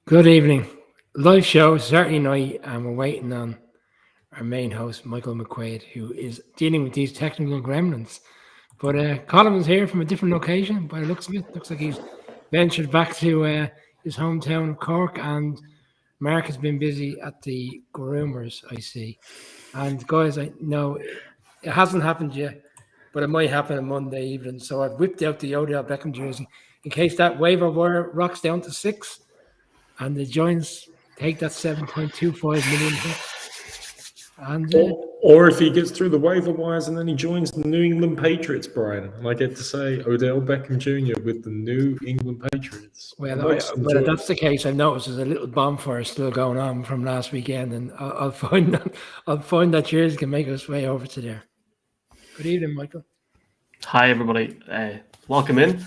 Good evening. Live show Saturday night, and we're waiting on our main host, Michael McQuaid, who is dealing with these technical gremlins. But Colin is here from a different location. By the looks of it, looks like he's ventured back to his hometown of Cork, and Mark has been busy at the groomers, I see. And guys, I know it hasn't happened yet, but it might happen on Monday evening. So I've whipped out the Odell Beckham jersey in case that waiver wire rocks down to 6 and the Giants take that 7.25 million hit. And Or if he gets through the waiver wires and then he joins the New England Patriots, Brian, and I get to say Odell Beckham Jr. with the New England Patriots. well, if that's the case, I've noticed there's a little bonfire still going on from last weekend, and I'll find that jersey can make us way over to there. Good evening, Michael. Hi, everybody. Welcome in.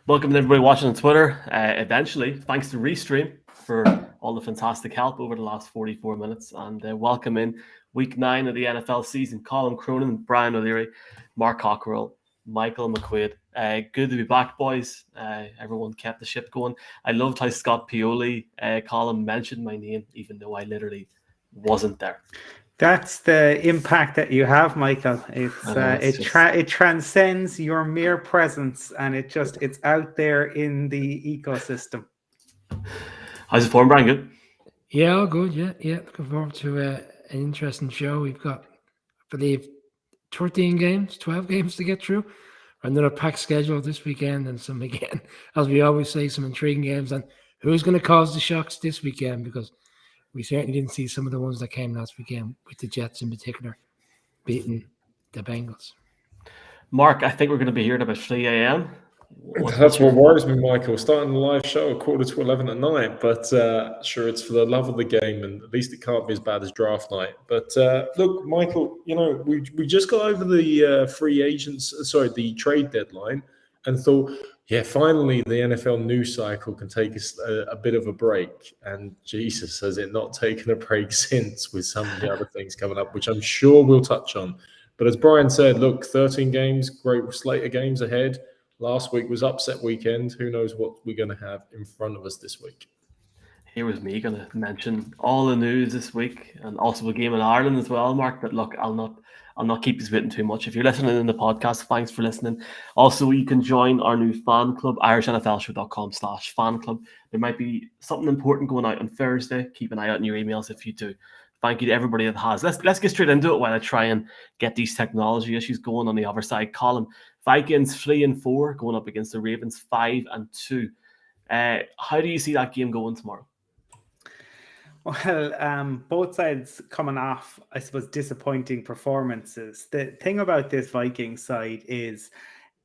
Welcome to everybody watching on Twitter. Eventually, thanks to Restream for all the fantastic help over the last 44 minutes. And welcome in week 9 of the NFL season. Colin Cronin, Brian O'Leary, Mark Cockerell, Michael McQuaid. Good to be back, boys. Everyone kept the ship going. I loved how Scott Pioli, Colin, mentioned my name, even though I literally wasn't there. That's the impact that you have, Michael. It transcends your mere presence, and it's out there in the ecosystem. How's it form, Brian? Good? Yeah, all good. Yeah. Looking forward to an interesting show. We've got, I believe, 13 games, 12 games to get through. Another packed schedule this weekend, and some, again, as we always say, some intriguing games. And who's going to cause the shocks this weekend? Because we certainly didn't see some of the ones that came last weekend, with the Jets in particular beating the Bengals. Mark, I think we're going to be here at about 3 a.m. That's what worries me, Michael. Starting the live show at 10:45 at night, but sure, it's for the love of the game, and at least it can't be as bad as draft night. But look, Michael, we just got over the the trade deadline, and thought, yeah, finally the NFL news cycle can take us a bit of a break. And Jesus, has it not taken a break since, with some of the other things coming up, which I'm sure we'll touch on. But as Brian said, look, 13 games, great slate of games ahead. Last week was upset weekend. Who knows what we're going to have in front of us this week? Here was me going to mention all the news this week, and also a game in Ireland as well, Mark. But look, I'll not keep this waiting too much. If you're listening in the podcast, thanks for listening. Also, you can join our new fan club, irishnflshow.com/fan club. There might be something important going out on Thursday. Keep an eye out on your emails if you do. Thank you to everybody that has. Let's get straight into it while I try and get these technology issues going on the other side. Colin, Vikings 3-4 going up against the Ravens 5-2. How do you see that game going tomorrow? Well, both sides coming off, I suppose, disappointing performances. The thing about this Vikings side is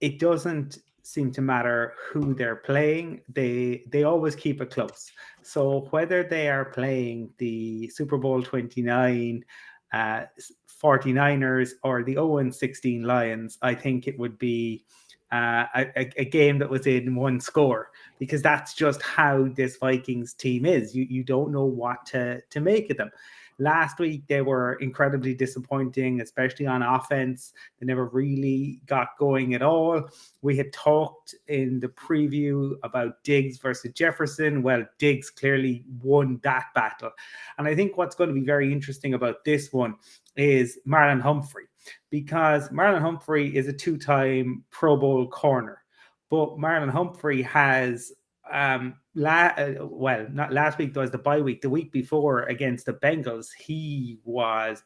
it doesn't seem to matter who they're playing. They always keep it close. So whether they are playing the Super Bowl 29 49ers or the 0-16 Lions, I think it would be a game that was in one score, because that's just how this Vikings team is. You don't know what to make of them. Last week, they were incredibly disappointing, especially on offense. They never really got going at all. We had talked in the preview about Diggs versus Jefferson. Well, Diggs clearly won that battle. And I think what's going to be very interesting about this one is Marlon Humphrey, because Marlon Humphrey is a 2-time Pro Bowl corner. But Marlon Humphrey has not last week, there was the bye week. The week before against the Bengals, he was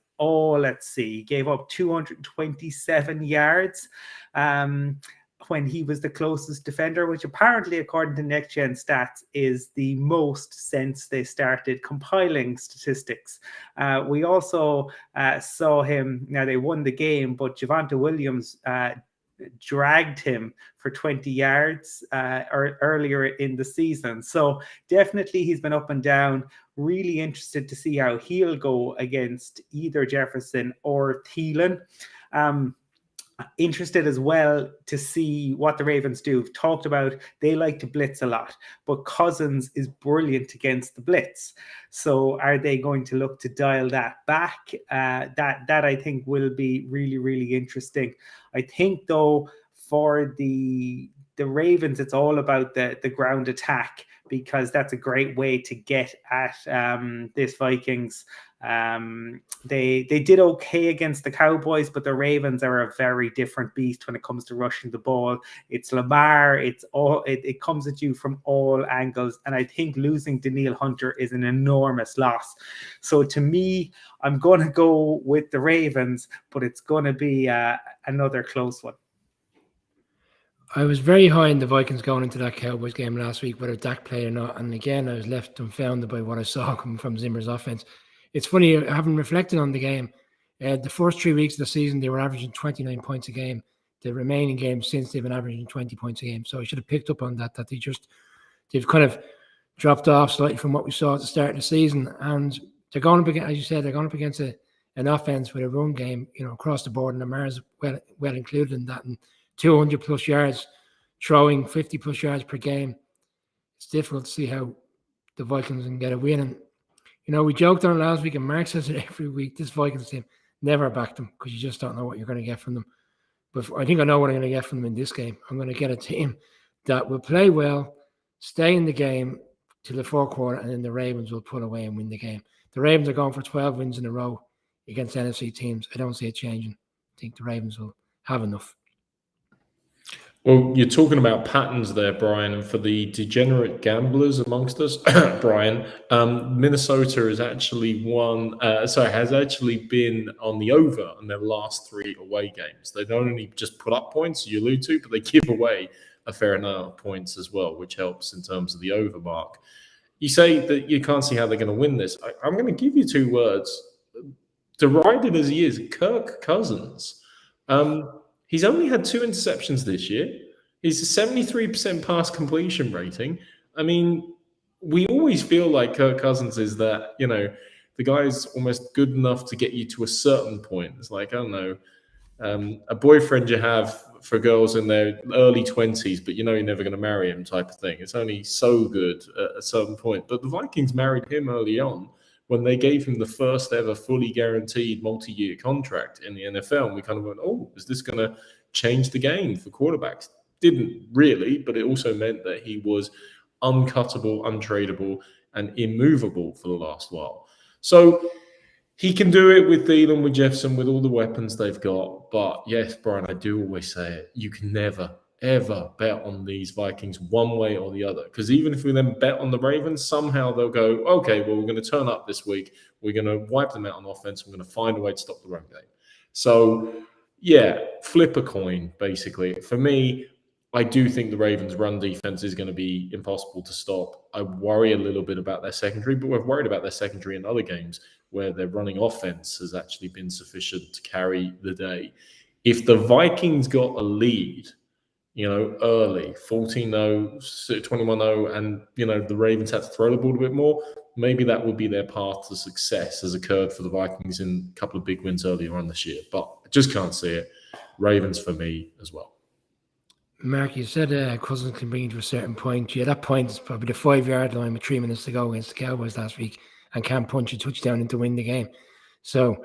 he gave up 227 yards when he was the closest defender, which apparently, according to Next Gen Stats, is the most since they started compiling statistics. We also saw him, now they won the game, but Javonte Williams dragged him for 20 yards earlier in the season. So definitely he's been up and down. Really interested to see how he'll go against either Jefferson or Thielen. Interested as well to see what the Ravens do. We've talked about they like to blitz a lot, but Cousins is brilliant against the blitz. So are they going to look to dial that back? That I think will be really, really interesting. I think, though, for the the Ravens, it's all about the ground attack, because that's a great way to get at this Vikings. They did okay against the Cowboys, but the Ravens are a very different beast when it comes to rushing the ball. It's Lamar. It comes at you from all angles, and I think losing Danielle Hunter is an enormous loss. So to me, I'm going to go with the Ravens, but it's going to be another close one. I was very high in the Vikings going into that Cowboys game last week, whether Dak played or not. And again, I was left dumbfounded by what I saw coming from Zimmer's offense. It's funny, having reflected on the game, the first 3 weeks of the season, they were averaging 29 points a game. The remaining games since, they've been averaging 20 points a game. So I should have picked up on that they've kind of dropped off slightly from what we saw at the start of the season. And they're going up against, as you said, they're going up against an offense with a run game, across the board, and Lamar's well included in that. And 200 plus yards, throwing 50 plus yards per game. It's difficult to see how the Vikings can get a win. And, we joked on it last week, and Mark says it every week. This Vikings team, never back them, because you just don't know what you're going to get from them. But I think I know what I'm going to get from them in this game. I'm going to get a team that will play well, stay in the game till the fourth quarter, and then the Ravens will pull away and win the game. The Ravens are going for 12 wins in a row against NFC teams. I don't see it changing. I think the Ravens will have enough. Well, you're talking about patterns there, Brian, and for the degenerate gamblers amongst us, Brian, Minnesota has actually has actually been on the over in their last 3 away games. They don't only just put up points, you allude to, but they give away a fair amount of points as well, which helps in terms of the over mark. You say that you can't see how they're going to win this. I'm going to give you 2 words. Derided as he is, Kirk Cousins. He's only had 2 interceptions this year. He's a 73% pass completion rating. I mean, we always feel like Kirk Cousins is that, the guy's almost good enough to get you to a certain point. It's like, I don't know, a boyfriend you have for girls in their early 20s, but you're never going to marry him type of thing. It's only so good at a certain point. But the Vikings married him early on when they gave him the first ever fully guaranteed multi-year contract in the NFL. And we kind of went, oh, is this going to change the game for quarterbacks? Didn't really, but it also meant that he was uncuttable, untradeable, and immovable for the last while. So he can do it with Thielen, with Jefferson, with all the weapons they've got. But yes, Brian, I do always say it. You can never, ever bet on these Vikings one way or the other. Because even if we then bet on the Ravens, somehow they'll go, okay, well, we're going to turn up this week. We're going to wipe them out on offense. We're going to find a way to stop the run game. So, yeah, flip a coin, basically. For me, I do think the Ravens' run defense is going to be impossible to stop. I worry a little bit about their secondary, but we've worried about their secondary in other games where their running offense has actually been sufficient to carry the day. If the Vikings got a lead, early, 14-0, 21-0, and, the Ravens had to throw the ball a bit more, maybe that would be their path to success, as occurred for the Vikings in a couple of big wins earlier on this year. But I just can't see it. Ravens for me as well. Mark, you said Cousins can bring you to a certain point. Yeah, that point is probably the 5-yard line with 3 minutes to go against the Cowboys last week, and can't punch a touchdown in to win the game. So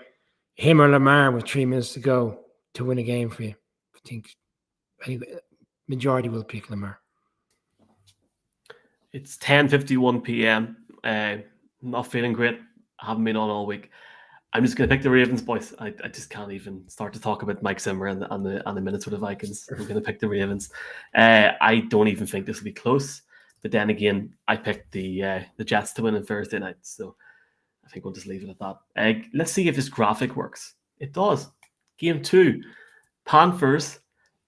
him or Lamar with 3 minutes to go to win a game for you. I think majority will pick Lamar. It's 10:51 p.m. Not feeling great. I haven't been on all week. I'm just going to pick the Ravens, boys. I just can't even start to talk about Mike Zimmer and the minutes with the Vikings. I'm going to pick the Ravens. I don't even think this will be close. But then again, I picked the Jets to win on Thursday night. So I think we'll just leave it at that. Let's see if this graphic works. It does. Game 2. Panthers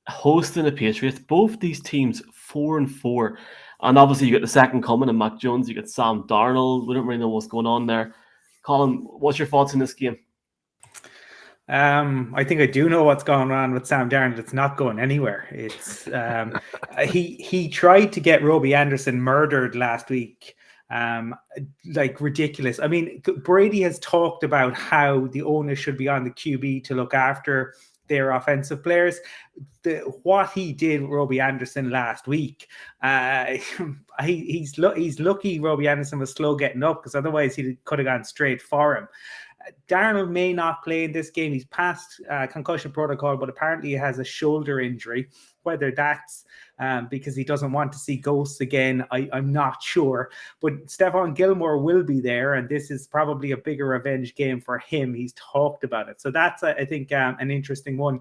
hosting the Patriots. Both these teams 4-4. And obviously you get the second coming of Mac Jones. You get Sam Darnold. We don't really know what's going on there. Colin, what's your thoughts on this game? I think I do know what's going on with Sam Darnold. It's not going anywhere. It's he tried to get Robbie Anderson murdered last week. Like ridiculous. I mean, Brady has talked about how the owners should be on the QB to look after their offensive players. What he did with Robbie Anderson last week, he's lucky Robbie Anderson was slow getting up, because otherwise he could have gone straight for him. Darnold may not play in this game. He's past concussion protocol, but apparently he has a shoulder injury. Whether that's because he doesn't want to see ghosts again, I'm not sure. But Stephon Gilmore will be there, and this is probably a bigger revenge game for him. He's talked about it. So that's, I think, an interesting one.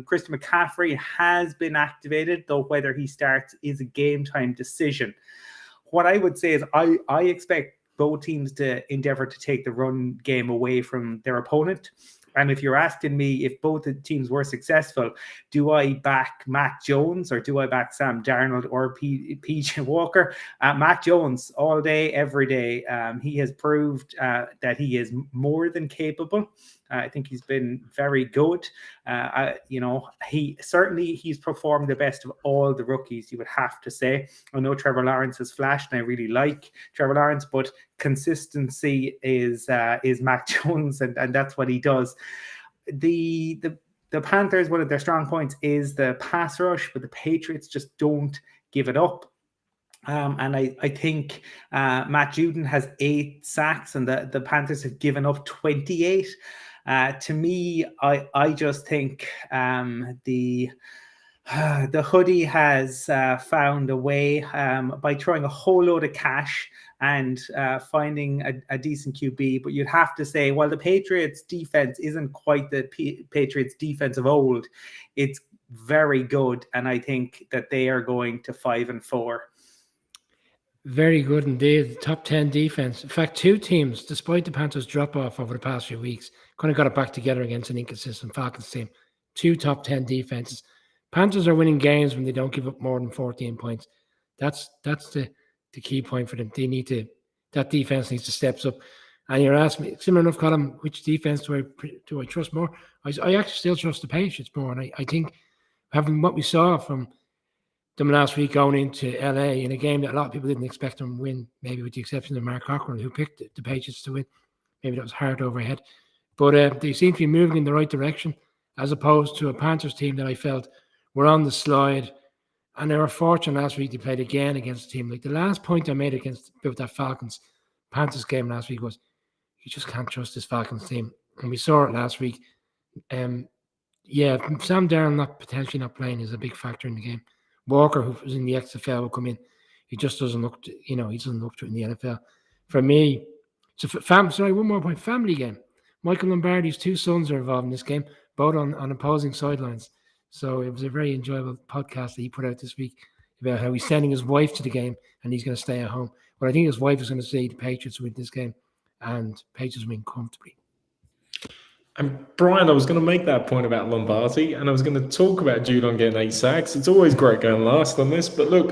Christian McCaffrey has been activated, though whether he starts is a game time decision. What I would say is I expect both teams to endeavor to take the run game away from their opponent. And if you're asking me if both the teams were successful, do I back Mac Jones or do I back Sam Darnold or PJ Walker? Mac Jones all day, every day. He has proved that he is more than capable. I think he's been very good. He's performed the best of all the rookies, you would have to say. I know Trevor Lawrence has flashed, and I really like Trevor Lawrence, but consistency is Mac Jones, and that's what he does. The Panthers, one of their strong points is the pass rush, but the Patriots just don't give it up. And I think Matt Judon has 8 sacks, and the Panthers have given up 28. To me, I just think the hoodie has found a way by throwing a whole load of cash and finding a decent QB. But you'd have to say, while the Patriots defense isn't quite the Patriots defense of old, it's very good. And I think that they are going to 5-4. Very good indeed. Top 10 defense. In fact, 2 teams, despite the Panthers' drop-off over the past few weeks, kind of got it back together against an inconsistent Falcons team. 2 top 10 defenses. Panthers are winning games when they don't give up more than 14 points. That's the key point for them. That defense needs to step up. And you're asking me, similar enough, Colin, which defense do I trust more? I actually still trust the Patriots more. And I think having what we saw from them last week going into LA in a game that a lot of people didn't expect them to win, maybe with the exception of Mark Cochran, who picked the Patriots to win. Maybe that was hard overhead. But they seem to be moving in the right direction, as opposed to a Panthers team that I felt were on the slide. And they were fortunate last week they played again against a team. Like the last point I made about that Panthers game last week was, you just can't trust this Falcons team. And we saw it last week. Sam Darnold potentially not playing is a big factor in the game. Walker, who was in the XFL, will come in. He just doesn't look to, he doesn't look to it in the NFL. For me, one more point, family game. Michael Lombardi's 2 sons are involved in this game, both on opposing sidelines. So it was a very enjoyable podcast that he put out this week about how he's sending his wife to the game and he's going to stay at home. But I think his wife is going to see the Patriots win this game, and Patriots win comfortably. And Brian, I was going to make that point about Lombardi, and I was going to talk about Judon getting 8 sacks. It's always great going last on this, but look,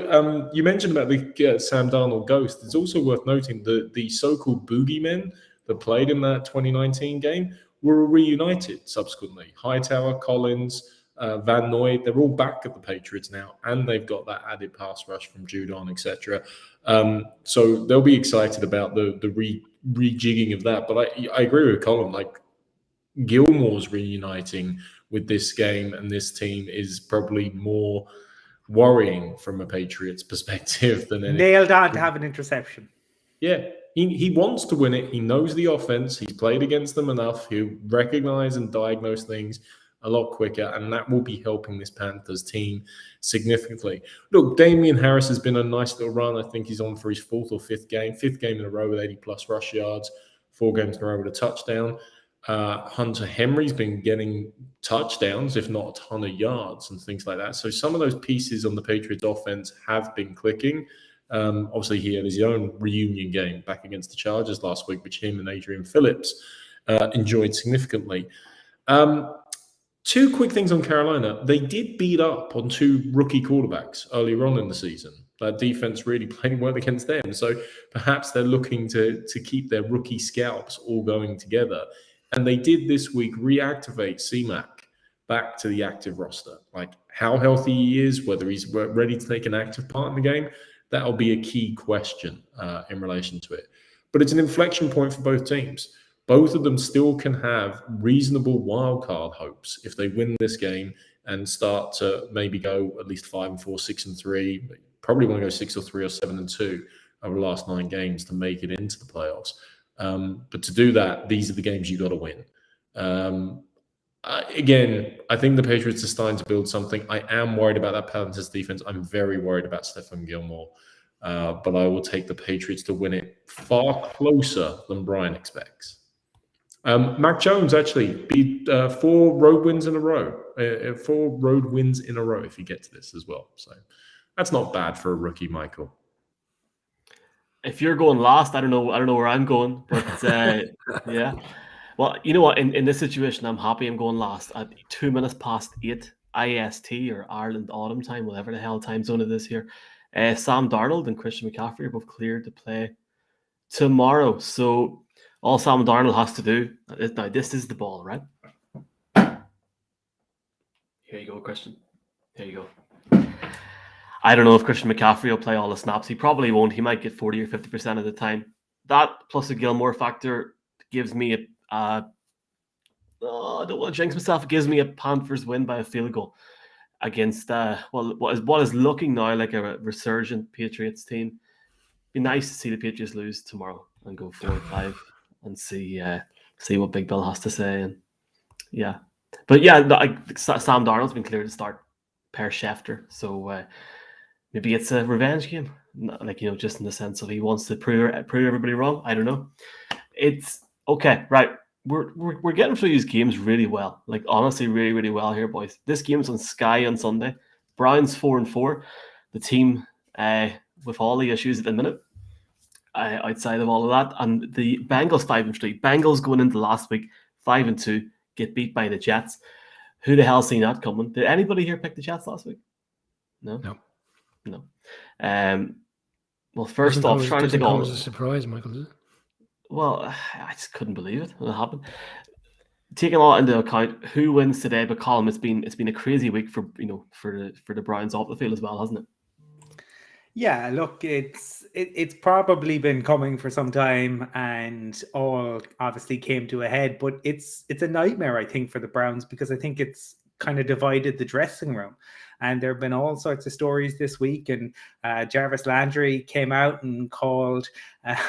you mentioned about the Sam Darnold ghost. It's also worth noting that the so-called boogeymen that played in that 2019 game were reunited subsequently. Hightower, Collins, Van Noy, they're all back at the Patriots now, and they've got that added pass rush from Judon, etc. So they'll be excited about the rejigging of that. But I agree with Colin, like, Gilmore's reuniting with this game and this team is probably more worrying from a Patriots perspective than anything. Nailed on to have an interception. Yeah, he wants to win it. He knows the offense. He's played against them enough. He'll recognize and diagnose things a lot quicker, and that will be helping this Panthers team significantly. Look, Damian Harris has been a nice little run. I think he's on for his 4th or 5th game in a row with 80-plus rush yards, 4 games in a row with a touchdown. Hunter Henry's been getting touchdowns, if not a ton of yards and things like that. So some of those pieces on the Patriots offense have been clicking. Obviously, he had his own reunion game back against the Chargers last week, which him and Adrian Phillips enjoyed significantly. 2 quick things on Carolina. They did beat up on 2 rookie quarterbacks earlier on in the season. That defense really played well against them. So perhaps they're looking to keep their rookie scalps all going together. And they did this week reactivate C-Mac back to the active roster. Like how healthy he is, whether he's ready to take an active part in the game, that'll be a key question in relation to it. But it's an inflection point for both teams. Both of them still can have reasonable wildcard hopes if they win this game and start to maybe go at least 5-4, 6-3. Probably want to go 6-3 or 7-2 over the last 9 games to make it into the playoffs. But to do that, these are the games you got to win. Again, I think the Patriots are starting to build something. I am worried about that Panthers defense. I'm very worried about Stephon Gilmore. But I will take the Patriots to win it far closer than Brian expects. Mac Jones actually beat 4 road wins in a row. 4 road wins in a row if you get to this as well. So that's not bad for a rookie, Michael. If you're going last, I don't know where I'm going, but yeah. Well, you know what? In this situation, I'm happy I'm going last at 2 minutes past 8 IST or Ireland Autumn Time, whatever the hell time zone it is here. Sam Darnold and Christian McCaffrey are both cleared to play tomorrow. So all Sam Darnold has to do now. This is the ball, right? Here you go, Christian. Here you go. I don't know if Christian McCaffrey will play all the snaps. He probably won't. He might get 40 or 50% of the time. That plus a Gilmore factor gives me I don't want to jinx myself. It gives me a Panthers win by a field goal against what is looking now like a resurgent Patriots team. Be nice to see the Patriots lose tomorrow and go 4-5 and see what Big Bill has to say. And yeah, but yeah, Sam Darnold's been cleared to start per Schefter, so maybe it's a revenge game, like, you know, just in the sense of he wants to prove everybody wrong. I don't know. It's okay, right? We're getting through these games really well, like honestly, really, really well here, boys. This game's on Sky on Sunday. Browns 4-4, the team with all the issues at the minute. Outside of all of that, and the Bengals 5-3. Bengals going into last week 5-2, get beat by the Jets. Who the hell seen that coming? Did anybody here pick the Jets last week? No. Well, first off, trying to think all. It was a surprise, Michael. Did it? Well, I just couldn't believe it when it happened. Taking all that into account, who wins today? But Colin, it's been a crazy week for the Browns off the field as well, hasn't it? Yeah, look, it's probably been coming for some time, and all obviously came to a head. But it's a nightmare, I think, for the Browns, because I think it's kind of divided the dressing room. And there have been all sorts of stories this week. And Jarvis Landry came out and called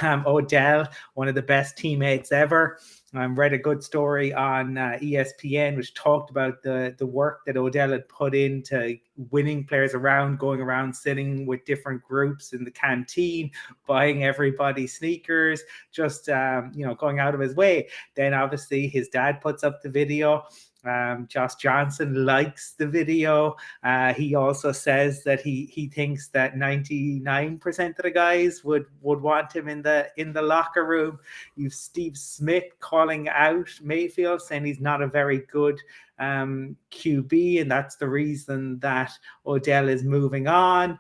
Odell one of the best teammates ever. Read a good story on ESPN, which talked about the work that Odell had put into winning players around, going around sitting with different groups in the canteen, buying everybody sneakers, just going out of his way. Then obviously his dad puts up the video. Josh Johnson likes the video. He also says that he thinks that 99% of the guys would want him in the locker room. You've Steve Smith calling out Mayfield, saying he's not a very good QB, and that's the reason that Odell is moving on.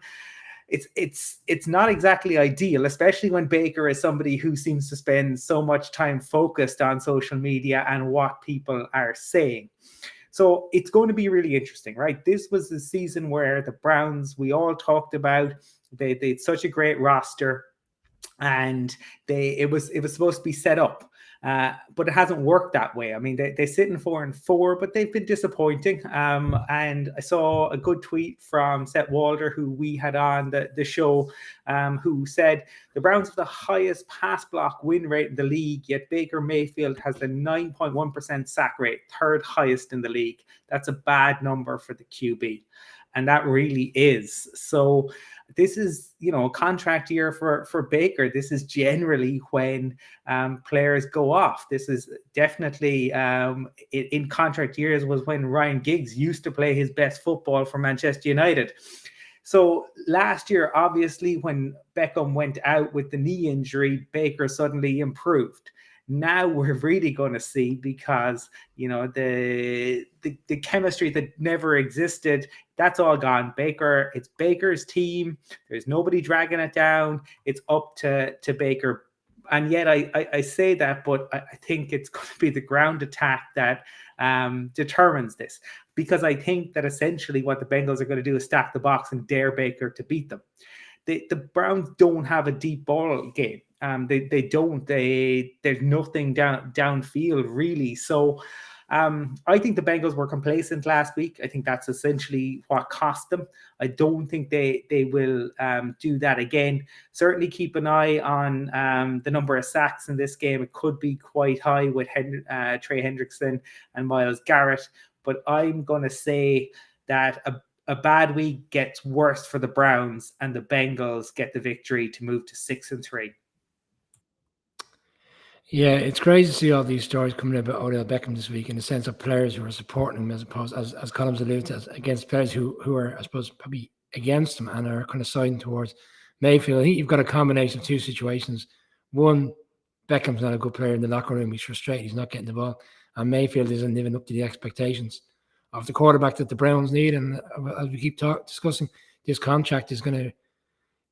It's not exactly ideal, especially when Baker is somebody who seems to spend so much time focused on social media and what people are saying. So it's going to be really interesting, right? This was the season where the Browns, we all talked about, they had such a great roster, and it was supposed to be set up. But it hasn't worked that way. I mean, they sit in 4-4, but they've been disappointing. And I saw a good tweet from Seth Walder, who we had on the show, who said the Browns have the highest pass block win rate in the league, yet Baker Mayfield has the 9.1% sack rate, third highest in the league. That's a bad number for the QB. And that really is. So this is, a contract year for Baker. This is generally when players go off. This is definitely in contract years was when Ryan Giggs used to play his best football for Manchester United. So last year, obviously, when Beckham went out with the knee injury, Baker suddenly improved. Now we're really going to see, because the chemistry that never existed, that's all gone. It's Baker's team. There's nobody dragging it down. It's up to Baker. And yet I say that, but I think it's going to be the ground attack that determines this, because I think that essentially what the Bengals are going to do is stack the box and dare Baker to beat them. The Browns don't have a deep ball game. They don't. There's nothing downfield really. So I think the Bengals were complacent last week. I think that's essentially what cost them. I don't think they will do that again. Certainly keep an eye on the number of sacks in this game. It could be quite high with Trey Hendrickson and Myles Garrett. But I'm going to say that a bad week gets worse for the Browns, and the Bengals get the victory to move to 6-3. Yeah, it's crazy to see all these stories coming out about Odell Beckham this week in the sense of players who are supporting him as opposed, as Collins alluded to, against players who are, I suppose, probably against him and are kind of siding towards Mayfield. I think you've got a combination of two situations. One, Beckham's not a good player in the locker room. He's frustrated. He's not getting the ball. And Mayfield isn't living up to the expectations of the quarterback that the Browns need. And as we keep discussing, this contract is going to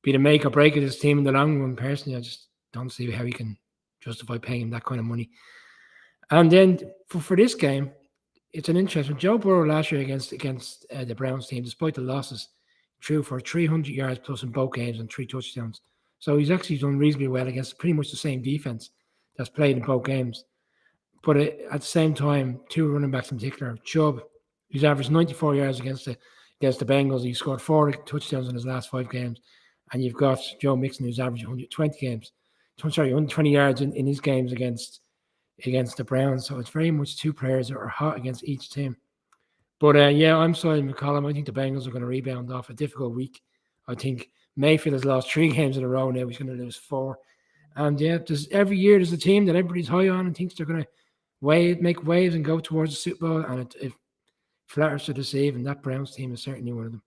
be the make or break of this team in the long run. Personally, I just don't see how he can justify paying him that kind of money. And then for this game, it's an interesting. Joe Burrow last year against the Browns team, despite the losses, threw for 300 yards plus in both games and 3 touchdowns. So he's actually done reasonably well against pretty much the same defense that's played in both games. But at the same time, 2 running backs in particular, Chubb, who's averaged 94 yards against the Bengals. He scored 4 touchdowns in his last 5 games. And you've got Joe Mixon, who's averaged 120 yards in his games against the Browns. So it's very much 2 players that are hot against each team. But I'm siding with McCollum. I think the Bengals are going to rebound off a difficult week. I think Mayfield has lost 3 games in a row now. He's going to lose 4. And every year there's a team that everybody's high on and thinks they're going to make waves and go towards the Super Bowl. And it flatters to deceive. And that Browns team is certainly one of them.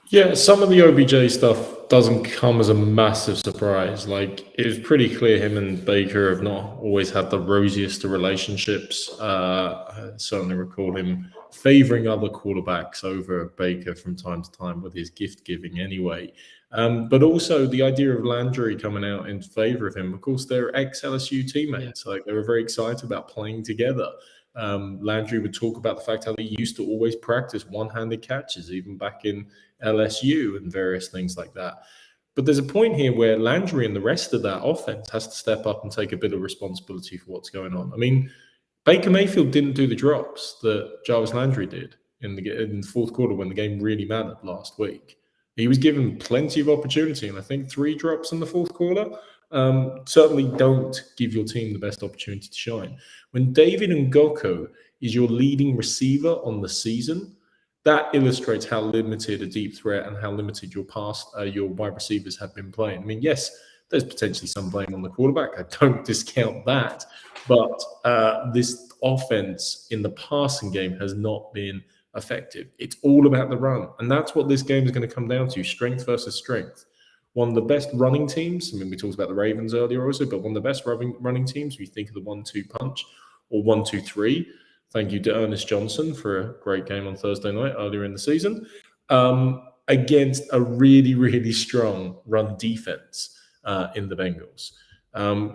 Yeah, some of the OBJ stuff doesn't come as a massive surprise. Like, it was pretty clear him and Baker have not always had the rosiest of relationships. I certainly recall him favoring other quarterbacks over Baker from time to time with his gift giving anyway. But also the idea of Landry coming out in favor of him. Of course, they're ex-LSU teammates. Yeah. Like, they were very excited about playing together. Landry would talk about the fact how they used to always practice one-handed catches, even back in LSU and various things like that. But there's a point here where Landry and the rest of that offense has to step up and take a bit of responsibility for what's going on. I mean, Baker Mayfield didn't do the drops that Jarvis Landry did in the fourth quarter when the game really mattered last week. He was given plenty of opportunity, and I think 3 drops in the fourth quarter certainly don't give your team the best opportunity to shine. When David Njoku is your leading receiver on the season, that illustrates how limited a deep threat and how limited your wide receivers have been playing. I mean, yes, there's potentially some blame on the quarterback. I don't discount that. But this offense in the passing game has not been effective. It's all about the run. And that's what this game is going to come down to, strength versus strength. One of the best running teams, I mean, we talked about the Ravens earlier also, but one of the best running teams, we think of the 1-2 punch or 1-2-3. Thank you to Ernest Johnson for a great game on Thursday night earlier in the season, against a really, really strong run defense in the Bengals.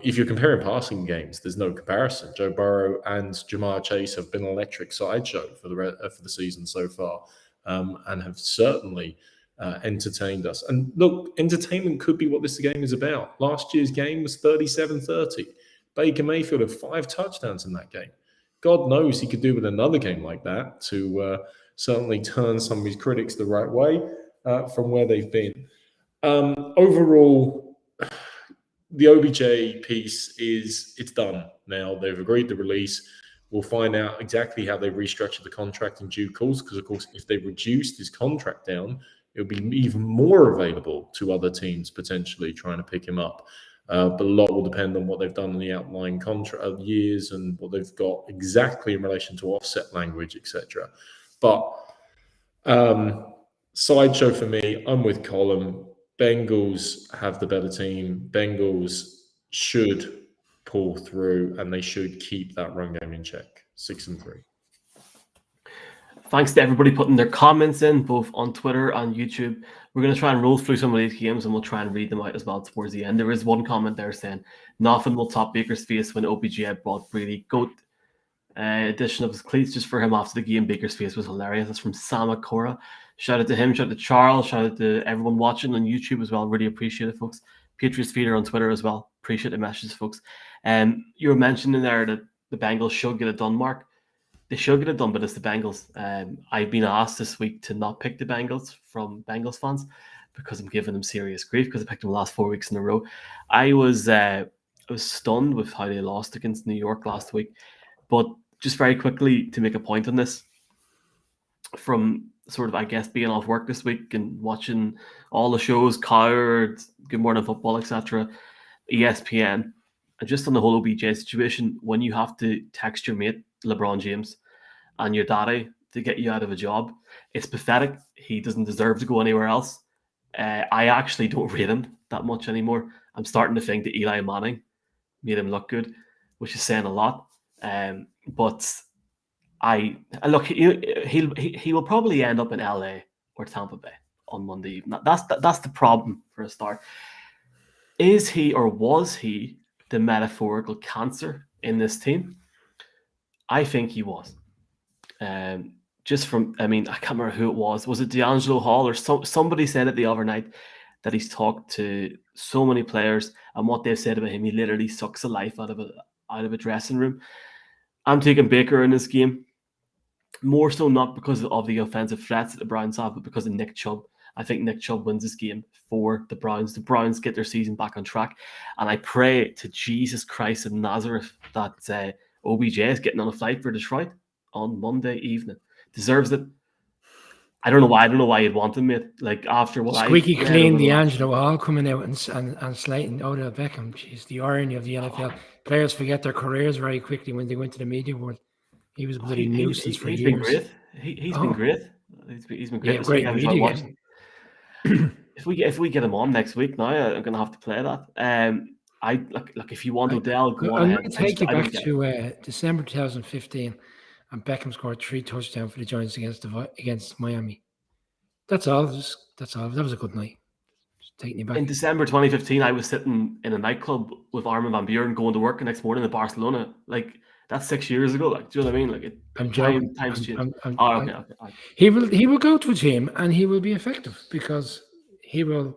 If you're comparing passing games, there's no comparison. Joe Burrow and Jamar Chase have been an electric sideshow for the season so far, and have certainly entertained us. And look, entertainment could be what this game is about. Last year's game was 37-30. Baker Mayfield had 5 touchdowns in that game. God knows he could do with another game like that to certainly turn some of his critics the right way from where they've been. Overall, the OBJ piece it's done now. They've agreed the release. We'll find out exactly how they restructure the contract in due course, because, of course, if they reduced his contract down, it'll be even more available to other teams potentially trying to pick him up. But a lot will depend on what they've done in the outlying contract years and what they've got exactly in relation to offset language, etc. But sideshow for me, I'm with Colin. Bengals have the better team. Bengals should pull through, and they should keep that run game in check. 6-3. Thanks to everybody putting their comments in, both on Twitter and YouTube. We're going to try and roll through some of these games, and we'll try and read them out as well towards the end. There is one comment there saying, nothing will top Baker's face when OBJ brought Brady GOAT. Edition of his cleats just for him after the game. Baker's face was hilarious. That's from Sam Akora. Shout out to him, shout out to Charles, shout out to everyone watching on YouTube as well. Really appreciate it, folks. Patriots Feeder on Twitter as well. Appreciate the messages, folks. You were mentioning there that the Bengals should get it done, Mark. They should get it done, but it's the Bengals. I've been asked this week to not pick the Bengals from Bengals fans because I'm giving them serious grief because I picked them the last 4 weeks in a row. I was stunned with how they lost against New York last week. But just very quickly to make a point on this, from sort of, I guess, being off work this week and watching all the shows, Coward, Good Morning Football, etc., ESPN, and just on the whole OBJ situation, when you have to text your mate, LeBron James, and your daddy to get you out of a job, it's pathetic. He doesn't deserve to go anywhere else. I actually don't rate him that much anymore. I'm starting to think that Eli Manning made him look good, which is saying a lot. But I look, he will probably end up in LA or Tampa Bay on Monday evening. That's the problem for a start. Is he or was he the metaphorical cancer in this team? I think he was. Just from, I can't remember who it was. Was it D'Angelo Hall or somebody said it the other night that he's talked to so many players and what they've said about him, he literally sucks the life out of a dressing room. I'm taking Baker in this game, more so not because of the offensive threats that the Browns have, but because of Nick Chubb. I think Nick Chubb wins this game for the Browns. The Browns get their season back on track. And I pray to Jesus Christ of Nazareth that OBJ is getting on a flight for Detroit on Monday evening. Deserves it. I don't know why you'd want him, mate. Like, after what squeaky clean, D'Angelo all coming out and slating Odell Beckham. Jeez, the irony of the NFL. Players forget their careers very quickly when they go into the media world. He was a bloody nuisance for years. He's been great. He's been great. He's been great. Yeah, great media. If we get him on next week, now I'm going to have to play that. I look if you want Odell, go on I'm ahead. going to take you back to December 2015, and Beckham scored 3 touchdowns for the Giants against Miami. That's all. That was a good night. Just taking you back. In December 2015, I was sitting in a nightclub with Armin van Buuren, going to work the next morning in Barcelona. Like, that's 6 years ago. Like, do you know what I mean? Like, times change. Okay. He will go to a team and he will be effective because he will.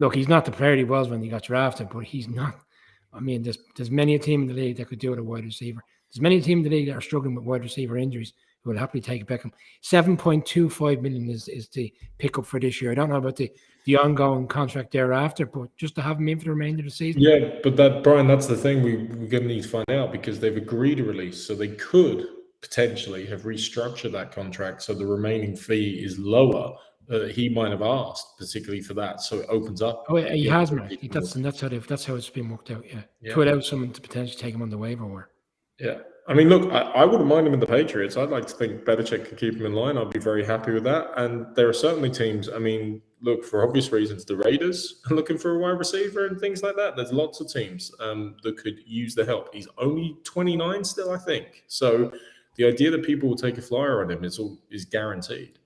Look, he's not the player he was when he got drafted, but he's not. There's many a team in the league that could do it a wide receiver. There's many teams in the league that are struggling with wide receiver injuries who will happily take Beckham. 7.25 million is the pickup for this year. I don't know about the ongoing contract thereafter, but just to have him in for the remainder of the season. Yeah, but Brian, that's the thing we're going to need to find out, because they've agreed a release, so they could potentially have restructured that contract so the remaining fee is lower. He might have asked particularly for that, so it opens up. Oh, he has, Mark. That's how it's been worked out. Yeah, to allow someone to potentially take him on the waiver wire. Yeah, look, I wouldn't mind him in the Patriots. I'd like to think Belichick could keep him in line. I'd be very happy with that. And there are certainly teams. Look, for obvious reasons, the Raiders are looking for a wide receiver and things like that. There's lots of teams that could use the help. He's only 29 still, I think. So the idea that people will take a flyer on him is guaranteed.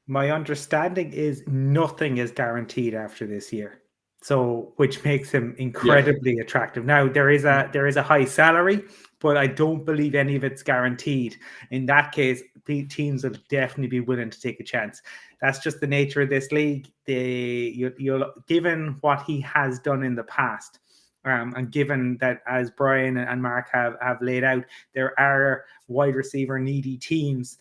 My understanding is nothing is guaranteed after this year, so which makes him incredibly attractive. Now there is a high salary, but I don't believe any of it's guaranteed. In that case, teams will definitely be willing to take a chance. That's just the nature of this league. Given what he has done in the past, and given that, as Brian and Mark have laid out, there are wide receiver needy teams.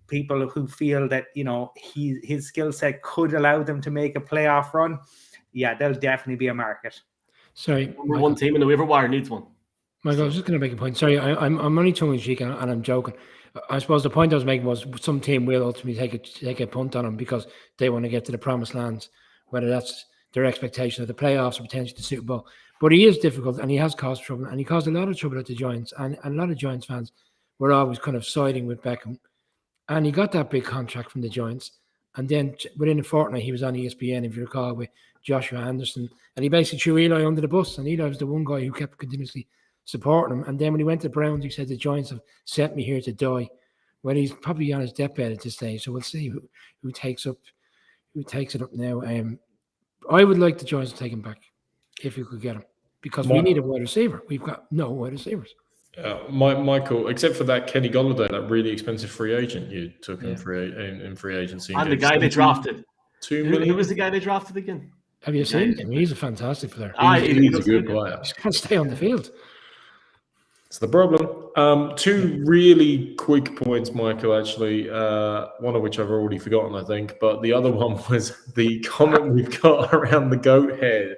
People who feel that his skill set could allow them to make a playoff run, there'll definitely be a market. Sorry, one team in the waiver wire needs one. Michael, I was just going to make a point. Sorry, I'm only tongue in cheek and I'm joking. I suppose the point I was making was some team will ultimately take a punt on him because they want to get to the promised lands, whether that's their expectation of the playoffs or potentially the Super Bowl. But he is difficult and he has caused trouble, and he caused a lot of trouble at the Giants, and a lot of Giants fans were always kind of siding with Beckham. And he got that big contract from the Giants. And then within a fortnight, he was on ESPN, if you recall, with Joshua Anderson. And he basically threw Eli under the bus. And Eli was the one guy who kept continuously supporting him. And then when he went to the Browns, he said, the Giants have sent me here to die. Well, he's probably on his deathbed at this stage. So we'll see who takes it up now. I would like the Giants to take him back if we could get him. Because we need a wide receiver. We've got no wide receivers. Michael, except for that Kenny Golladay, that really expensive free agent you took in free agency. And the guy they drafted. $2 million. Who was the guy they drafted again? Have you seen him? He's a fantastic player. He's a good player. He just can't stay on the field. It's the problem. Two really quick points, Michael, actually, one of which I've already forgotten, I think, but the other one was the comment we've got around the goat head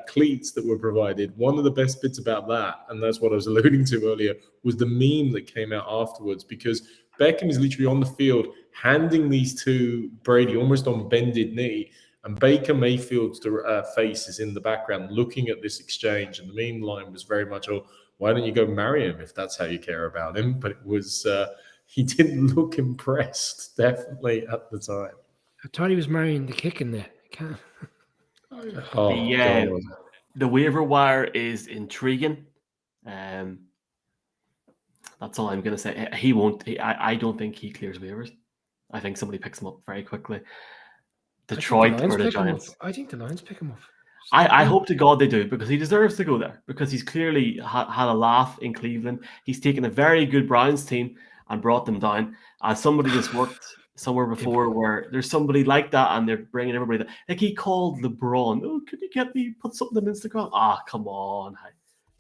cleats that were provided. One of the best bits about that, and that's what I was alluding to earlier, was the meme that came out afterwards, because Beckham is literally on the field handing these to Brady almost on bended knee, and Baker Mayfield's face is in the background looking at this exchange, and the meme line was very much, oh, why don't you go marry him if that's how you care about him? But it was, he didn't look impressed, definitely, at the time. I thought he was marrying the kick in there. The waiver wire is intriguing. That's all I'm going to say. He won't. I don't think he clears waivers. I think somebody picks him up very quickly. Detroit or the Giants. I think the Lions pick him up. I hope to God they do, because he deserves to go there, because he's clearly had a laugh in Cleveland. He's taken a very good Browns team and brought them down. As somebody that's worked somewhere before where there's somebody like that and they're bringing everybody there. Like he called LeBron, oh, could you get me, put something on Instagram? Come on.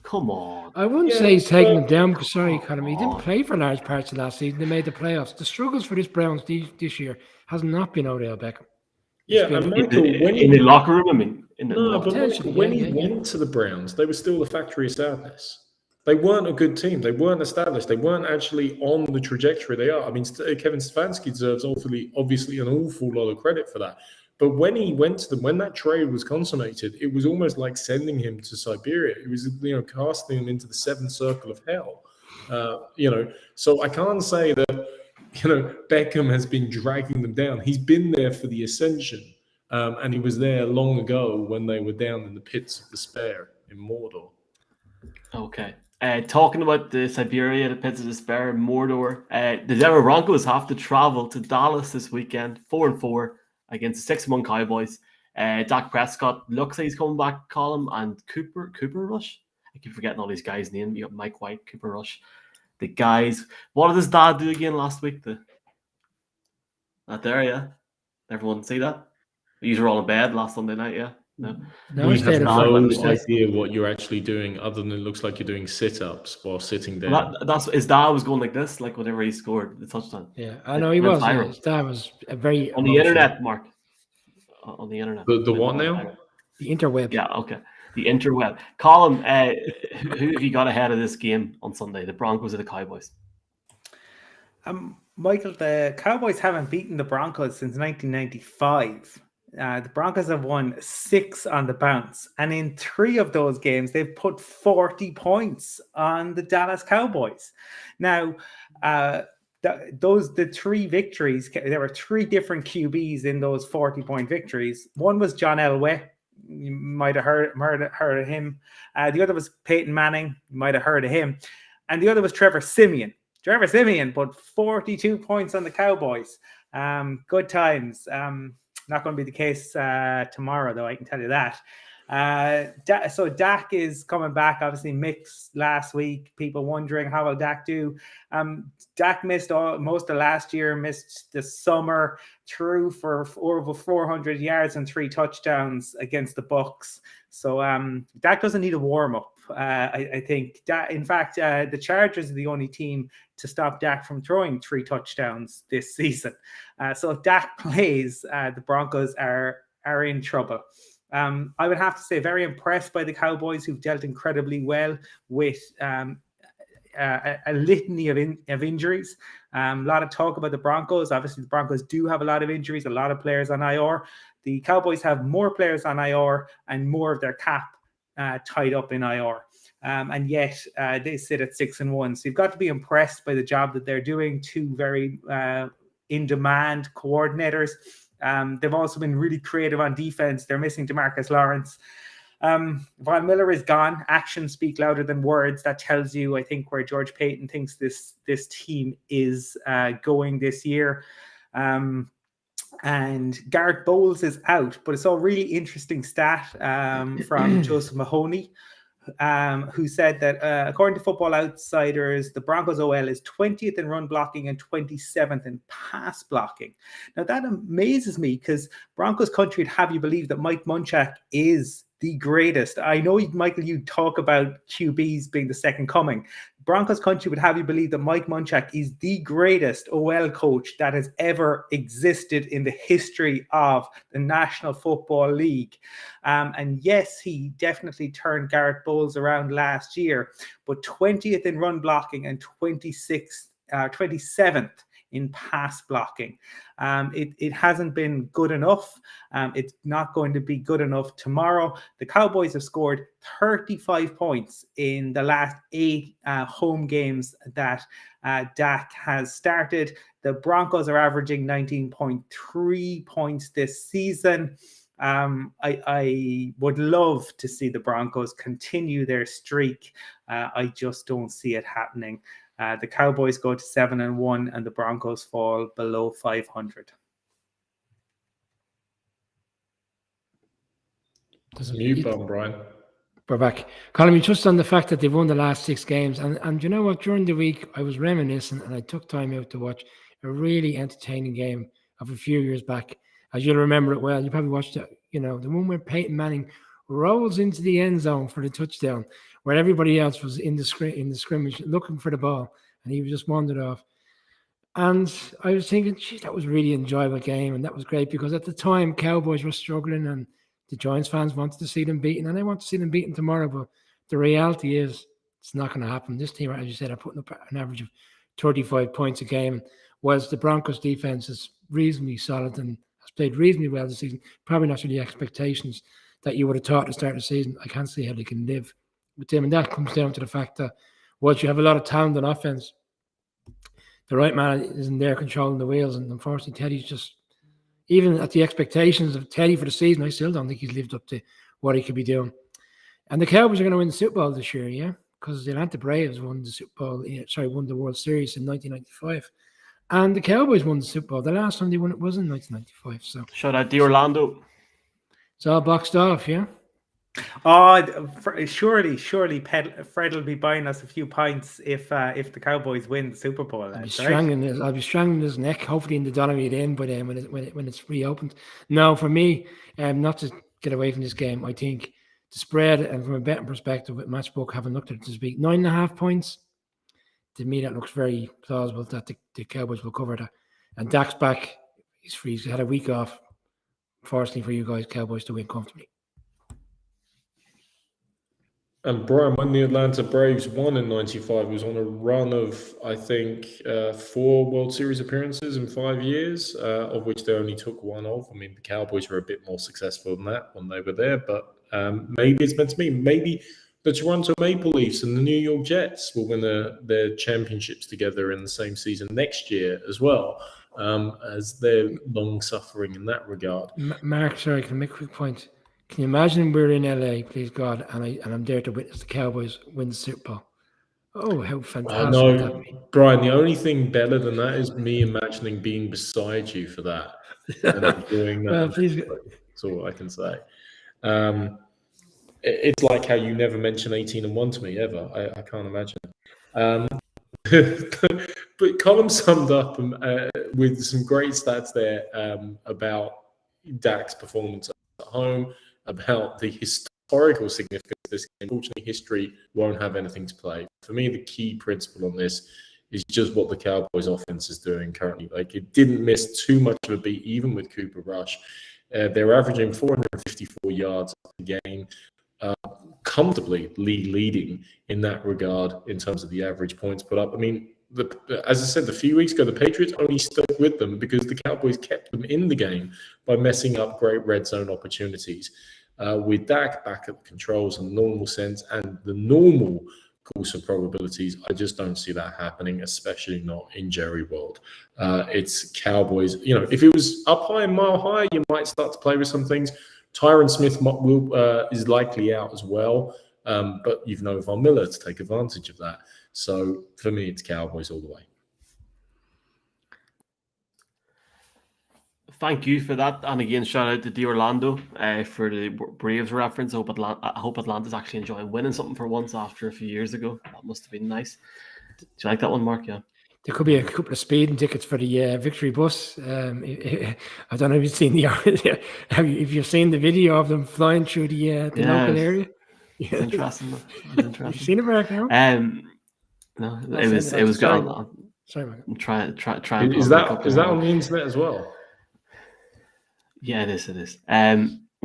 Come on. I wouldn't say he's taking them down because, sorry, Colin, he didn't play for large parts of last season. They made the playoffs. The struggles for this Browns this year has not been Odell Beckham. Yeah, and Michael, in the locker room, I mean. When he went to the Browns, they were still the factory of sadness. They weren't a good team. They weren't established. They weren't actually on the trajectory they are. I mean, Kevin Stefanski deserves obviously an awful lot of credit for that. But when he went to them, when that trade was consummated, it was almost like sending him to Siberia. It was, casting him into the seventh circle of hell. So I can't say that, Beckham has been dragging them down. He's been there for the ascension. And he was there long ago when they were down in the pits of despair in Mordor. Okay. Talking about the Siberia, the pits of despair, Mordor, the Denver Broncos have to travel to Dallas this weekend, 4-4 against the 6-1 Cowboys. Dak Prescott looks like he's coming back, Colin, and Cooper Rush. I keep forgetting all these guys' names. You got Mike White, Cooper Rush. The guys. What did his dad do again last week? Not there, yeah. Everyone see that? You were all in bed last Sunday night, yeah? No. We have no idea what you're actually doing, other than it looks like you're doing sit-ups while sitting down. Well, that's his dad was going like this, like whenever he scored the touchdown. Yeah, I know he was. His dad was a very on the internet, Mark. On the internet. The what now? The interweb. Yeah, okay. The interweb. Colin, who have you got ahead of this game on Sunday? The Broncos or the Cowboys? Michael, the Cowboys haven't beaten the Broncos since 1995. The Broncos have won 6 on the bounce, and in 3 of those games, they've put 40 points on the Dallas Cowboys. Now, the 3 victories, there were 3 different QBs in those 40-point victories. One was John Elway. You might have heard of him. The other was Peyton Manning. You might have heard of him. And the other was Trevor Simeon. Trevor Simeon put 42 points on the Cowboys. Good times. Not going to be the case tomorrow, though, I can tell you that. So Dak is coming back, obviously mixed last week. People wondering how will Dak do. Dak missed most of last year, missed the summer, threw for over 400 yards and 3 touchdowns against the Bucs. So Dak doesn't need a warm-up. I think that, in fact, the Chargers are the only team to stop Dak from throwing 3 touchdowns this season. So if Dak plays, the Broncos are in trouble. I would have to say very impressed by the Cowboys, who've dealt incredibly well with a litany of injuries. A lot of talk about the Broncos. Obviously, the Broncos do have a lot of injuries, a lot of players on IR. The Cowboys have more players on IR and more of their cap tied up in IR. And yet they sit at 6-1. So you've got to be impressed by the job that they're doing. 2 very in-demand coordinators. They've also been really creative on defense. They're missing DeMarcus Lawrence. Von Miller is gone. Actions speak louder than words. That tells you, I think, where George Payton thinks this team is going this year. And Garrett Bowles is out, but it's a really interesting stat from Joseph Mahoney, who said that according to Football Outsiders, the Broncos OL is 20th in run blocking and 27th in pass blocking. Now that amazes me because Broncos country would have you believe that Mike Munchak is the greatest. I know, Michael, you talk about QBs being the second coming. Broncos country would have you believe that Mike Munchak is the greatest OL coach that has ever existed in the history of the National Football League. And yes, he definitely turned Garrett Bowles around last year, but 20th in run blocking and 27th in pass blocking. It hasn't been good enough. It's not going to be good enough tomorrow. The Cowboys have scored 35 points in the last 8 home games that Dak has started. The Broncos are averaging 19.3 points this season. I would love to see the Broncos continue their streak. I just don't see it happening. The Cowboys go to 7-1 and the Broncos fall below 500. There's a mute button, Brian. We're back. Colin, you touched on the fact that they've won the last 6 games. And you know what? During the week, I was reminiscing and I took time out to watch a really entertaining game of a few years back. As you'll remember it well, you probably watched it, the one where Peyton Manning rolls into the end zone for the touchdown, where everybody else was in the scrimmage looking for the ball, and he was just wandered off. And I was thinking, geez, that was a really enjoyable game, and that was great because at the time, Cowboys were struggling, and the Giants fans wanted to see them beaten, and I want to see them beaten tomorrow, but the reality is it's not going to happen. This team, as you said, are putting up an average of 35 points a game, whilst the Broncos defense is reasonably solid and has played reasonably well this season. Probably not to the expectations that you would have thought at the start of the season. I can't see how they can live with them, and that comes down to the fact that whilst you have a lot of talent on offense, the right man isn't there controlling the wheels, and unfortunately Teddy's just, even at the expectations of Teddy for the season, I still don't think he's lived up to what he could be doing. And the Cowboys are going to win the Super Bowl this year, yeah, because the Atlanta Braves won the World Series in 1995, and the Cowboys won the Super Bowl. The last time they won it was in 1995. So shout out to Orlando. It's all boxed off, yeah. Oh, surely, Fred will be buying us a few pints if the Cowboys win the Super Bowl. I'll be strangling his neck. Hopefully in the Donovan in, but when it's reopened. No, for me, not to get away from this game, I think the spread, and from a betting perspective, with Matchbook having looked at it this week, 9.5 points. To me, that looks very plausible that the Cowboys will cover that. And Dak's back. He's free. He's had a week off. Fortunately for you guys, Cowboys to win comfortably. And Brian, when the Atlanta Braves won in '95, it was on a run of, I think, 4 World Series appearances in 5 years, of which they only took 1 off. I mean, the Cowboys were a bit more successful than that when they were there, but maybe it's meant to be. Maybe the Toronto Maple Leafs and the New York Jets will win their championships together in the same season next year as well, as they're long suffering in that regard. Mark, sorry, can I make a quick point? Can you imagine we're in LA, please God, and I'm there to witness the Cowboys win the Super Bowl? Oh, how fantastic would that be? Brian, the only thing better than that is me imagining being beside you for that and doing that. Well, please. That's all I can say. It's like how you never mention 18-1 to me ever. I can't imagine. But Colin summed up with some great stats there about Dak's performance at home, about the historical significance of this game. Unfortunately, history won't have anything to play. For me, the key principle on this is just what the Cowboys offense is doing currently. Like, it didn't miss too much of a beat, even with Cooper Rush. They're averaging 454 yards a game, comfortably leading in that regard in terms of the average points put up. I mean, as I said a few weeks ago, the Patriots only stuck with them because the Cowboys kept them in the game by messing up great red zone opportunities. With Dak back at the controls in the normal sense and the normal course of probabilities, I just don't see that happening, especially not in Jerry world. It's Cowboys. If it was up high and mile high, you might start to play with some things. Tyron Smith is likely out as well, but you've no Von Miller to take advantage of that. So for me, it's Cowboys all the way. thank you for that. And again, shout out to D Orlando for the Braves reference. I hope Atlanta's actually enjoying winning something for once after a few years ago. That must have been nice. Do you like that one, Mark? Yeah. There could be a couple of speeding tickets for the victory bus. I don't know if you've seen if you've seen the video of them flying through the local area. It's interesting. It's interesting. Have you seen it, Mark? No, it was good. Sorry, man. Try. Is that on the internet as well? Yeah, it is.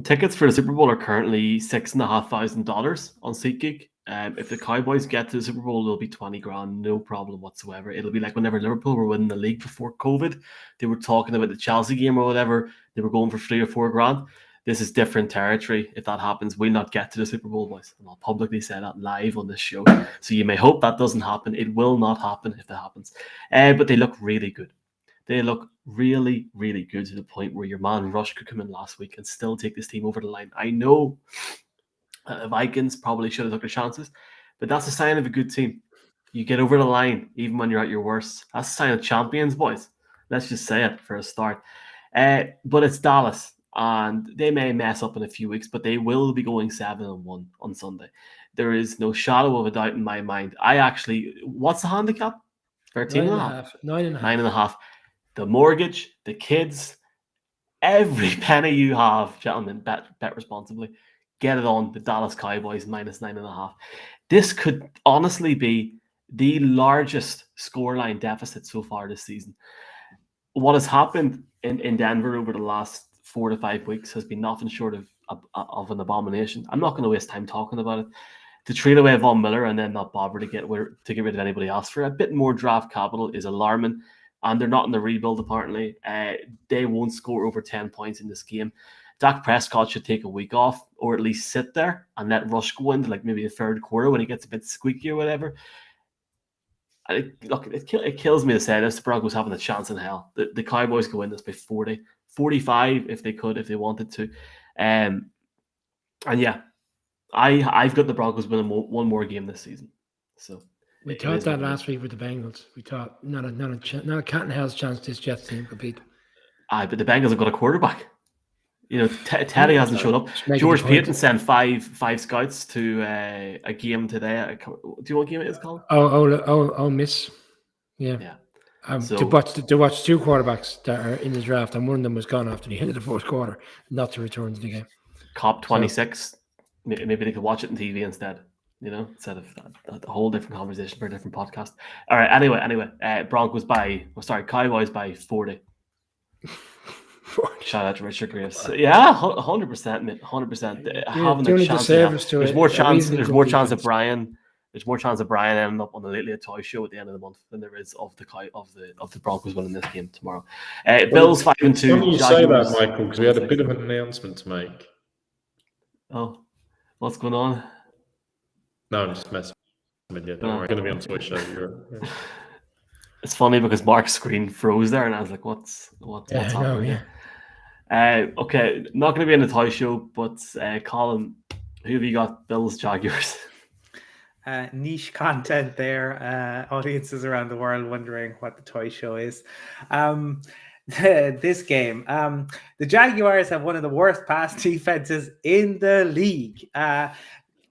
Tickets for the Super Bowl are currently $6,500 on SeatGeek. If the Cowboys get to the Super Bowl, it'll be $20,000, no problem whatsoever. It'll be like whenever Liverpool were winning the league before COVID, they were talking about the Chelsea game or whatever. They were going for $3,000 or $4,000. This is different territory. If that happens, we'll not get to the Super Bowl, boys. And I'll publicly say that live on this show. So you may hope that doesn't happen. It will not happen if that happens. But they look really good. They look really, really good to the point where your man Rush could come in last week and still take this team over the line. I know the Vikings probably should have took their chances, but that's a sign of a good team. You get over the line even when you're at your worst. That's a sign of champions, boys. Let's just say it for a start. But it's Dallas, and they may mess up in a few weeks, but they will be going 7-1 on Sunday. There is no shadow of a doubt in my mind. What's the handicap? 13.5. 9.5. The mortgage, the kids, every penny you have, gentlemen, bet responsibly. Get it on the Dallas Cowboys minus 9.5. This could honestly be the largest scoreline deficit so far this season. What has happened in Denver over the last 4 to 5 weeks has been nothing short of an abomination. I'm not going to waste time talking about it. To trade away Von Miller and then not bother to get rid of anybody else for a bit more draft capital is alarming. And they're not in the rebuild, apparently. They won't score over 10 points in this game. Dak Prescott should take a week off or at least sit there and let Rush go into like maybe the third quarter when he gets a bit squeaky or whatever. It kills me to say this. The Broncos having a chance in hell. The Cowboys could win this by 40, 45 if they wanted to. And yeah, I've got the Broncos winning one more game this season. So we thought that last week with the Bengals. We thought not a cat and hell's chance this Jets team could beat. But the Bengals have got a quarterback. You know, Teddy hasn't showed up. George Payton sent five scouts to a game today. Do you know what game it is called? Oh, Miss. Yeah. To watch 2 quarterbacks that are in the draft, and one of them was gone after the end of the fourth quarter, not to return to the game. Cop 26. Maybe they could watch it on TV instead. You know, instead of that, a whole different conversation for a different podcast. All right. Anyway, Cowboys by 40. Shout out to Richard Graves. Yeah, 100%, mate. 100%. Having a chance. There's more chance of Brian. There's more chance of Brian ending up on the Lately a Toy show at the end of the month than there is of the Broncos winning this game tomorrow. Bills 5-2. Funny you say that, Michael, because we had a bit of an announcement to make. Oh, what's going on? No, I'm just messing with you. We're going to be on Toy Show Europe. Yeah. It's funny because Mark's screen froze there, and I was like, "What's happening?" Yeah. Okay, not going to be in the Toy Show, but Colin, who have you got? Bills, Jaguars. Niche content there. Audiences around the world wondering what the Toy Show is. This game, the Jaguars have one of the worst pass defenses in the league.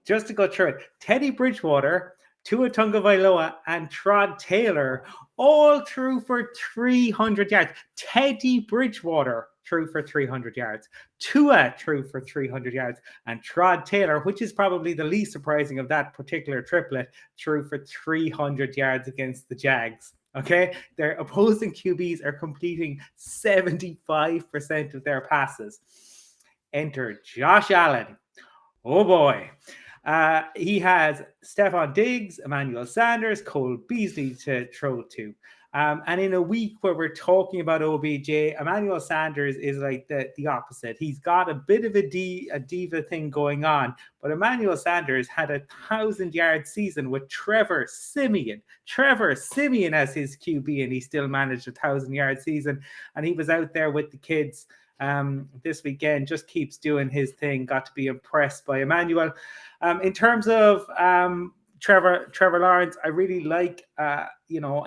Just to go through it, Teddy Bridgewater, Tua Tagovailoa, and Trod Taylor all threw for 300 yards. Teddy Bridgewater threw for 300 yards. Tua threw for 300 yards. And Trod Taylor, which is probably the least surprising of that particular triplet, threw for 300 yards against the Jags. Okay? Their opposing QBs are completing 75% of their passes. Enter Josh Allen. Oh boy. He has Stephon Diggs, Emmanuel Sanders, Cole Beasley to throw to. And in a week where we're talking about OBJ, Emmanuel Sanders is like the opposite. He's got a bit of a diva thing going on, but Emmanuel Sanders had a 1,000-yard season with Trevor Simeon as his QB, and he still managed a 1,000-yard season. And he was out there with the kids this weekend, just keeps doing his thing. Got to be impressed by Emmanuel. In terms of Trevor Lawrence, I really like,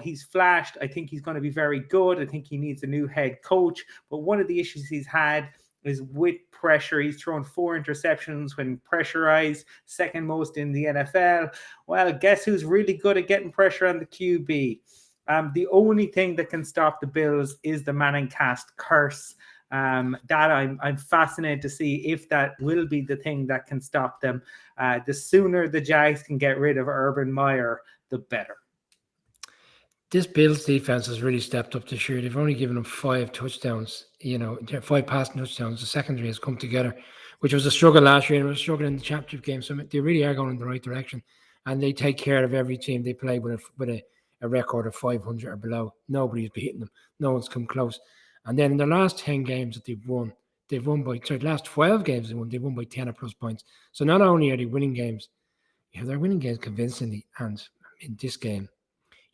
he's flashed. I think he's going to be very good. I think he needs a new head coach. But one of the issues he's had is with pressure. He's thrown 4 interceptions when pressurized, second most in the NFL. Well, guess who's really good at getting pressure on the QB? The only thing that can stop the Bills is the Manning cast curse. That I'm fascinated to see if that will be the thing that can stop them. The sooner the Jags can get rid of Urban Meyer, the better. This Bills defense has really stepped up this year. They've only given them 5 touchdowns, 5 passing touchdowns. The secondary has come together, which was a struggle last year, and it was a struggle in the championship game. So they really are going in the right direction, and they take care of every team they play with a record of 500 or below. Nobody's beaten them. No one's come close. And then in the last 10 games that they've won by, the last 12 games they've won by 10 or plus points. So not only are they winning games, they're winning games convincingly. And in this game,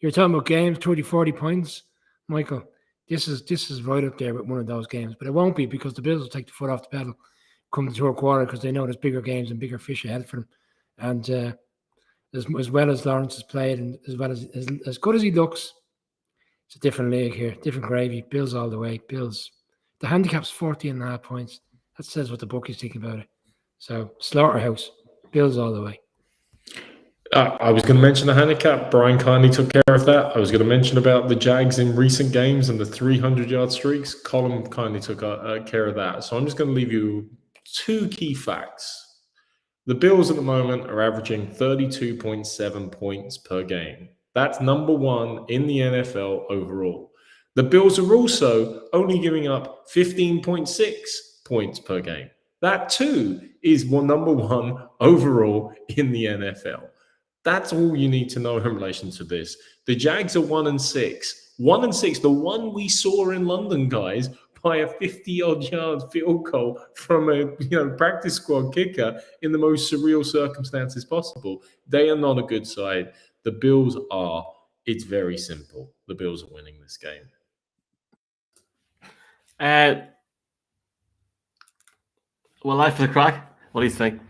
you're talking about games, 30, 40 points, Michael. This is right up there with one of those games. But it won't be, because the Bills will take the foot off the pedal come the third quarter, because they know there's bigger games and bigger fish ahead for them. And as well as Lawrence has played, and as well as good as he looks, it's a different league here, different gravy. Bills all the way. Bills. The handicap's 40.5 points. That says what the bookies think about it. So slaughterhouse. Bills all the way. I was going to mention the handicap. Brian kindly took care of that. I was going to mention about the Jags in recent games and the 300-yard streaks. Colin kindly took care of that. So I'm just going to leave you 2 key facts. The Bills at the moment are averaging 32.7 points per game. That's number 1 in the NFL overall. The Bills are also only giving up 15.6 points per game. That too is number 1 overall in the NFL. That's all you need to know in relation to this. The Jags are 1-6. 1-6, the one we saw in London, guys, by a 50-odd-yard field goal from a practice squad kicker in the most surreal circumstances possible. They are not a good side. The Bills are. It's very simple. The Bills are winning this game. Well, life for the crack. What do you think?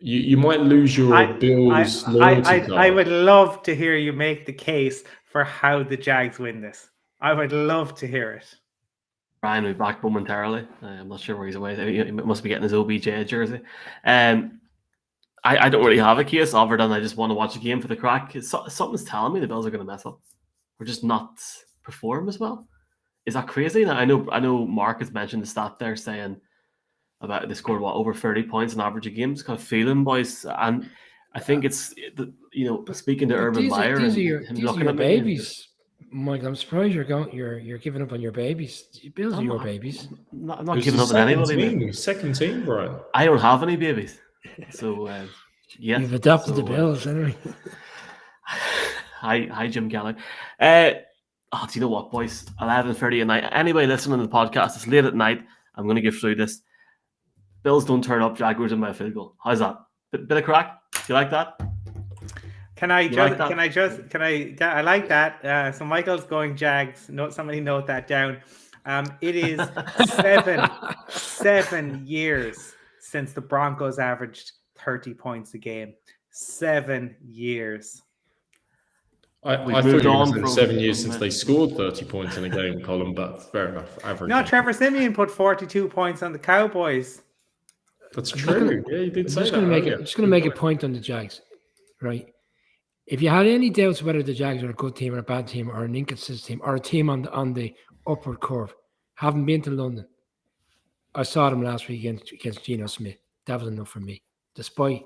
You might lose your Bills loyalty card. I would love to hear you make the case for how the Jags win this. I would love to hear it. Brian will be back momentarily. I'm not sure where he's away. He must be getting his OBJ jersey. I don't really have a case other than I just want to watch a game for the crack. Something's telling me the Bills are going to mess up. We're just not perform as well. Is that crazy? Now, I know Mark has mentioned the stat there saying about they scored over 30 points on average a game. It's kind of feeling, boys, and I think it's speaking to Urban Meyer and him looking at babies. Michael, I'm surprised you're giving up on your babies. Bills are your babies. I'm not giving up on anybody. Second team, Brian. I don't have any babies, so yeah. You've adopted the Bills, anyway. Hi, Jim Kelly. Do you know what, boys? 11:30 at night. Anybody listening to the podcast, it's late at night. I'm going to get through this. Bills don't turn up, Jaguars in my field goal. How's that? Bit of crack? Do you like that? I like that. So Michael's going Jags. Somebody note that down. It is 7 years since the Broncos averaged 30 points a game. 7 years. I thought it was 7 years since they scored 30 points in a game, Colin, but fair enough. Average. No, Trevor Simeon put 42 points on the Cowboys. That's true. Yeah, you did say that. I'm just going to make a point on the Jags, right? If you had any doubts whether the Jags are a good team or a bad team or an inconsistent team or a team on the upward curve, haven't been to London. I saw them last week against Geno Smith. That was enough for me. Despite,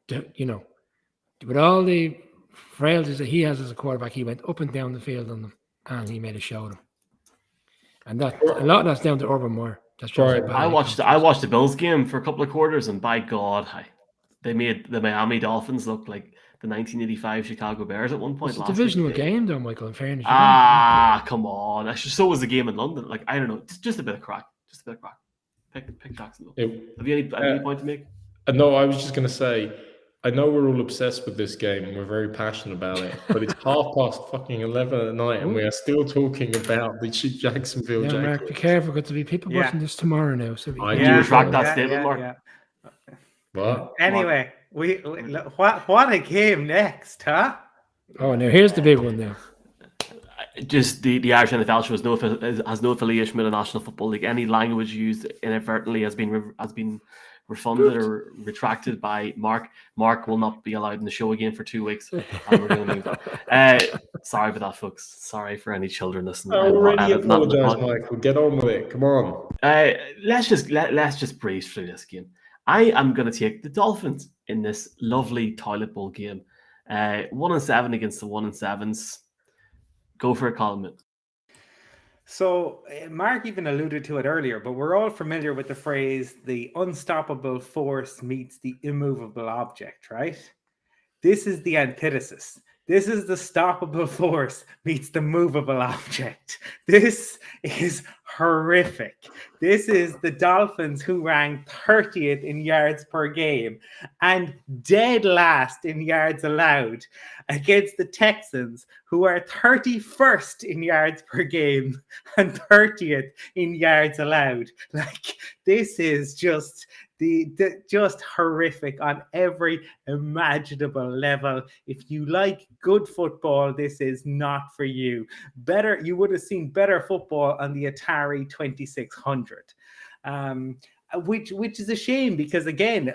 with all the frailties that he has as a quarterback, he went up and down the field on them, and he made a show of them. And a lot of that's down to Urban Meyer. That's right. I watched the Bills game for a couple of quarters, and by God, they made the Miami Dolphins look like the 1985 Chicago Bears at one point. It's a divisional game, though, Michael. In fairness, come on. So was the game in London. Like, I don't know, just a bit of crack. Pick Jacksonville. Have you any point to make? No, I was just going to say, I know we're all obsessed with this game and we're very passionate about it, but it's 11:30 at night and we are still talking about the Jacksonville Jaguars. Mark, be careful, because there'll be people watching this tomorrow now. So you retract that statement, Mark. What? Anyway, What a game next, huh? Oh, now here's the big one now. Just the Irish NFL show has no affiliation with the National Football League. Any language used inadvertently has been refunded or retracted by Mark. Mark will not be allowed in the show again for 2 weeks. And we're going to move on. Sorry about that, folks. Sorry for any children listening. I already apologise, Michael. Get on with it. Come on. Let's just breeze through this game. I am going to take the Dolphins in this lovely toilet bowl game. 1-7 against the 1-7s. Go for it, Colin. So Mark even alluded to it earlier, but we're all familiar with the phrase, the unstoppable force meets the immovable object, right? This is the antithesis. This is the stoppable force meets the movable object. This is horrific. This is the Dolphins who ranked 30th in yards per game and dead last in yards allowed against the Texans, who are 31st in yards per game and 30th in yards allowed. Like, this is just just horrific on every imaginable level. If you like good football, this is not for you. You would have seen better football on the Atari 2600. Which is a shame because, again,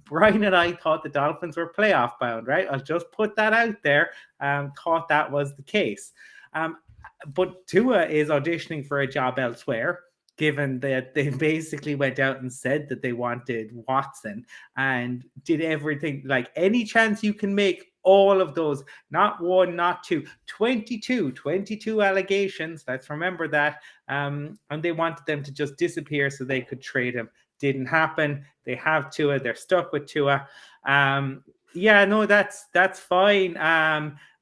Brian and I thought the Dolphins were playoff bound, right? I'll just put that out there. Thought that was the case. But Tua is auditioning for a job elsewhere, given that they basically went out and said that they wanted Watson and did everything, like any chance you can make, all of those, not one, not two, 22 allegations. Let's remember that. And they wanted them to just disappear so they could trade him. Didn't happen. They have Tua. They're stuck with Tua. Yeah, no, that's fine.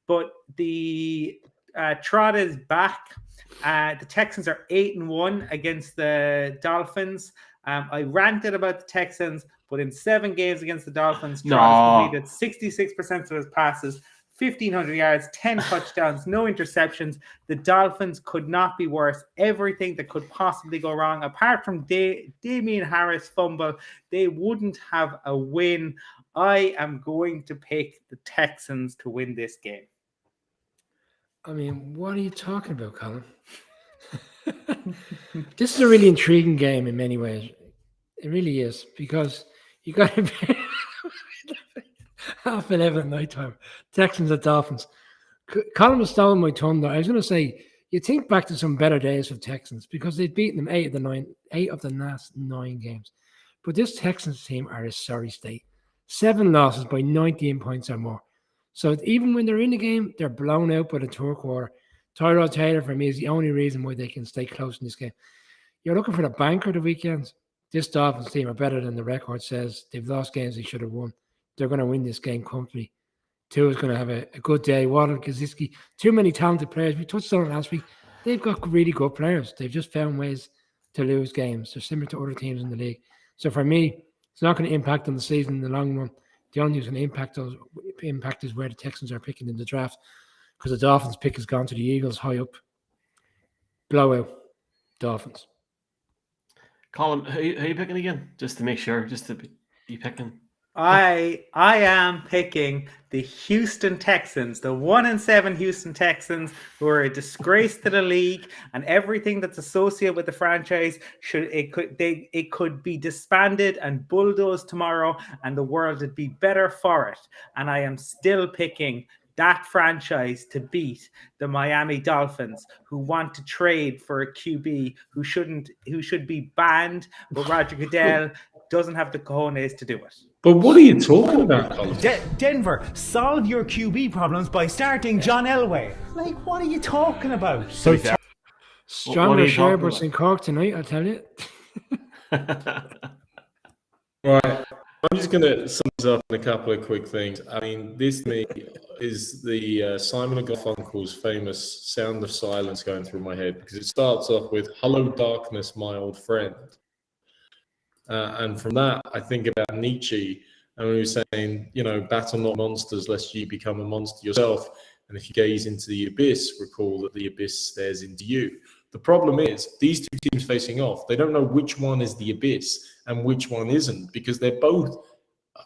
But the Trot is back. The Texans are 8-1 against the Dolphins. I ranted about the Texans, but in 7 games against the Dolphins, Trot completed 66% of his passes, 1,500 yards, 10 touchdowns, no interceptions. The Dolphins could not be worse. Everything that could possibly go wrong, apart from Damian Harris fumble, they wouldn't have a win. I am going to pick the Texans to win this game. I mean, what are you talking about, Colin? This is a really intriguing game in many ways. It really is, because you got to be 11:30 at night time. Texans at Dolphins. Colin was stolen my thunder. I was going to say, you think back to some better days for Texans because they'd beaten them 8 of the last 9 games. But this Texans team are a sorry state. 7 losses by 19 points or more. So even when they're in the game, they're blown out by the third quarter. Tyrod Taylor, for me, is the only reason why they can stay close in this game. You're looking for the banker the weekend. This Dolphins team are better than the record says. They've lost games they should have won. They're going to win this game comfortably. Tua is going to have a good day. Waddle, Kaczynski, too many talented players. We touched on it last week. They've got really good players. They've just found ways to lose games. They're similar to other teams in the league. So for me, it's not going to impact on the season in the long run. The only thing that's going to impact is where the Texans are picking in the draft, because the Dolphins pick has gone to the Eagles high up. Blowout. Dolphins. Colin, who are you picking again? Just to make sure, just to be picking. I am picking the Houston Texans, the 1-7 Houston Texans, who are a disgrace to the league, and everything that's associated with the franchise it could be disbanded and bulldozed tomorrow, and the world would be better for it. And I am still picking that franchise to beat the Miami Dolphins, who want to trade for a QB who should be banned, but Roger Goodell doesn't have the cojones to do it. But what are you talking about, Colin? Denver, solve your QB problems by starting John Elway. Like, what are you talking about? So stronger Sherbers in Cork tonight, I'll tell you. Right. I'm just going to sum this up in a couple of quick things. I mean, this to me is the Simon and Garfunkel's famous sound of silence going through my head, because it starts off with "Hello, darkness, my old friend." And from that, I think about Nietzsche, and he was saying, battle not monsters, lest ye become a monster yourself. And if you gaze into the abyss, recall that the abyss stares into you. The problem is, these two teams facing off, they don't know which one is the abyss and which one isn't, because they're both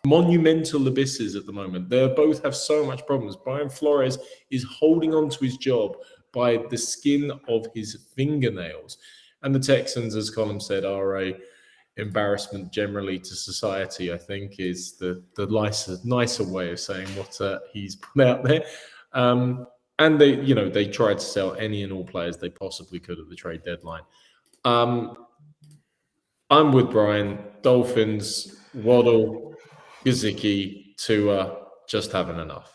monumental abysses at the moment. They both have so much problems. Brian Flores is holding on to his job by the skin of his fingernails. And the Texans, as Colin said, are a embarrassment generally to society, I think, is the nicer way of saying what he's put out there. And they tried to sell any and all players they possibly could at the trade deadline. I'm with Brian. Dolphins, Waddle, Gesicki, Tua, just having enough.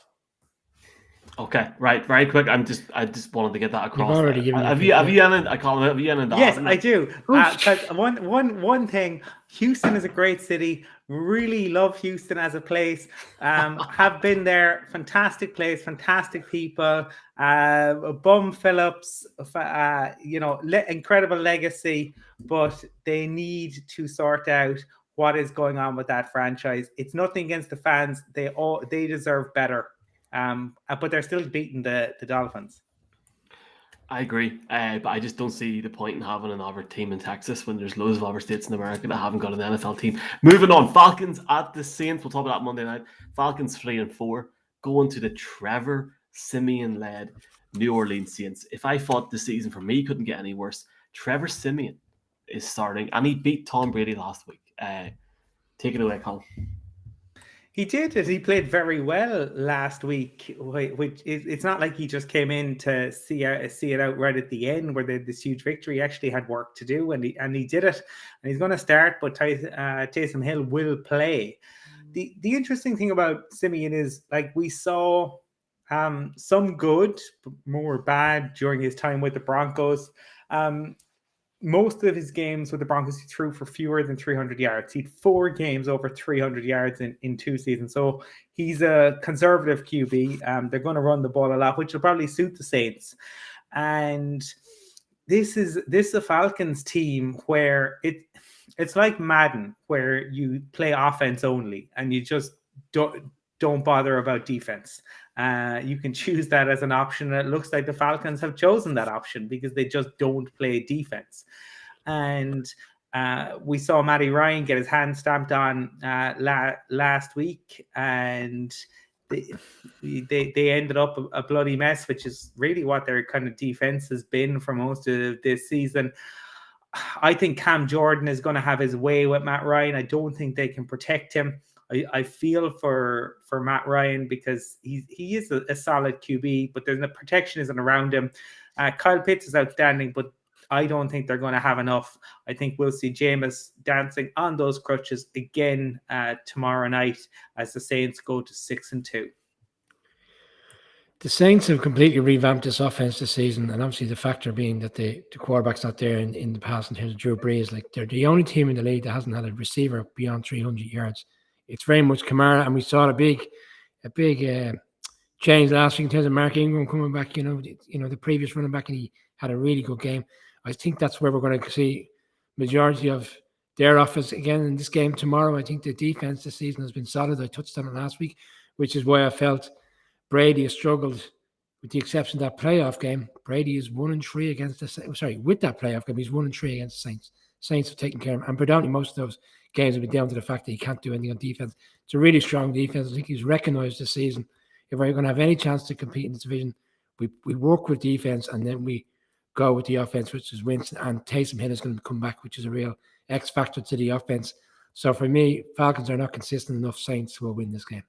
Okay, right, very quick. I just wanted to get that across. You've already given have you any? I call it. Have you any? Yes, I do. Because one thing, Houston is a great city. Really love Houston as a place. Have been there. Fantastic place. Fantastic people. Bum Phillips. Incredible legacy. But they need to sort out what is going on with that franchise. It's nothing against the fans. They deserve better. But they're still beating the Dolphins. I agree, but I just don't see the point in having another team in Texas when there's loads of other states in America that haven't got an NFL team. Moving on, Falcons at the Saints. We'll talk about that Monday night. Falcons 3-4, going to the Trevor Simeon-led New Orleans Saints. If I thought the season for me couldn't get any worse, Trevor Simeon is starting, and he beat Tom Brady last week. Take it away, Colin. He did it. He played very well last week, which it's not like he just came in to see it out right at the end where they had this huge victory. He actually had work to do, and he did it. And he's going to start, but Taysom Hill will play. The interesting thing about Simeon is, like, we saw some good, but more bad during his time with the Broncos. Most of his games with the Broncos, he threw for fewer than 300 yards. He had 4 games over 300 yards in 2 seasons. So he's a conservative QB. They're going to run the ball a lot, which will probably suit the Saints. And this is a Falcons team where it's like Madden, where you play offense only and you just don't bother about defense. You can choose that as an option. And it looks like the Falcons have chosen that option because they just don't play defense. And we saw Matty Ryan get his hand stamped on last week, and they ended up a bloody mess, which is really what their kind of defense has been for most of this season. I think Cam Jordan is going to have his way with Matt Ryan. I don't think they can protect him. I feel for Matt Ryan because he is a solid QB, but there's no protectionism around him. Kyle Pitts is outstanding, but I don't think they're going to have enough. I think we'll see Jameis dancing on those crutches again tomorrow night as the Saints go to 6-2. The Saints have completely revamped this offense this season, and obviously the factor being that the quarterback's not there in the past in terms of Drew Brees. Like, they're the only team in the league that hasn't had a receiver beyond 300 yards. It's very much Kamara, and we saw a big change last week in terms of Mark Ingram coming back. The previous running back, and he had a really good game. I think that's where we're going to see majority of their offense again in this game tomorrow. I think the defense this season has been solid. I touched on it last week, which is why I felt Brady has struggled, with the exception of that playoff game. Brady is 1-3 against the Saints. Sorry, with that playoff game, he's 1-3 against the Saints. Saints have taken care of him, and predominantly most of those games have been down to the fact that he can't do anything on defense. It's a really strong defense. I think he's recognised this season. If we're going to have any chance to compete in this division, we work with defense and then we go with the offense, which is Winston, and Taysom Hill is going to come back, which is a real X factor to the offense. So for me, Falcons are not consistent enough. Saints will win this game.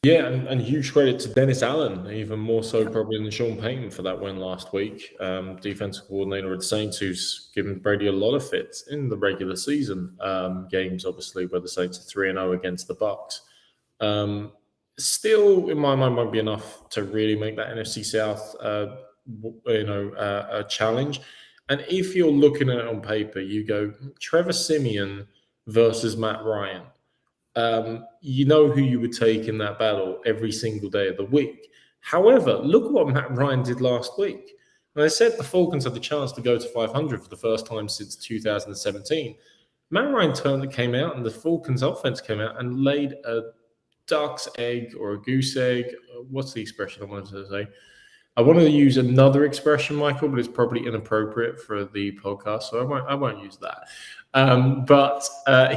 Yeah, and huge credit to Dennis Allen, even more so probably than Sean Payton for that win last week. Defensive coordinator at the Saints, who's given Brady a lot of fits in the regular season games, obviously, where the Saints are 3-0 against the Bucs. Still, in my mind, won't be enough to really make that NFC South, a challenge. And if you're looking at it on paper, you go Trevor Simeon versus Matt Ryan. You know who you would take in that battle every single day of the week. However, look at what Matt Ryan did last week. When I said the Falcons had the chance to go to 500 for the first time since 2017, Matt Ryan came out and the Falcons offense came out and laid a duck's egg or a goose egg. What's the expression I wanted to say? I want to use another expression, Michael, but it's probably inappropriate for the podcast, so I won't use that. But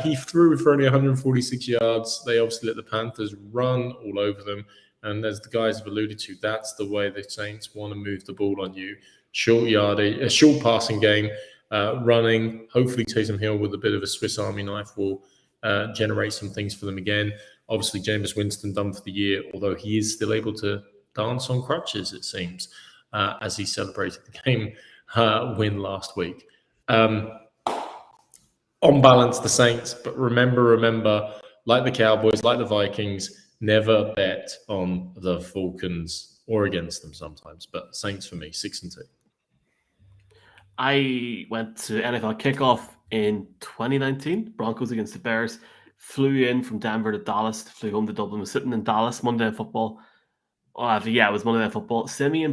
he threw for only 146 yards. They obviously let the Panthers run all over them. And as the guys have alluded to, that's the way the Saints want to move the ball on you. Short yardage, a short passing game, running. Hopefully Taysom Hill with a bit of a Swiss Army knife will generate some things for them again. Obviously, Jameis Winston done for the year, although he is still able to dance on crutches, it seems, as he celebrated the game win last week. On balance, the Saints, but remember, like the Cowboys, like the Vikings, never bet on the Falcons or against them sometimes. But Saints for me, 6-2. I went to NFL kickoff in 2019, Broncos against the Bears. Flew in from Denver to Dallas, flew home to Dublin, was sitting in Dallas, Monday Night Football. It was Monday Night Football. Simeon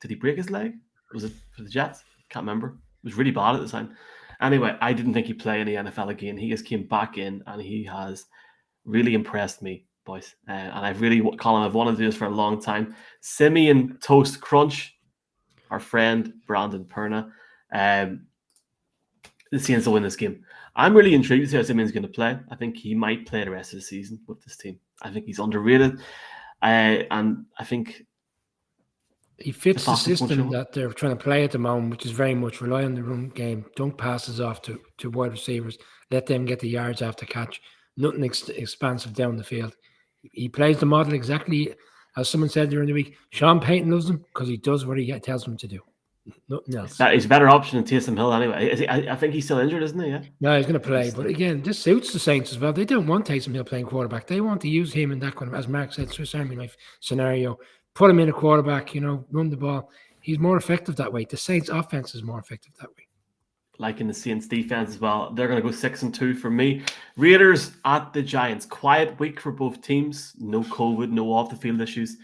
did he break his leg? Was it for the Jets? Can't remember. It was really bad at the time. Anyway, I didn't think he'd play in the NFL again. He just came back in and he has really impressed me, boys. And Colin, I've wanted to do this for a long time. Simeon Toast Crunch, our friend Brandon Perna, the Saints will win this game. I'm really intrigued to see how Simeon's going to play. I think he might play the rest of the season with this team. I think he's underrated. And I think he fits the system that they're trying to play at the moment, which is very much rely on the run game. Don't passes off to wide receivers. Let them get the yards after catch. Nothing expansive down the field. He plays the model exactly as someone said during the week. Sean Payton loves him because he does what he tells him to do. Nothing else. That is a better option than Taysom Hill anyway. I think he's still injured, isn't he? Yeah. No, he's going to play. But again, this suits the Saints as well. They don't want Taysom Hill playing quarterback. They want to use him in that kind of, as Mark said, Swiss Army knife scenario. Put him in a quarterback, run the ball. He's more effective that way. The Saints offense is more effective that way. Like in the Saints defense as well. They're going to go 6-2 for me. Raiders at the Giants. Quiet week for both teams. No COVID, no off the field issues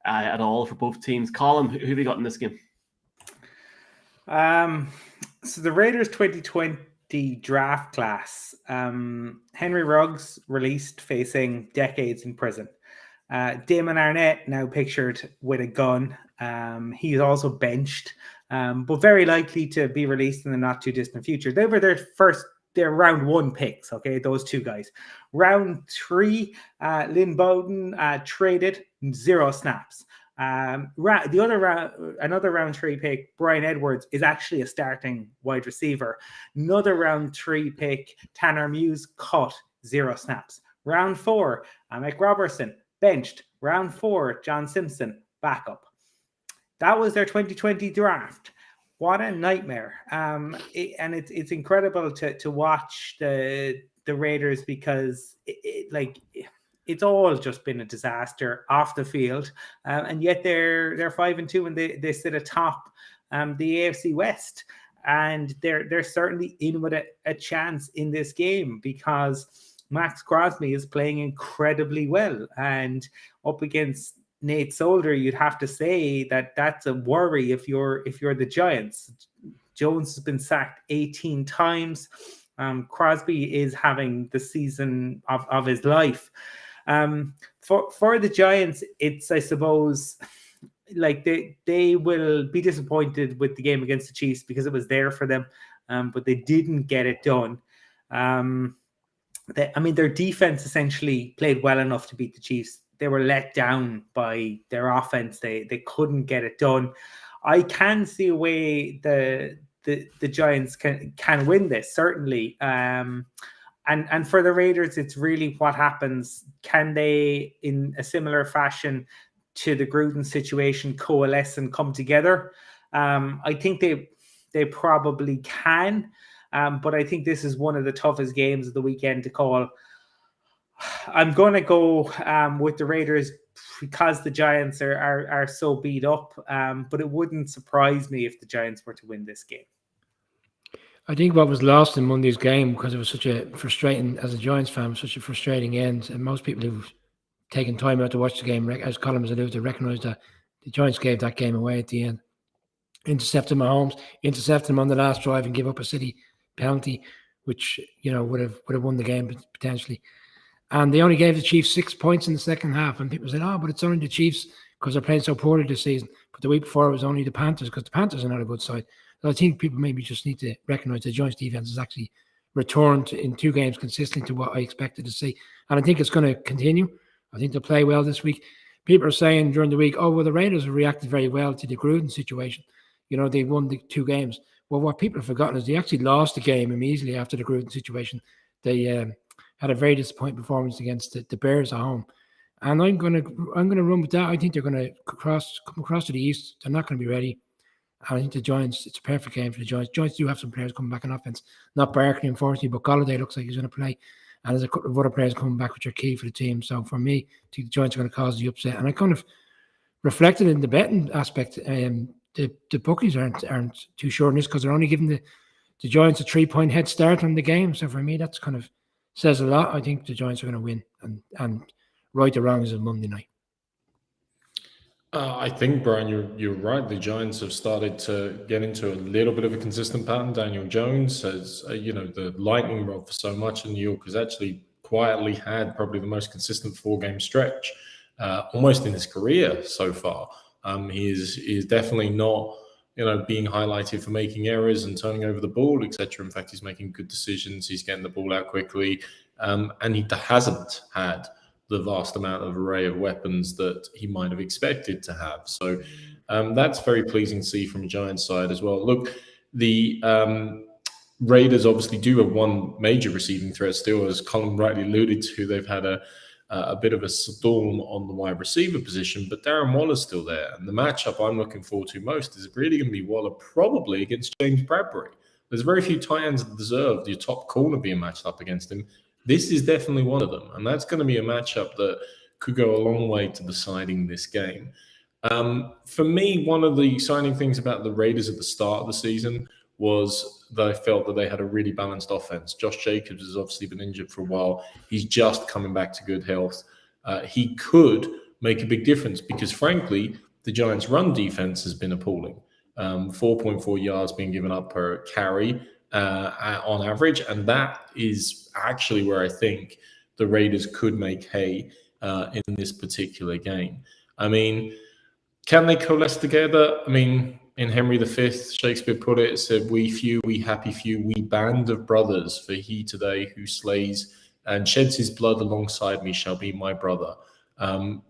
at all for both teams. Colin, who have you got in this game? So the Raiders 2020 draft class, Henry Ruggs released facing decades in prison. Damon Arnett now pictured with a gun. He's also benched, but very likely to be released in the not too distant future. They were their round 1 picks, okay, those two guys. Round 3, Lynn Bowden traded 0 snaps. Another round 3 pick, Brian Edwards, is actually a starting wide receiver. Another round 3 pick, Tanner Muse, cut 0 snaps. Round 4, Mick Robertson, benched. Round 4, John Simpson, backup. That was their 2020 draft. What a nightmare. It's incredible to watch the Raiders because it's all just been a disaster off the field, and yet they're 5-2 and they sit atop the AFC West, and they're certainly in with a chance in this game because Max Crosby is playing incredibly well, and up against Nate Solder, you'd have to say that's a worry if you're the Giants. Jones has been sacked 18 times. Crosby is having the season of his life. For the Giants, it's, I suppose, like they will be disappointed with the game against the Chiefs because it was there for them, but they didn't get it done. Their defense essentially played well enough to beat the Chiefs. They were let down by their offense. They couldn't get it done. I can see a way the Giants can win this, certainly. And for the Raiders, it's really what happens. Can they, in a similar fashion to the Gruden situation, coalesce and come together? I think they probably can, but I think this is one of the toughest games of the weekend to call. I'm going to go with the Raiders because the Giants are so beat up, but it wouldn't surprise me if the Giants were to win this game. I think what was lost in Monday's game, because it was such a frustrating, as a Giants fan, was such a frustrating end, and most people who've taken time out to watch the game, as Colin was alluded to, recognise that the Giants gave that game away at the end. Intercepted Mahomes, intercepted him on the last drive and give up a City penalty, which would have won the game potentially. And they only gave the Chiefs 6 points in the second half, and people said, "Oh, but it's only the Chiefs because they're playing so poorly this season. But the week before it was only the Panthers, because the Panthers are not a good side. So I think people maybe just need to recognise the Giants defense has actually returned in 2 games consistently to what I expected to see. And I think it's going to continue. I think they'll play well this week. People are saying during the week, oh, well, the Raiders have reacted very well to the Gruden situation. They won the 2 games. Well, what people have forgotten is they actually lost the game immediately after the Gruden situation. They had a very disappointing performance against the Bears at home. And I'm gonna run with that. I think they're gonna come across to the east. They're not gonna be ready. And I think the Giants, it's a perfect game for the Giants. Giants do have some players coming back on offense. Not Barkley, unfortunately, but Golladay looks like he's going to play. And there's a couple of other players coming back which are key for the team. So for me, I think the Giants are going to cause the upset. And I kind of reflected in the betting aspect. The bookies aren't too sure on this because they're only giving the Giants a 3-point head start on the game. So for me, that's kind of says a lot. I think the Giants are going to win and right the wrongs of Monday night. I think, Brian, you're right. The Giants have started to get into a little bit of a consistent pattern. Daniel Jones has, the lightning rod for so much in New York has actually quietly had probably the most consistent 4-game stretch almost in his career so far. He is definitely not, being highlighted for making errors and turning over the ball, etc. In fact, he's making good decisions. He's getting the ball out quickly, and he hasn't had the vast amount of array of weapons that he might have expected to have. So that's very pleasing to see from a Giants side as well. Look, the Raiders obviously do have one major receiving threat still, as Colin rightly alluded to. They've had a bit of a storm on the wide receiver position, but Darren Waller's still there. And the matchup I'm looking forward to most is really going to be Waller probably against James Bradbury. There's very few tight ends that deserve your top corner being matched up against him. This is definitely one of them, and that's going to be a matchup that could go a long way to deciding this game. For me, one of the exciting things about the Raiders at the start of the season was that I felt that they had a really balanced offense. Josh Jacobs has obviously been injured for a while. He's just coming back to good health. He could make a big difference because, frankly, the Giants' run defense has been appalling. 4.4 yards being given up per carry on average, and that is actually where I think the Raiders could make hay in this particular game. I mean, can they coalesce together? I mean, in Henry V, Shakespeare put it, said, "We few, we happy few, we band of brothers, for he today who slays and sheds his blood alongside me shall be my brother."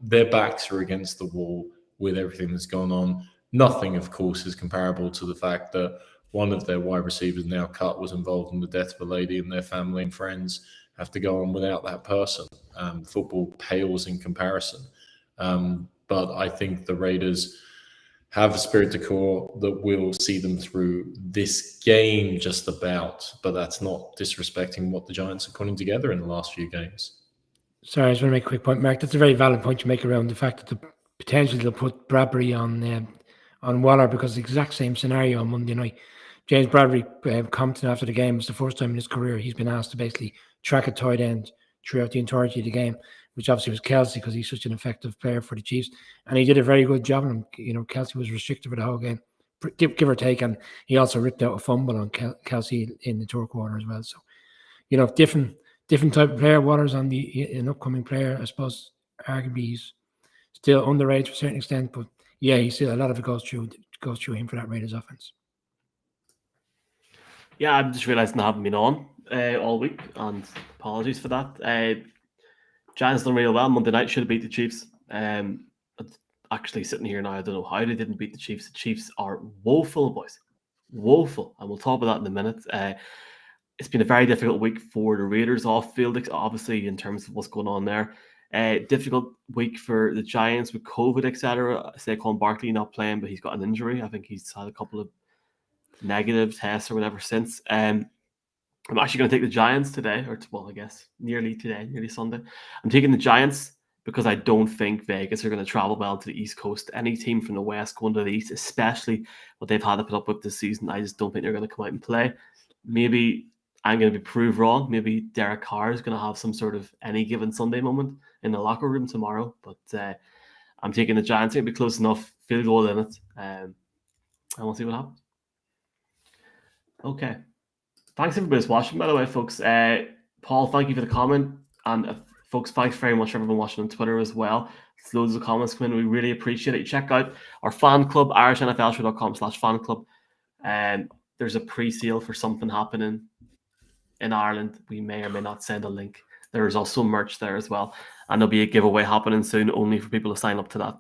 Their backs are against the wall with everything that's gone on. Nothing, of course, is comparable to the fact that one of their wide receivers, now cut, was involved in the death of a lady, and their family and friends have to go on without that person. Football pales in comparison. But I think the Raiders have a spirit de corps that will see them through this game just about, but that's not disrespecting what the Giants are putting together in the last few games. Sorry, I just want to make a quick point, Mark. That's a very valid point you make around the fact that potentially they'll put Bradbury on Waller because it's the exact same scenario on Monday night. James Bradbury commented after the game, it's the first time in his career he's been asked to basically track a tight end throughout the entirety of the game, which obviously was Kelsey because he's such an effective player for the Chiefs. And he did a very good job on him. Kelsey was restricted for the whole game, give or take. And he also ripped out a fumble on Kelsey in the third quarter as well. So, different type of player. Waters on an upcoming player, I suppose, arguably he's still underage to a certain extent. But yeah, he's still, a lot of it goes through him for that Raiders offense. Yeah, I'm just realising I haven't been on all week, and apologies for that. Giants done real well Monday night, should have beat the Chiefs. Actually, sitting here now, I don't know how they didn't beat the Chiefs. The Chiefs are woeful, boys. Woeful. And we'll talk about that in a minute. It's been a very difficult week for the Raiders off field, obviously, in terms of what's going on there. Difficult week for the Giants with COVID, etc. Saquon Barkley not playing, but he's got an injury. I think he's had a couple of negative tests or whatever since. I'm actually going to take the Giants today, I guess nearly Sunday. I'm taking the Giants because I don't think Vegas are going to travel well to the East Coast. Any team from the West going to the East, especially what they've had to put up with this season, I just don't think they're going to come out and play. Maybe I'm going to be proved wrong. Maybe Derek Carr is going to have some sort of any given Sunday moment in the locker room tomorrow. But I'm taking the Giants. It'll be close enough. Field goal in it. And we'll see what happens. Okay. Thanks everybody who's watching, by the way, folks. Paul, thank you for the comment. And folks, thanks very much for everyone watching on Twitter as well. There's loads of comments coming in. We really appreciate it. Check out our fan club, irishnflshow.com/fan club. There's a pre-sale for something happening in Ireland. We may or may not send a link. There is also merch there as well. And there'll be a giveaway happening soon only for people to sign up to that.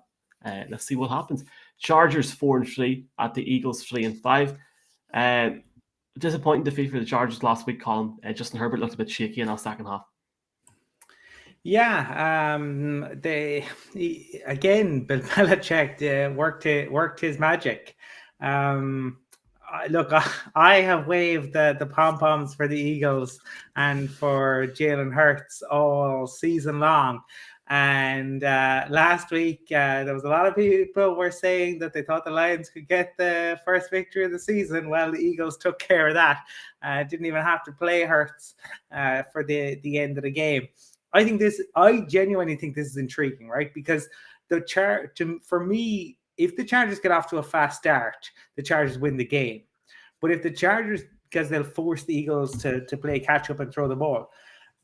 Let's see what happens. Chargers 4-3 at the Eagles 3-5. Disappointing defeat for the Chargers last week, Colin. Justin Herbert looked a bit shaky in that second half. Yeah, again, Bill Belichick worked his magic. Look, I have waved the pom-poms for the Eagles and for Jalen Hurts all season long. And last week, there was a lot of people were saying that they thought the Lions could get the first victory of the season. Well, the Eagles took care of that. Didn't even have to play Hurts for the end of the game. I genuinely think this is intriguing, right? Because for me, if the Chargers get off to a fast start, the Chargers win the game. But if the Chargers, because they'll force the Eagles to play catch up and throw the ball,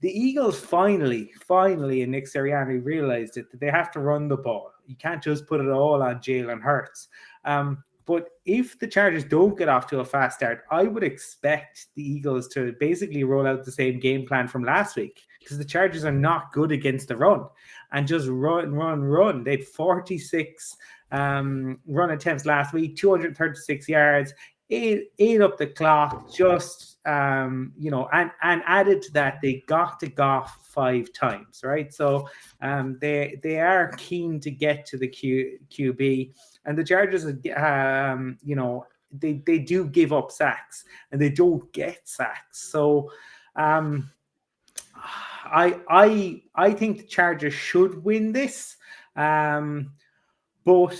the Eagles finally, and Nick Sirianni realized that they have to run the ball. You can't just put it all on Jalen Hurts. But if the Chargers don't get off to a fast start, I would expect the Eagles to basically roll out the same game plan from last week, because the Chargers are not good against the run, and just run. They had 46 run attempts last week, 236 yards, ate up the clock, just and added to that, they got to Goff 5 times, right? So they are keen to get to the QB, and the Chargers, they do give up sacks and they don't get sacks. So I think the Chargers should win this, but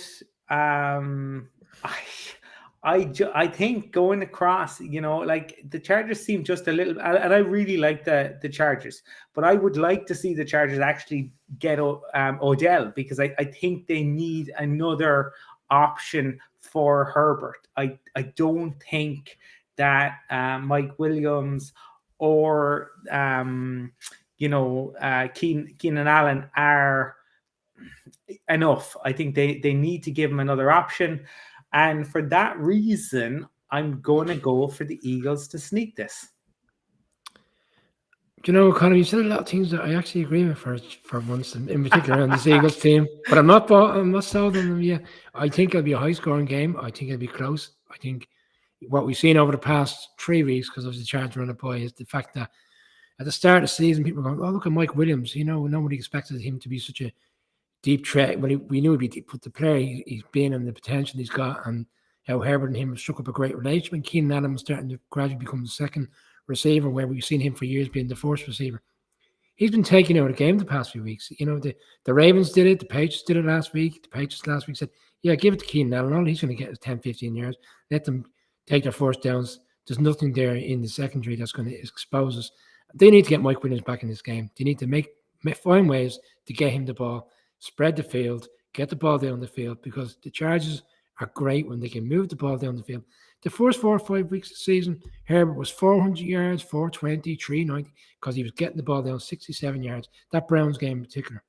I think going across, like the Chargers seem just a little, and I really like the Chargers, but I would like to see the Chargers actually get Odell, because I think they need another option for Herbert. I don't think that Mike Williams or Keenan Allen are enough. I think they need to give him another option. And for that reason, I'm going to go for the Eagles to sneak this. Connor, you said a lot of things that I actually agree with for once, in particular on this Eagles team. But I'm not sold on them yet. I think it'll be a high-scoring game. I think it'll be close. I think what we've seen over the past 3 weeks, because of the Chargers running by, is the fact that at the start of the season, people were going, "Oh, look at Mike Williams." Nobody expected him to be such a deep threat. Well, we knew he'd be deep, but the player he's been and the potential he's got, and how Herbert and him have struck up a great relationship. And Keenan Allen was starting to gradually become the second receiver, where we've seen him for years being the first receiver. He's been taking over the game the past few weeks. The Ravens did it. The Patriots did it last week. The Patriots last week said, "Yeah, give it to Keenan Allen. All he's going to get is 10, 15 yards. Let them take their first downs." There's nothing there in the secondary that's going to expose us. They need to get Mike Williams back in this game. They need to find ways to get him the ball, spread the field, get the ball down the field, because the Chargers are great when they can move the ball down the field. The first 4 or 5 weeks of the season, Herbert was 400 yards, 420, 390, because he was getting the ball down 67 yards. That Browns game in particular.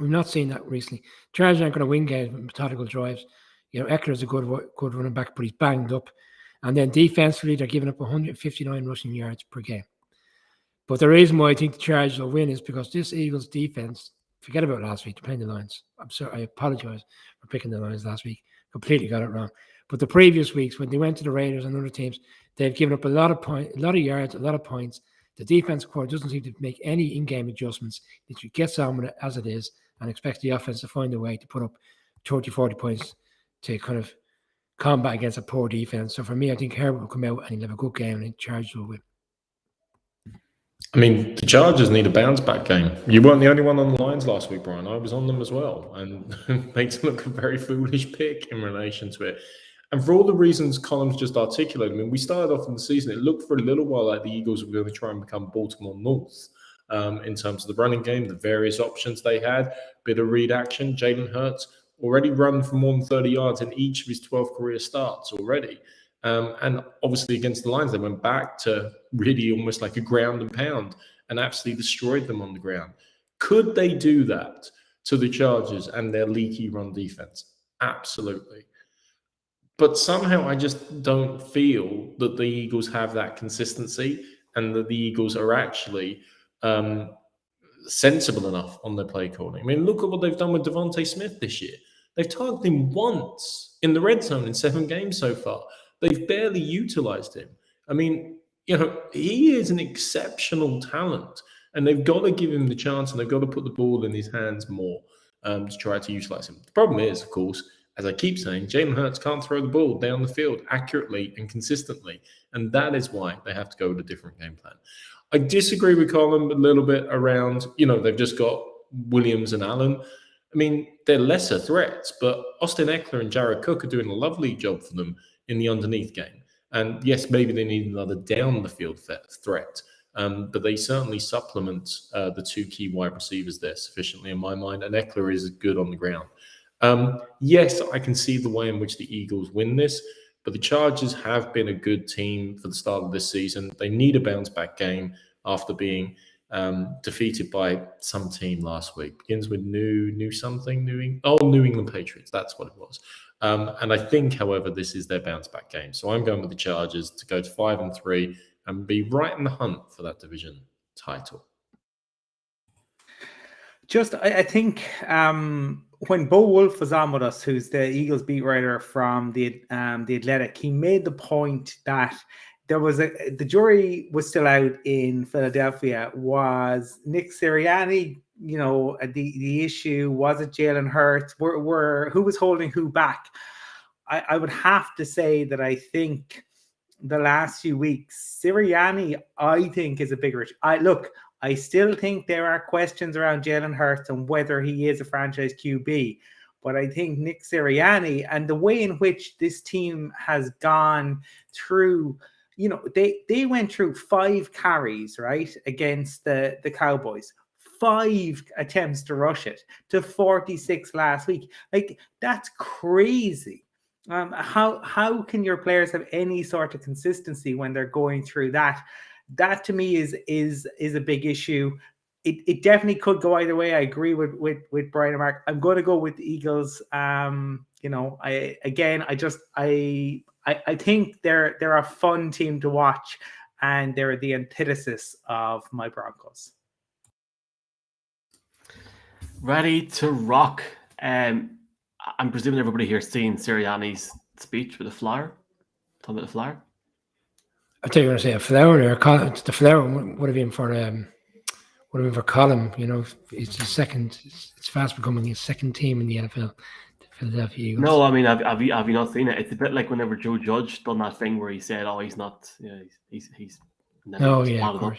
We've not seen that recently. Chargers aren't going to win games with methodical drives. Eckler's a good running back, but he's banged up. And then defensively, they're giving up 159 rushing yards per game. But the reason why I think the Chargers will win is because this Eagles defense, forget about last week, they're playing the Lions. I'm sorry, I apologize for picking the Lions last week. Completely got it wrong. But the previous weeks, when they went to the Raiders and other teams, they've given up a lot of yards, a lot of points. The defense core doesn't seem to make any in-game adjustments. It gets on with it as it is and expects the offense to find a way to put up 30, 40 points to kind of combat against a poor defense. So for me, I think Herbert will come out and he'll have a good game, and the Chargers will win. I mean, the Chargers need a bounce-back game. You weren't the only one on the Lions last week, Brian. I was on them as well, and it makes it look a very foolish pick in relation to it. And for all the reasons Colin's just articulated, I mean, we started off in the season, it looked for a little while like the Eagles were going to try and become Baltimore North in terms of the running game, the various options they had, bit of read action. Jalen Hurts already run for more than 30 yards in each of his 12 career starts already. And obviously against the Lions, they went back to really almost like a ground and pound and absolutely destroyed them on the ground. Could they do that to the Chargers and their leaky run defense. Absolutely. But somehow I just don't feel that the Eagles have that consistency and that the Eagles are actually sensible enough on their play calling. I mean, look at what they've done with Devontae Smith this year. They've targeted him once in the red zone in 7 games so far. They've barely utilized him. I mean, he is an exceptional talent, and they've got to give him the chance, and they've got to put the ball in his hands more to try to utilize him. The problem is, of course, as I keep saying, Jalen Hurts can't throw the ball down the field accurately and consistently, and that is why they have to go with a different game plan. I disagree with Colin a little bit around, they've just got Williams and Allen. I mean, they're lesser threats, but Austin Eckler and Jared Cook are doing a lovely job for them in the underneath game. And yes, maybe they need another down the field threat, but they certainly supplement the 2 key wide receivers there sufficiently in my mind, and Eckler is good on the ground. Yes, I can see the way in which the Eagles win this, but the Chargers have been a good team for the start of this season. They need a bounce-back game after being defeated by some team last week. Begins with New England Patriots. That's what it was. And I think, however, this is their bounce-back game. So I'm going with the Chargers to go to 5-3 and be right in the hunt for that division title. I think when Bo Wolf was on with us, who's the Eagles beat writer from the Athletic, he made the point that there was the jury was still out in Philadelphia. Was Nick Sirianni, the issue? Was it Jalen Hurts? Who was holding who back? I would have to say that I think the last few weeks, Sirianni, I think, is a bigger issue. I still think there are questions around Jalen Hurts and whether he is a franchise QB. But I think Nick Sirianni and the way in which this team has gone through, they went through 5 carries, right, against the Cowboys. 5 attempts to rush it to 46 last week. Like, that's crazy. How can your players have any sort of consistency when they're going through that? That to me is a big issue. It definitely could go either way. I agree with Brian and Mark. I'm going to go with the Eagles. I think they're a fun team to watch, and they're the antithesis of my Broncos. Ready to rock. I'm presuming everybody here seen Sirianni's speech with a flower. Talking about the flower. I thought you were going to say a flower there. The flower would have been for Colin. It's his second. It's fast becoming his second team in the NFL, the Philadelphia Eagles. No, I mean, have you not seen it? It's a bit like whenever Joe Judge done that thing where he said, "Oh, he's not. He's." Oh yeah, of course.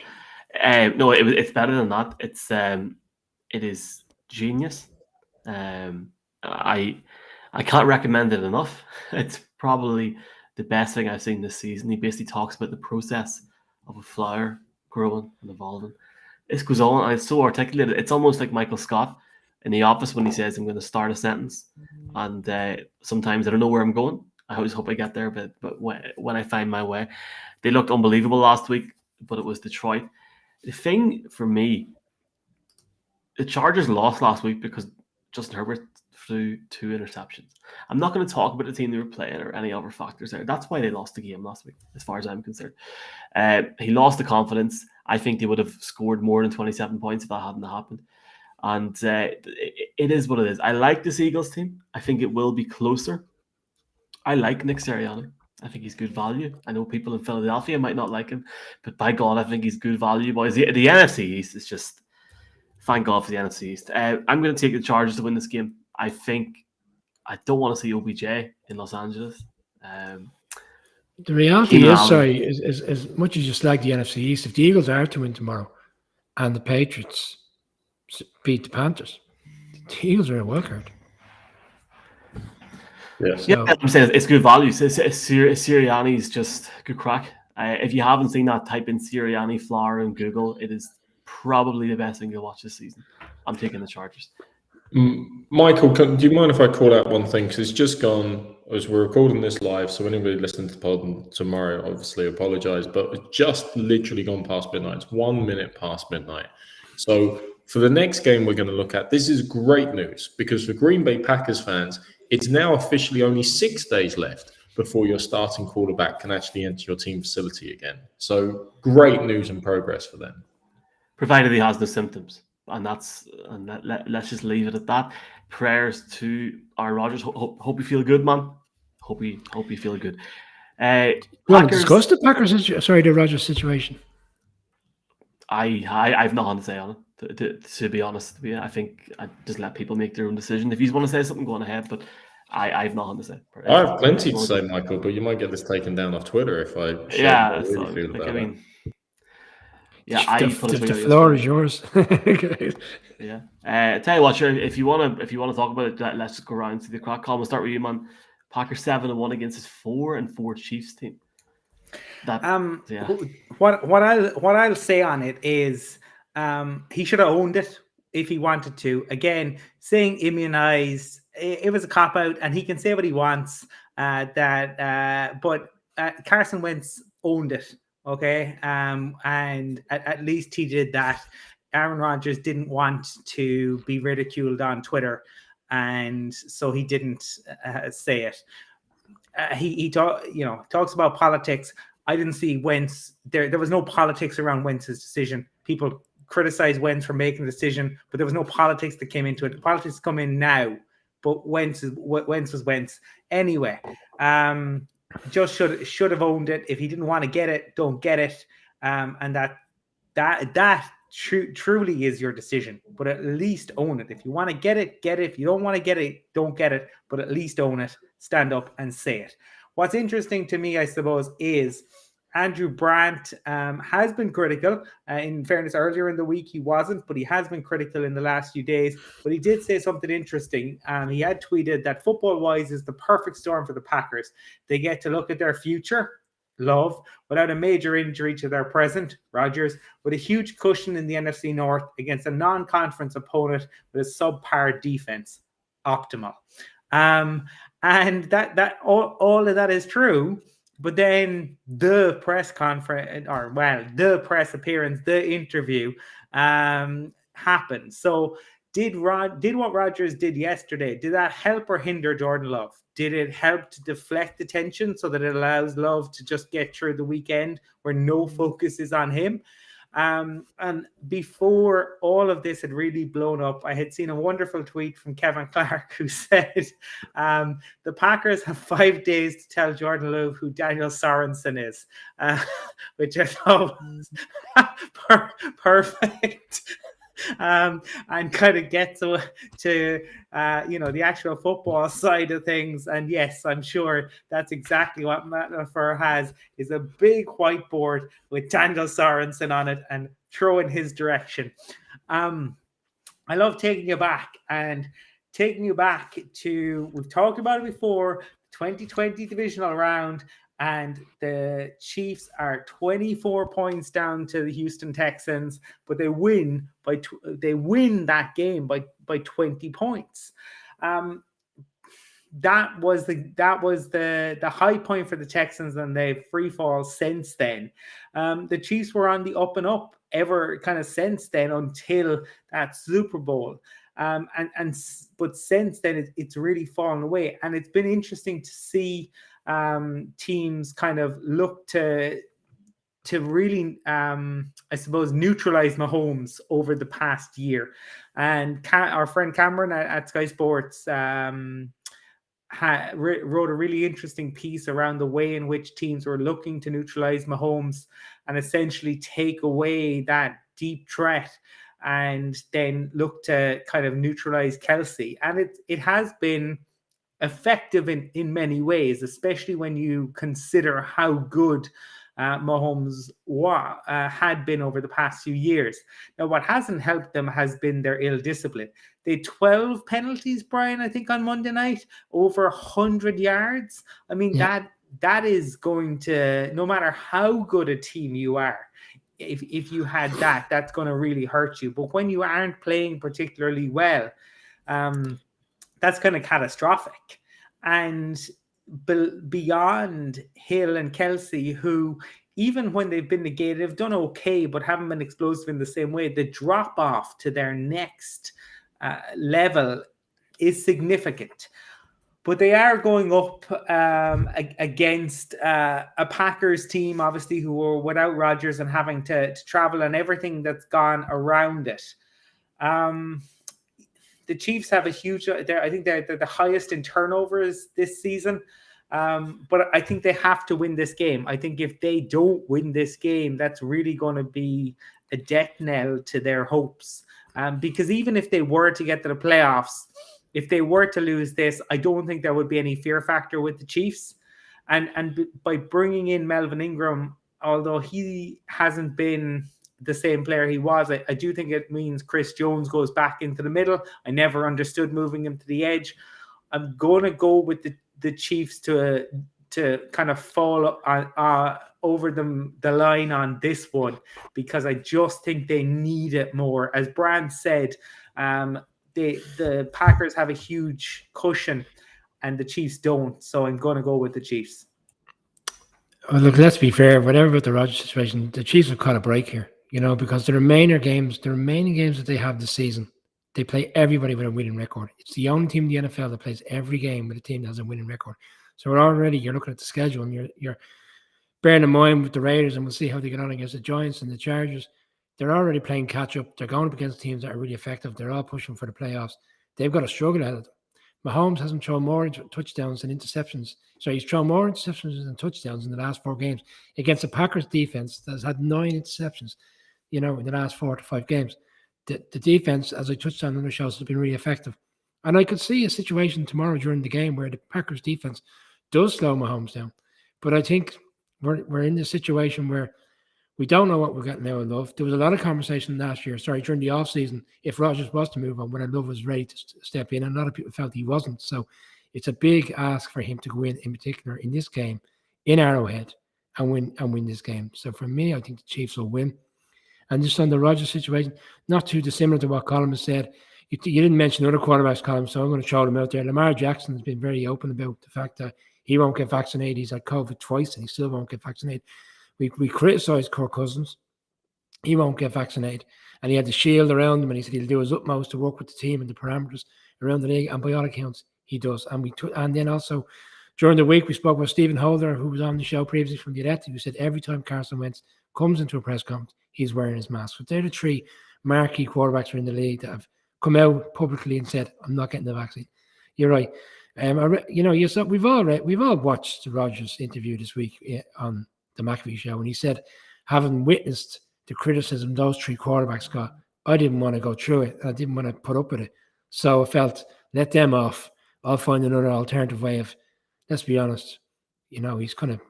No, it's better than that. It is genius. I can't recommend it enough. It's probably the best thing I've seen this season. He basically talks about the process of a flower growing and evolving. It goes on, and it's so articulated. It's almost like Michael Scott in The Office when he says, "I'm going to start a sentence," and sometimes I don't know where I'm going. I always hope I get there, but when I find my way, they looked unbelievable last week, but it was Detroit. The thing for me, the Chargers lost last week because Justin Herbert threw 2 interceptions. I'm not going to talk about the team they were playing or any other factors there. That's why they lost the game last week, as far as I'm concerned. He lost the confidence. I think they would have scored more than 27 points if that hadn't happened. And it is what it is. I like this Eagles team. I think it will be closer. I like Nick Sirianni. I think he's good value. I know people in Philadelphia might not like him, but by God, I think he's good value. Boys, the NFC East is just, thank God for the NFC East. I'm going to take the Chargers to win this game. I don't want to see OBJ in Los Angeles. The reality is, as much as you like the NFC East, if the Eagles are to win tomorrow and the Patriots beat the Panthers, the Eagles are a wild card. Yeah, I'm saying it's good value. Sirianni's just good crack. If you haven't seen that, type in Sirianni flower in Google. It is probably the best thing you'll watch this season. I'm taking the Chargers. Michael, do you mind if I call out one thing? Because it's just gone, as we're recording this live, so anybody listening to the pod tomorrow, obviously apologise, but it's just literally gone past midnight. It's 1 minute past midnight. So For the next game we're going to look at, this is great news because for Green Bay Packers fans, it's now officially only 6 days left before your starting quarterback can actually enter your team facility again. So great news and progress for them. Provided he has no symptoms. Let's just leave it at that. Prayers to our Rodgers. Hope you feel good, man. Hope you feel good. Discuss the the Rodgers situation. I've nothing to say on it. To be honest, I think I just let people make their own decision. If you want to say something, go on ahead. But I've nothing to say. I have plenty to say, Michael, but you might get this taken down off Twitter if I share what I really feel about it. The floor is yours. Yeah. Tell you what, sure. If you want to talk about it, let's just go around to the crack call. We'll start with you, man. Packers 7-1 against his 4-4 Chiefs team. What I'll say on it is he should have owned it if he wanted to. Again, saying immunized, it was a cop out, and he can say what he wants. But Carson Wentz owned it. Okay, and at least he did that. Aaron Rodgers didn't want to be ridiculed on Twitter, and so he didn't say it. He talks about politics. I didn't see Wentz. There was no politics around Wentz's decision. People criticize Wentz for making the decision, but there was no politics that came into it. The politics come in now, but Wentz was Wentz anyway. Just should have owned it. If he didn't want to get it, don't get it. And that truly is your decision. But at least own it. If you want to get it, get it. If you don't want to get it, don't get it. But at least own it. Stand up and say it. What's interesting to me, I suppose, is Andrew Brandt has been critical. In fairness, earlier in the week he wasn't, but he has been critical in the last few days. But he did say something interesting. He had tweeted that football-wise is the perfect storm for the Packers. They get to look at their future, Love, without a major injury to their present, Rodgers, with a huge cushion in the NFC North against a non-conference opponent with a subpar defense. Optimal. And that all of that is true. But then the press conference, the press appearance, the interview happened. So did what Rodgers did yesterday, did that help or hinder Jordan Love? Did it help to deflect attention so that it allows Love to just get through the weekend where no focus is on him? And before all of this had really blown up, I had seen a wonderful tweet from Kevin Clark who said, the Packers have 5 days to tell Jordan Love who Daniel Sorensen is, which I thought was perfect. And kind of gets to the actual football side of things. And yes, I'm sure that's exactly what Matt LaFleur has, is a big whiteboard with Daniel Sorensen on it and throw in his direction. I love taking you back to, we've talked about it before, 2020 divisional round, and the Chiefs are 24 points down to the Houston Texans, but they win that game by 20 points. That was the high point for the Texans, and they've free fall since then. The Chiefs were on the up and up ever kind of since then until that Super Bowl. But since then it's really fallen away, and it's been interesting to see teams kind of look to really, I suppose, neutralize Mahomes over the past year. And our friend Cameron at Sky Sports wrote a really interesting piece around the way in which teams were looking to neutralize Mahomes and essentially take away that deep threat, and then look to kind of neutralize Kelsey. And it has been effective in many ways, especially when you consider how good Mahomes had been over the past few years. Now, what hasn't helped them has been their ill discipline. They had 12 penalties, Brian, I think, on Monday night, over 100 yards. I mean, that is going to, no matter how good a team you are, if you had that's going to really hurt you. But when you aren't playing particularly well, that's kind of catastrophic. And beyond Hill and Kelsey, who even when they've been negated, they've done okay, but haven't been explosive in the same way. The drop off to their next level is significant. But they are going up against a Packers team, obviously, who were without Rodgers and having to travel and everything that's gone around it. The Chiefs have a huge, I think they're the highest in turnovers this season. But I think they have to win this game. I think if they don't win this game, that's really going to be a death knell to their hopes. Because even if they were to get to the playoffs, if they were to lose this, I don't think there would be any fear factor with the Chiefs. And by bringing in Melvin Ingram, although he hasn't been the same player he was, I do think it means Chris Jones goes back into the middle. I never understood moving him to the edge. I'm going to go with the Chiefs to kind of fall over the line on this one, because I just think they need it more. As Brand said, the Packers have a huge cushion and the Chiefs don't. So I'm going to go with the Chiefs. Well, look, let's be fair. Whatever about the Rodgers situation, the Chiefs have caught a break here, because the remaining games that they have this season, they play everybody with a winning record. It's the only team in the NFL that plays every game with a team that has a winning record. So you're looking at the schedule and you're bearing in mind with the Raiders, and we'll see how they get on against the Giants and the Chargers. They're already playing catch up. They're going up against teams that are really effective. They're all pushing for the playoffs. They've got a struggle ahead of them. Mahomes hasn't thrown more touchdowns than interceptions. So he's thrown more interceptions than touchdowns in the last 4 games against the Packers defense that has had 9 interceptions, in the last 4 to 5 games. The defense, as I touched on in the shows, has been really effective. And I could see a situation tomorrow during the game where the Packers defense does slow Mahomes down. But I think we're in this situation where we don't know what we're getting now in Love. There was a lot of conversation during the offseason, if Rodgers was to move on, when Love was ready to step in. And a lot of people felt he wasn't. So it's a big ask for him to go in particular, in this game, in Arrowhead, and win this game. So for me, I think the Chiefs will win. And just on the Rodgers situation, not too dissimilar to what Colin has said. You didn't mention other quarterbacks, Colin, so I'm going to throw them out there. Lamar Jackson has been very open about the fact that he won't get vaccinated. He's had COVID twice, and he still won't get vaccinated. We criticised Kirk Cousins. He won't get vaccinated. And he had the shield around him, and he said he'll do his utmost to work with the team and the parameters around the league. And by all accounts, he does. And then also, during the week, we spoke with Stephen Holder, who was on the show previously from the Athletic, who said every time Carson Wentz comes into a press conference, he's wearing his mask. So they're the 3 marquee quarterbacks in the league that have come out publicly and said, I'm not getting the vaccine. You're right. We've all watched the Rodgers interview this week on the McAfee show, and he said, having witnessed the criticism those 3 quarterbacks got, I didn't want to go through it. I didn't want to put up with it. So I felt, let them off. I'll find another alternative way of, let's be honest, he's kind of,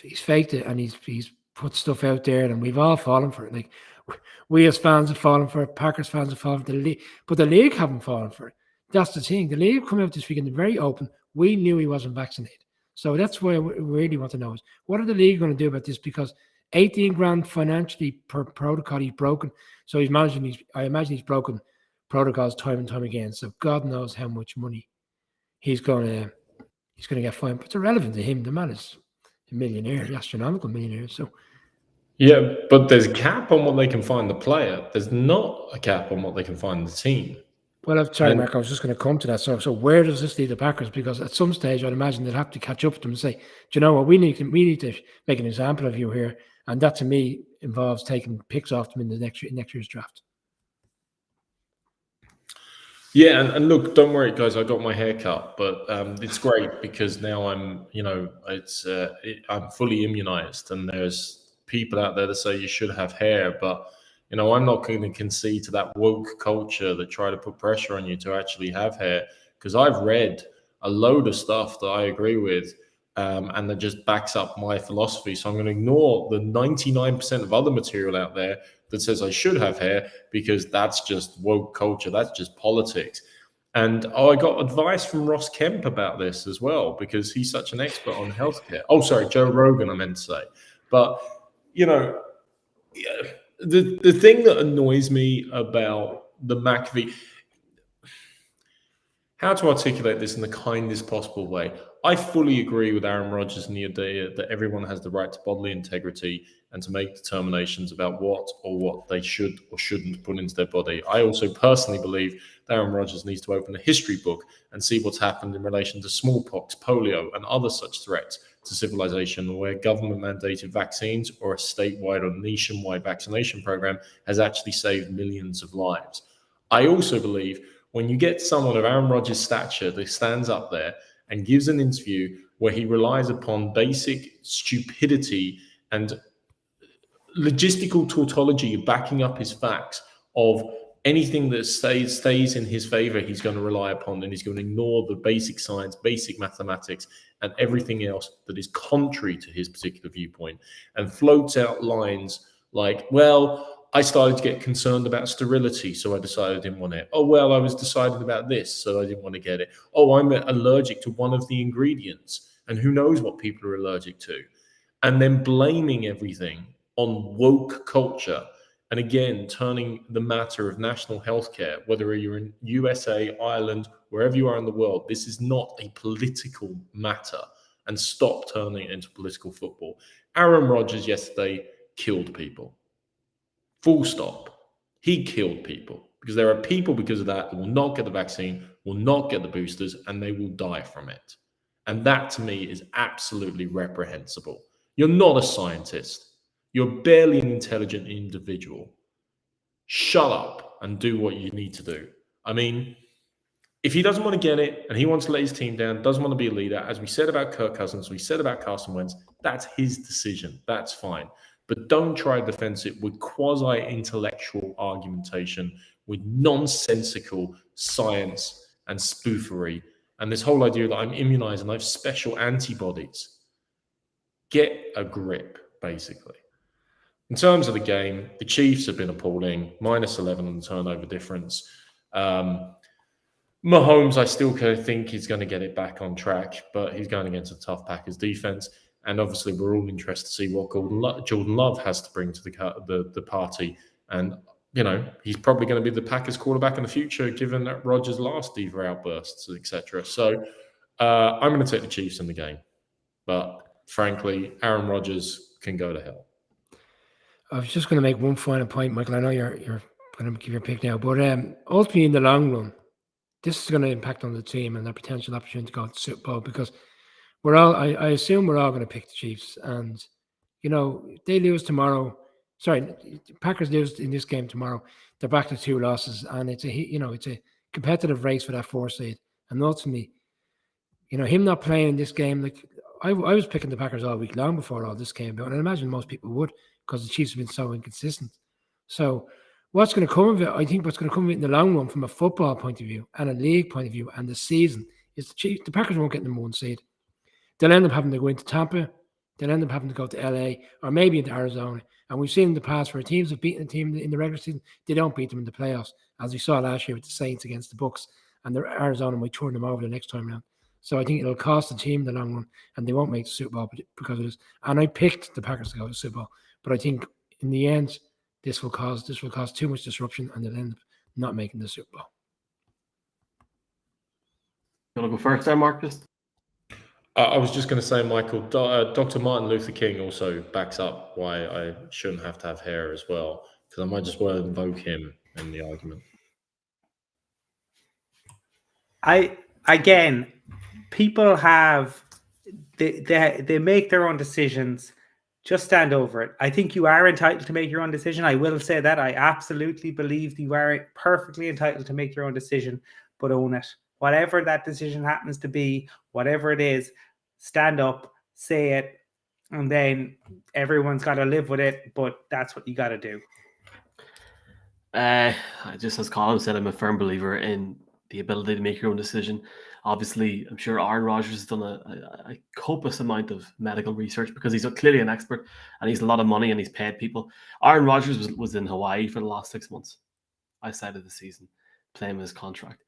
he's faked it, and he's put stuff out there, and we've all fallen for it. Like, we as fans have fallen for it, Packers fans have fallen for the league, but the league haven't fallen for it. That's the thing. The league come out this week and they're very open. We knew he wasn't vaccinated. So that's why we really want to know is, what are the league going to do about this? Because 18 grand financially per protocol he's broken. So I imagine he's broken protocols time and time again. So God knows how much money he's going to get fined. But it's irrelevant to him. The man is a millionaire, astronomical millionaire. So yeah, but there's a cap on what they can fine the player. There's not a cap on what they can fine the team. Well, sorry, Mark, I was just going to come to that. So where does this leave the Packers? Because at some stage, I'd imagine they'll have to catch up to them and say, do you know what, we need to make an example of you here. And that, to me, involves taking picks off them in the next year's draft. Yeah, and look, don't worry, guys. I got my hair cut, but it's great because now I'm fully immunized, and there's people out there that say you should have hair, but I'm not going to concede to that woke culture that try to put pressure on you to actually have hair, because I've read a load of stuff that I agree with, and that just backs up my philosophy. So I'm going to ignore the 99% of other material out there that says I should have hair, because that's just woke culture. That's just politics. And I got advice from Ross Kemp about this as well, because he's such an expert on healthcare. Oh, sorry, Joe Rogan, I meant to say. But, the thing that annoys me about the McAfee, how to articulate this in the kindest possible way. I fully agree with Aaron Rodgers and the idea that everyone has the right to bodily integrity and to make determinations about what they should or shouldn't put into their body. I also personally believe that Aaron Rodgers needs to open a history book and see what's happened in relation to smallpox, polio, and other such threats to civilization, where government-mandated vaccines or a statewide or nationwide vaccination program has actually saved millions of lives. I also believe when you get someone of Aaron Rodgers' stature that stands up there and gives an interview where he relies upon basic stupidity and logistical tautology backing up his facts of anything that stays in his favor, he's going to rely upon, and he's going to ignore the basic science, basic mathematics, and everything else that is contrary to his particular viewpoint, and floats out lines like, well, I started to get concerned about sterility, so I decided I didn't want it. Oh, well, I was deciding about this, so I didn't want to get it. Oh, I'm allergic to one of the ingredients, and who knows what people are allergic to. And then blaming everything on woke culture. And again, turning the matter of national healthcare, whether you're in USA, Ireland, wherever you are in the world, this is not a political matter. And stop turning it into political football. Aaron Rodgers yesterday killed people. Full stop. He killed people because there are people because of that will not get the vaccine, will not get the boosters, and they will die from it. And that to me is absolutely reprehensible. You're not a scientist. You're barely an intelligent individual. Shut up and do what you need to do. I mean, if he doesn't want to get it and he wants to let his team down, doesn't want to be a leader, as we said about Kirk Cousins, we said about Carson Wentz, that's his decision. That's fine. But don't try to defend it with quasi-intellectual argumentation, with nonsensical science and spoofery, and this whole idea that I'm immunized and I have special antibodies. Get a grip, basically. In terms of the game, the Chiefs have been appalling, -11 on the turnover difference. Mahomes, I still think he's going to get it back on track, but he's going against a tough Packers defense. And obviously, we're all interested to see what Jordan Love has to bring to the party. And, you know, he's probably going to be the Packers quarterback in the future, given that Rodgers' last diva outbursts, etc. So I'm going to take the Chiefs in the game. But frankly, Aaron Rodgers can go to hell. I was just going to make one final point, Michael. I know you're going to give your pick now, but ultimately in the long run, this is going to impact on the team and their potential opportunity to go to the Super Bowl, because we're all, I assume we're all going to pick the Chiefs, and you know, if they lose tomorrow. Sorry, Packers lose in this game tomorrow, they're back to 2 losses, and it's a competitive race for that 4 seed. And ultimately, you know, him not playing in this game, like I was picking the Packers all week long before all this came out, and I imagine most people would, because the Chiefs have been so inconsistent. So what's going to come of it, I think what's going to come of it in the long run from a football point of view and a league point of view and the season is the Packers won't get number 1 seed. They'll end up having to go into Tampa. They'll end up having to go to LA or maybe into Arizona. And we've seen in the past where teams have beaten a team in the regular season, they don't beat them in the playoffs, as we saw last year with the Saints against the Bucs, and Arizona might turn them over the next time around. So I think it'll cost the team in the long run, and they won't make the Super Bowl because of this. And I picked the Packers to go to the Super Bowl, but I think in the end, this will cause too much disruption, and they'll end up not making the Super Bowl. You want to go first there, Marcus? I was just going to say, Michael, Dr. Martin Luther King also backs up why I shouldn't have to have hair as well, because I might just want to invoke him in the argument. People have they make their own decisions. Just stand over it. I think you are entitled to make your own decision. I will say that. I absolutely believe you are perfectly entitled to make your own decision, but own it. Whatever that decision happens to be, whatever it is, stand up, say it, and then everyone's got to live with it, but that's what you got to do. Just as Colin said, I'm a firm believer in the ability to make your own decision. Obviously, I'm sure Aaron Rodgers has done a copious amount of medical research because he's clearly an expert and he's a lot of money and he's paid people. Aaron Rodgers was in Hawaii for the last 6 months, outside of the season, playing with his contract.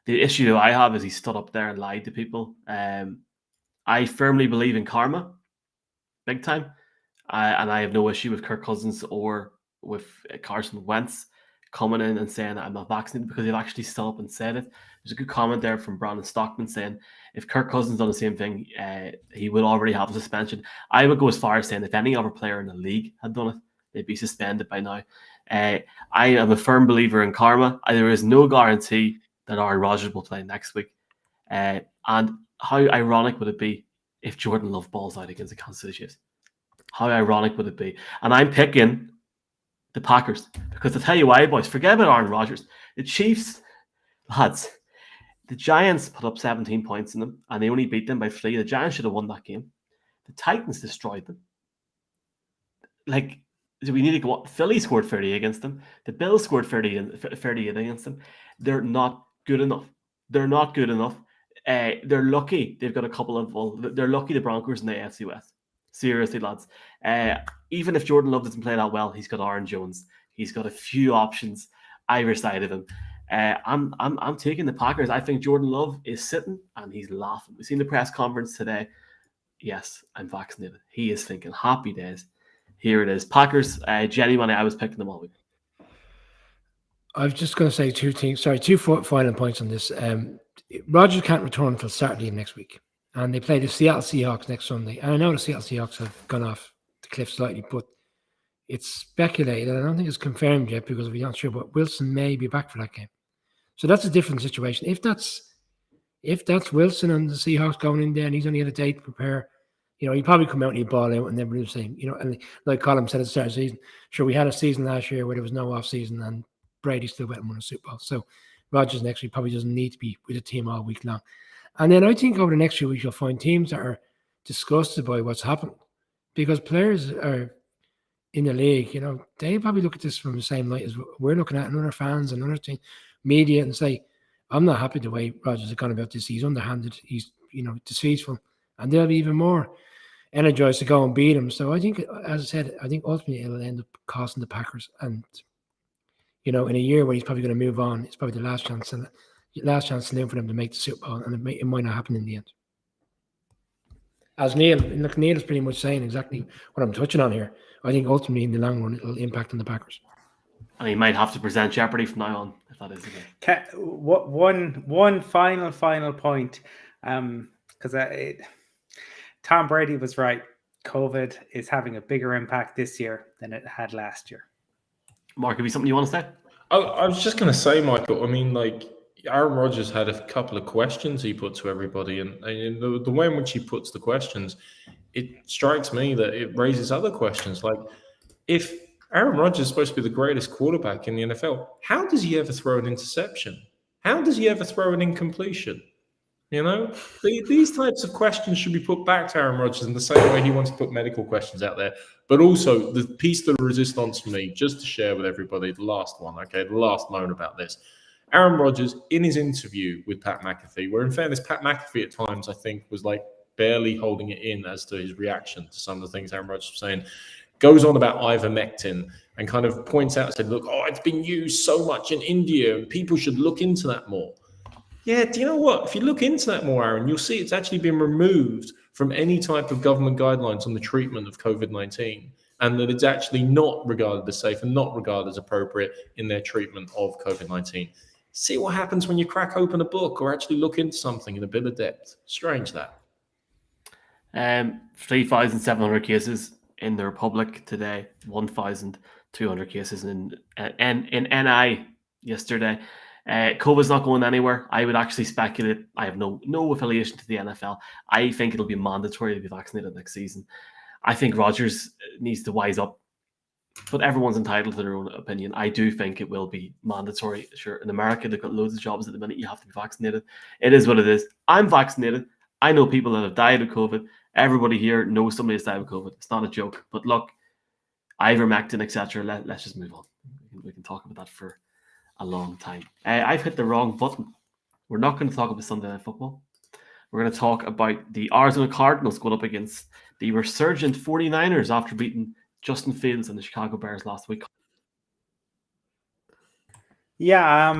The issue I have is he stood up there and lied to people. I firmly believe in karma, big time. And I have no issue with Kirk Cousins or with Carson Wentz coming in and saying that I'm not vaccinated because they've actually stood up and said it. There's a good comment there from Brandon Stockman saying if Kirk Cousins done the same thing, he would already have a suspension. I would go as far as saying if any other player in the league had done it, they'd be suspended by now. I am a firm believer in karma. There is no guarantee that Aaron Rodgers will play next week. And how ironic would it be if Jordan Love balls out against the Kansas City Chiefs? How ironic would it be? And I'm picking the Packers because I'll tell you why, boys. Forget about Aaron Rodgers. The Chiefs, lads, the Giants put up 17 points in them and they only beat them by 3. The Giants should have won that game. The Titans destroyed them. Like, we need to go on. Philly scored 30 against them. The Bills scored 38 against them. They're not good enough. They're not good enough. They're lucky they've got a couple of, they're lucky the Broncos in the AFC West. Seriously, lads. Even if Jordan Love doesn't play that well, he's got Aaron Jones. He's got a few options either side of him. I'm taking the Packers. I think Jordan Love is sitting and he's laughing. We've seen the press conference today. Yes, I'm vaccinated. He is thinking happy days. Here it is. Packers, genuinely, I was picking them all week. I was just going to say two final points on this. Rodgers can't return until Saturday of next week. And they play the Seattle Seahawks next Sunday. And I know the Seattle Seahawks have gone off the cliff slightly, but it's speculated, and I don't think it's confirmed yet because we're not sure, but Wilson may be back for that game. So that's a different situation. If that's Wilson and the Seahawks going in there and he's only had a day to prepare, he'd probably come out and he'd ball out and everybody was saying, and like Colin said at the start of the season, sure, we had a season last year where there was no off season and Brady still went and won a Super Bowl. So Rodgers next week probably doesn't need to be with the team all week long. And then I think over the next few weeks, you'll find teams that are disgusted by what's happened because players are in the league, they probably look at this from the same light as we're looking at, and other fans and other thing, media, and say, I'm not happy the way Rodgers has gone about this. He's underhanded. He's, deceitful. And they'll be even more energized to go and beat him. So I think, as I said, ultimately it'll end up costing the Packers. And, in a year where he's probably going to move on, it's probably the last chance saloon for them to make the Super Bowl, and it might not happen in the end. As Neil is pretty much saying exactly what I'm touching on here. I think ultimately in the long run it'll impact on the Packers. And he might have to present Jeopardy from now on, if that is the case. One final point, because Tom Brady was right. COVID is having a bigger impact this year than it had last year. Mark, could be something you want to say? I was just going to say, Michael, Aaron Rodgers had a couple of questions he put to everybody, and the way in which he puts the questions, it strikes me that it raises other questions. Like, if Aaron Rodgers is supposed to be the greatest quarterback in the NFL, how does he ever throw an interception? How does he ever throw an incompletion? These types of questions should be put back to Aaron Rodgers in the same way he wants to put medical questions out there. But also, the piece de resistance for me, just to share with everybody, the last moan about this. Aaron Rodgers, in his interview with Pat McAfee, where in fairness, Pat McAfee at times, I think, was like barely holding it in as to his reaction to some of the things Aaron Rodgers was saying, goes on about ivermectin and kind of points out and said, look, it's been used so much in India and people should look into that more. Yeah, do you know what? If you look into that more, Aaron, you'll see it's actually been removed from any type of government guidelines on the treatment of COVID-19, and that it's actually not regarded as safe and not regarded as appropriate in their treatment of COVID-19. See what happens when you crack open a book or actually look into something in a bit of depth. Strange that. 3,700 cases in the Republic today, 1,200 cases in NI yesterday. COVID's not going anywhere. I would actually speculate. I have no affiliation to the NFL. I think it'll be mandatory to be vaccinated next season. I think Rodgers needs to wise up, but everyone's entitled to their own opinion. I do think it will be mandatory. Sure, in America, they've got loads of jobs at the minute. You have to be vaccinated. It is what it is. I'm vaccinated. I know people that have died of COVID. Everybody here knows somebody that's died of COVID. It's not a joke. But look, ivermectin, etc. Let's just move on. We can talk about that for a long time. I've hit the wrong button. We're not going to talk about Sunday Night Football. We're going to talk about the Arizona Cardinals going up against the resurgent 49ers after beating Justin Fields and the Chicago Bears last week. Yeah,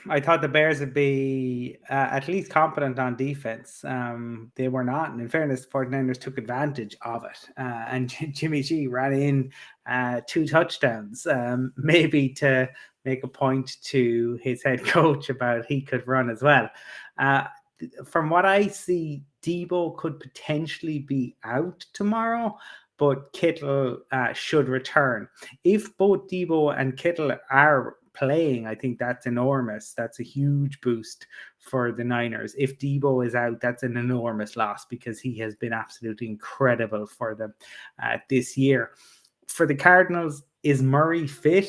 I thought the Bears would be at least competent on defense. They were not, and in fairness, the 49ers took advantage of it. And Jimmy G ran in 2 touchdowns, maybe to make a point to his head coach about he could run as well. From what I see, Debo could potentially be out tomorrow, but Kittle should return. If both Debo and Kittle are playing, I think that's enormous. That's a huge boost for the Niners. If Debo is out, that's an enormous loss because he has been absolutely incredible for them this year. For the Cardinals, is Murray fit?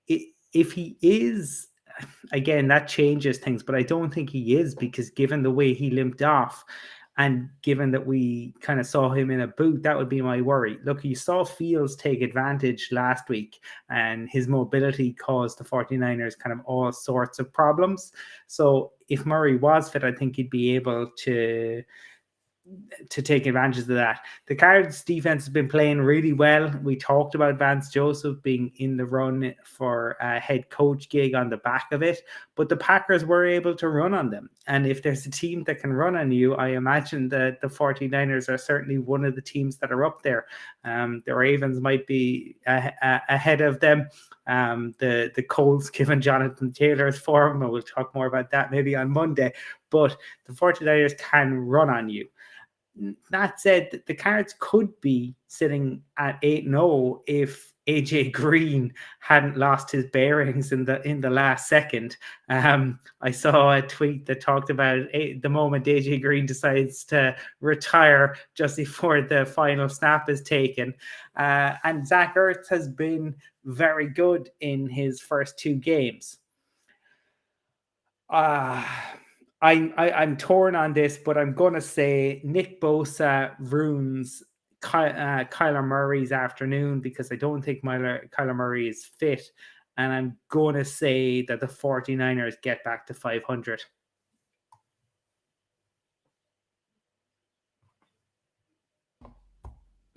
If he is, again, that changes things, but I don't think he is, because given the way he limped off, and given that we kind of saw him in a boot, that would be my worry. Look, you saw Fields take advantage last week, and his mobility caused the 49ers kind of all sorts of problems. So if Murray was fit, I think he'd be able to take advantage of that. The Cards defense has been playing really well. We talked about Vance Joseph being in the run for a head coach gig on the back of it, but the Packers were able to run on them. And if there's a team that can run on you, I imagine that the 49ers are certainly one of the teams that are up there. The Ravens might be ahead of them. The Colts, given Jonathan Taylor's form, and we'll talk more about that maybe on Monday, but the 49ers can run on you. That said, the Cards could be sitting at 8-0 if AJ Green hadn't lost his bearings in the last second. I saw a tweet that talked about the moment AJ Green decides to retire just before the final snap is taken. And Zach Ertz has been very good in his first 2 games. I'm torn on this, but I'm going to say Nick Bosa ruins Kyler Murray's afternoon, because I don't think Kyler Murray is fit. And I'm going to say that the 49ers get back to 500.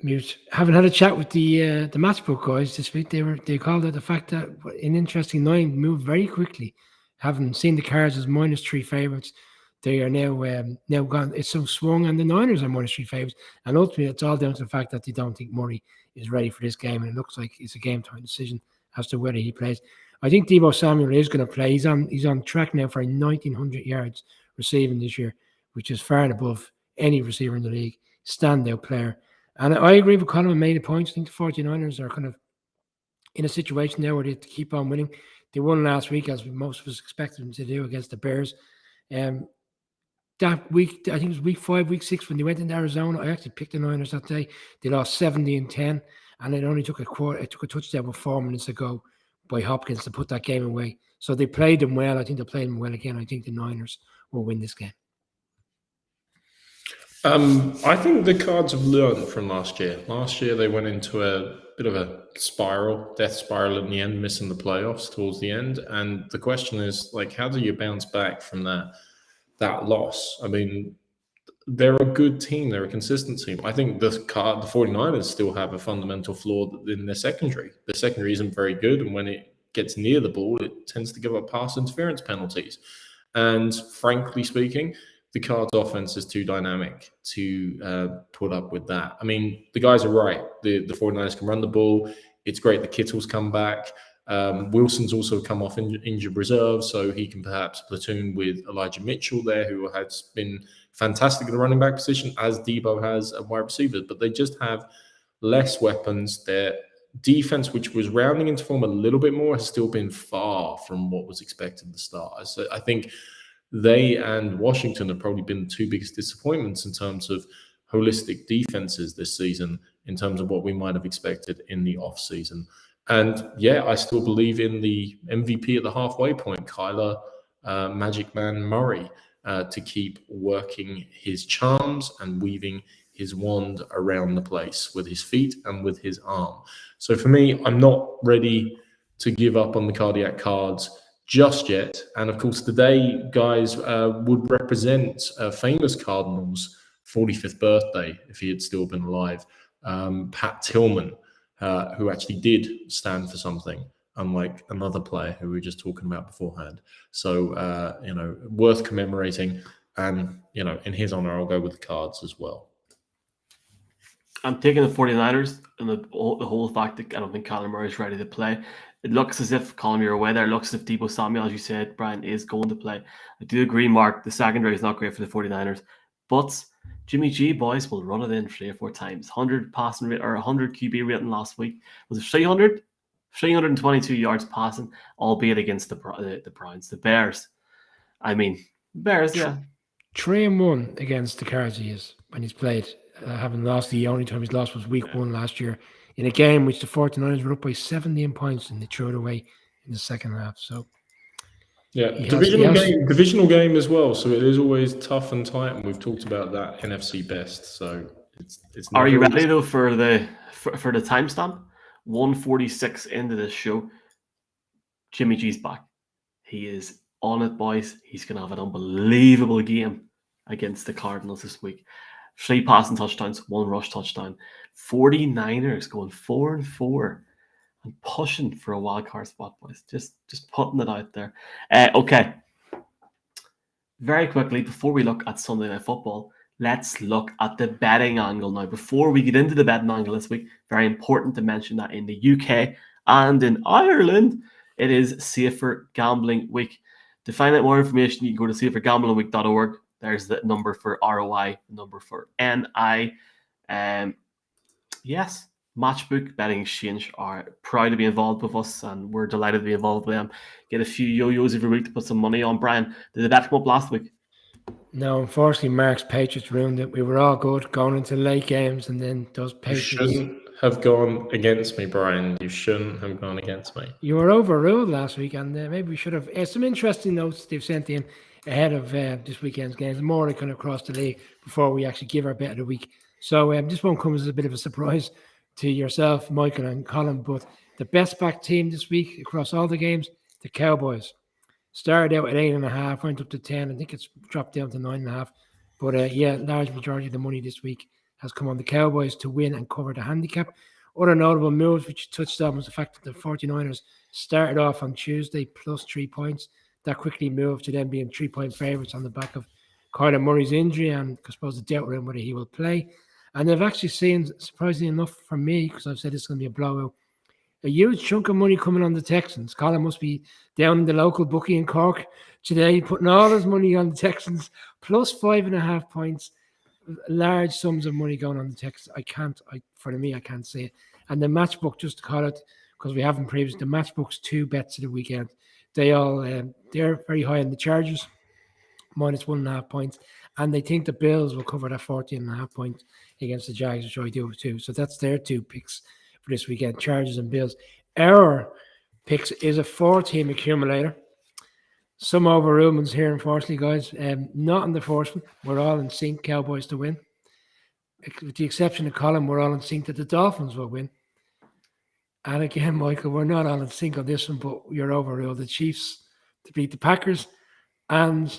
Mute. Haven't had a chat with the matchbook guys this week. They called out the fact that an interesting line moved very quickly. Having seen the Cards as -3 favourites, they are now gone. It's so swung, and the Niners are -3 favourites. And ultimately, it's all down to the fact that they don't think Murray is ready for this game, and it looks like it's a game-time decision as to whether he plays. I think Deebo Samuel is going to play. He's on track now for 1,900 yards receiving this year, which is far and above any receiver in the league. Standout player. And I agree with Colin and made a point. I think the 49ers are kind of in a situation now where they have to keep on winning. They won last week, as most of us expected them to do, against the Bears. That week, I think it was week 5, week 6, when they went into Arizona. I actually picked the Niners that day. They lost 70-10, and it only took a quarter. It took a touchdown with 4 minutes to go by Hopkins to put that game away. So they played them well. I think they played them well again. I think the Niners will win this game. I think the Cards have learned from last year. Last year, they went into a bit of a death spiral in the end, missing the playoffs towards the end. And the question is, like, how do you bounce back from that loss? I mean, they're a good team. They're a consistent team. I think the 49ers still have a fundamental flaw in their secondary. The secondary isn't very good, and when it gets near the ball, it tends to give up pass interference penalties. And frankly speaking, the Cards offense is too dynamic to put up with that. I mean, the guys are right. The 49ers can run the ball. It's great that Kittle's come back. Wilson's also come off injured reserve, so he can perhaps platoon with Elijah Mitchell there, who has been fantastic at the running back position, as Debo has at wide receiver. But they just have less weapons. Their defense, which was rounding into form a little bit more, has still been far from what was expected at the start. So I think they and Washington have probably been the 2 biggest disappointments in terms of holistic defenses this season, in terms of what we might have expected in the offseason. And yeah, I still believe in the MVP at the halfway point, Kyler Magic Man Murray, to keep working his charms and weaving his wand around the place with his feet and with his arm. So for me, I'm not ready to give up on the cardiac Cards just yet. And of course, today, guys, would represent famous Cardinals' 45th birthday, if he had still been alive. Pat Tillman, who actually did stand for something unlike another player who we were just talking about beforehand. So, worth commemorating. And, in his honor, I'll go with the Cards as well. I'm taking the 49ers and the whole fact that I don't think Kyler Murray is ready to play. It looks as if, Colin, you're away there, it looks as if Deebo Samuel, as you said, Brian, is going to play. I do agree, Mark, the secondary is not great for the 49ers, but Jimmy G, boys, will run it in 3 or 4 times. 100 passing rate or 100 QB rating last week. Was it 300? 322 yards passing, albeit against the Browns. The Bears. I mean, Bears, yeah. 3-1 against the Cards he is when he's played. Having lost, the only time he's lost was week 1 last year in a game which the 49ers were up by 17 points and they threw it away in the second half. So, divisional game as well. So it is always tough and tight, and we've talked about that NFC best. So it's. Are you ready though for the timestamp? 1:46 into this show. Jimmy G's back. He is on it, boys. He's gonna have an unbelievable game against the Cardinals this week. 3 passing touchdowns, 1 rush touchdown. 49ers going 4-4 and pushing for a wild card spot, boys. Just putting it out there. Okay. Very quickly, before we look at Sunday Night Football, let's look at the betting angle now. Before we get into the betting angle this week, very important to mention that in the UK and in Ireland, it is Safer Gambling Week. To find out more information, you can go to safergamblingweek.org. There's the number for ROI, the number for NI. Yes, Matchbook Betting Exchange are proud to be involved with us, and we're delighted to be involved with them. Get a few yo-yos every week to put some money on. Brian, did the bet come up last week? No, unfortunately, Mark's Patriots ruined it. We were all good going into late games, and then those Patriots... You shouldn't have gone against me, Brian. You shouldn't have gone against me. You were overruled last week, and maybe we should have... some interesting notes they've sent in ahead of this weekend's games, more to kind of cross the league before we actually give our bet of the week. So this won't come as a bit of a surprise to yourself, Michael and Colin, but the best back team this week across all the games, the Cowboys. Started out at 8.5, went up to 10. I think it's dropped down to 9.5. But large majority of the money this week has come on the Cowboys to win and cover the handicap. Other notable moves which touched on was the fact that the 49ers started off on Tuesday plus 3 points. That quickly moved to them being 3-point favourites on the back of Kyler Murray's injury and I suppose the doubt around whether he will play. And they've actually seen, surprisingly enough for me, because I've said it's going to be a blowout, a huge chunk of money coming on the Texans. Colin must be down in the local bookie in Cork today, putting all his money on the Texans, plus 5.5 points. Large sums of money going on the Texans. I can't say it. And the matchbook, just to call it, because we haven't previously, the matchbook's 2 bets of the weekend. They all they're very high in the Chargers, minus 1.5 points, and they think the Bills will cover that 14.5 points against the Jags, which I do too. So that's their 2 picks for this weekend, Chargers and Bills. Our picks is a 4-team accumulator. Some overrulings here, unfortunately, guys. Not in the first one. We're all in sync, Cowboys to win. With the exception of Colin, we're all in sync that the Dolphins will win. And again, Michael, we're not all in sync on this one, but you're overruled. The Chiefs to beat the Packers. And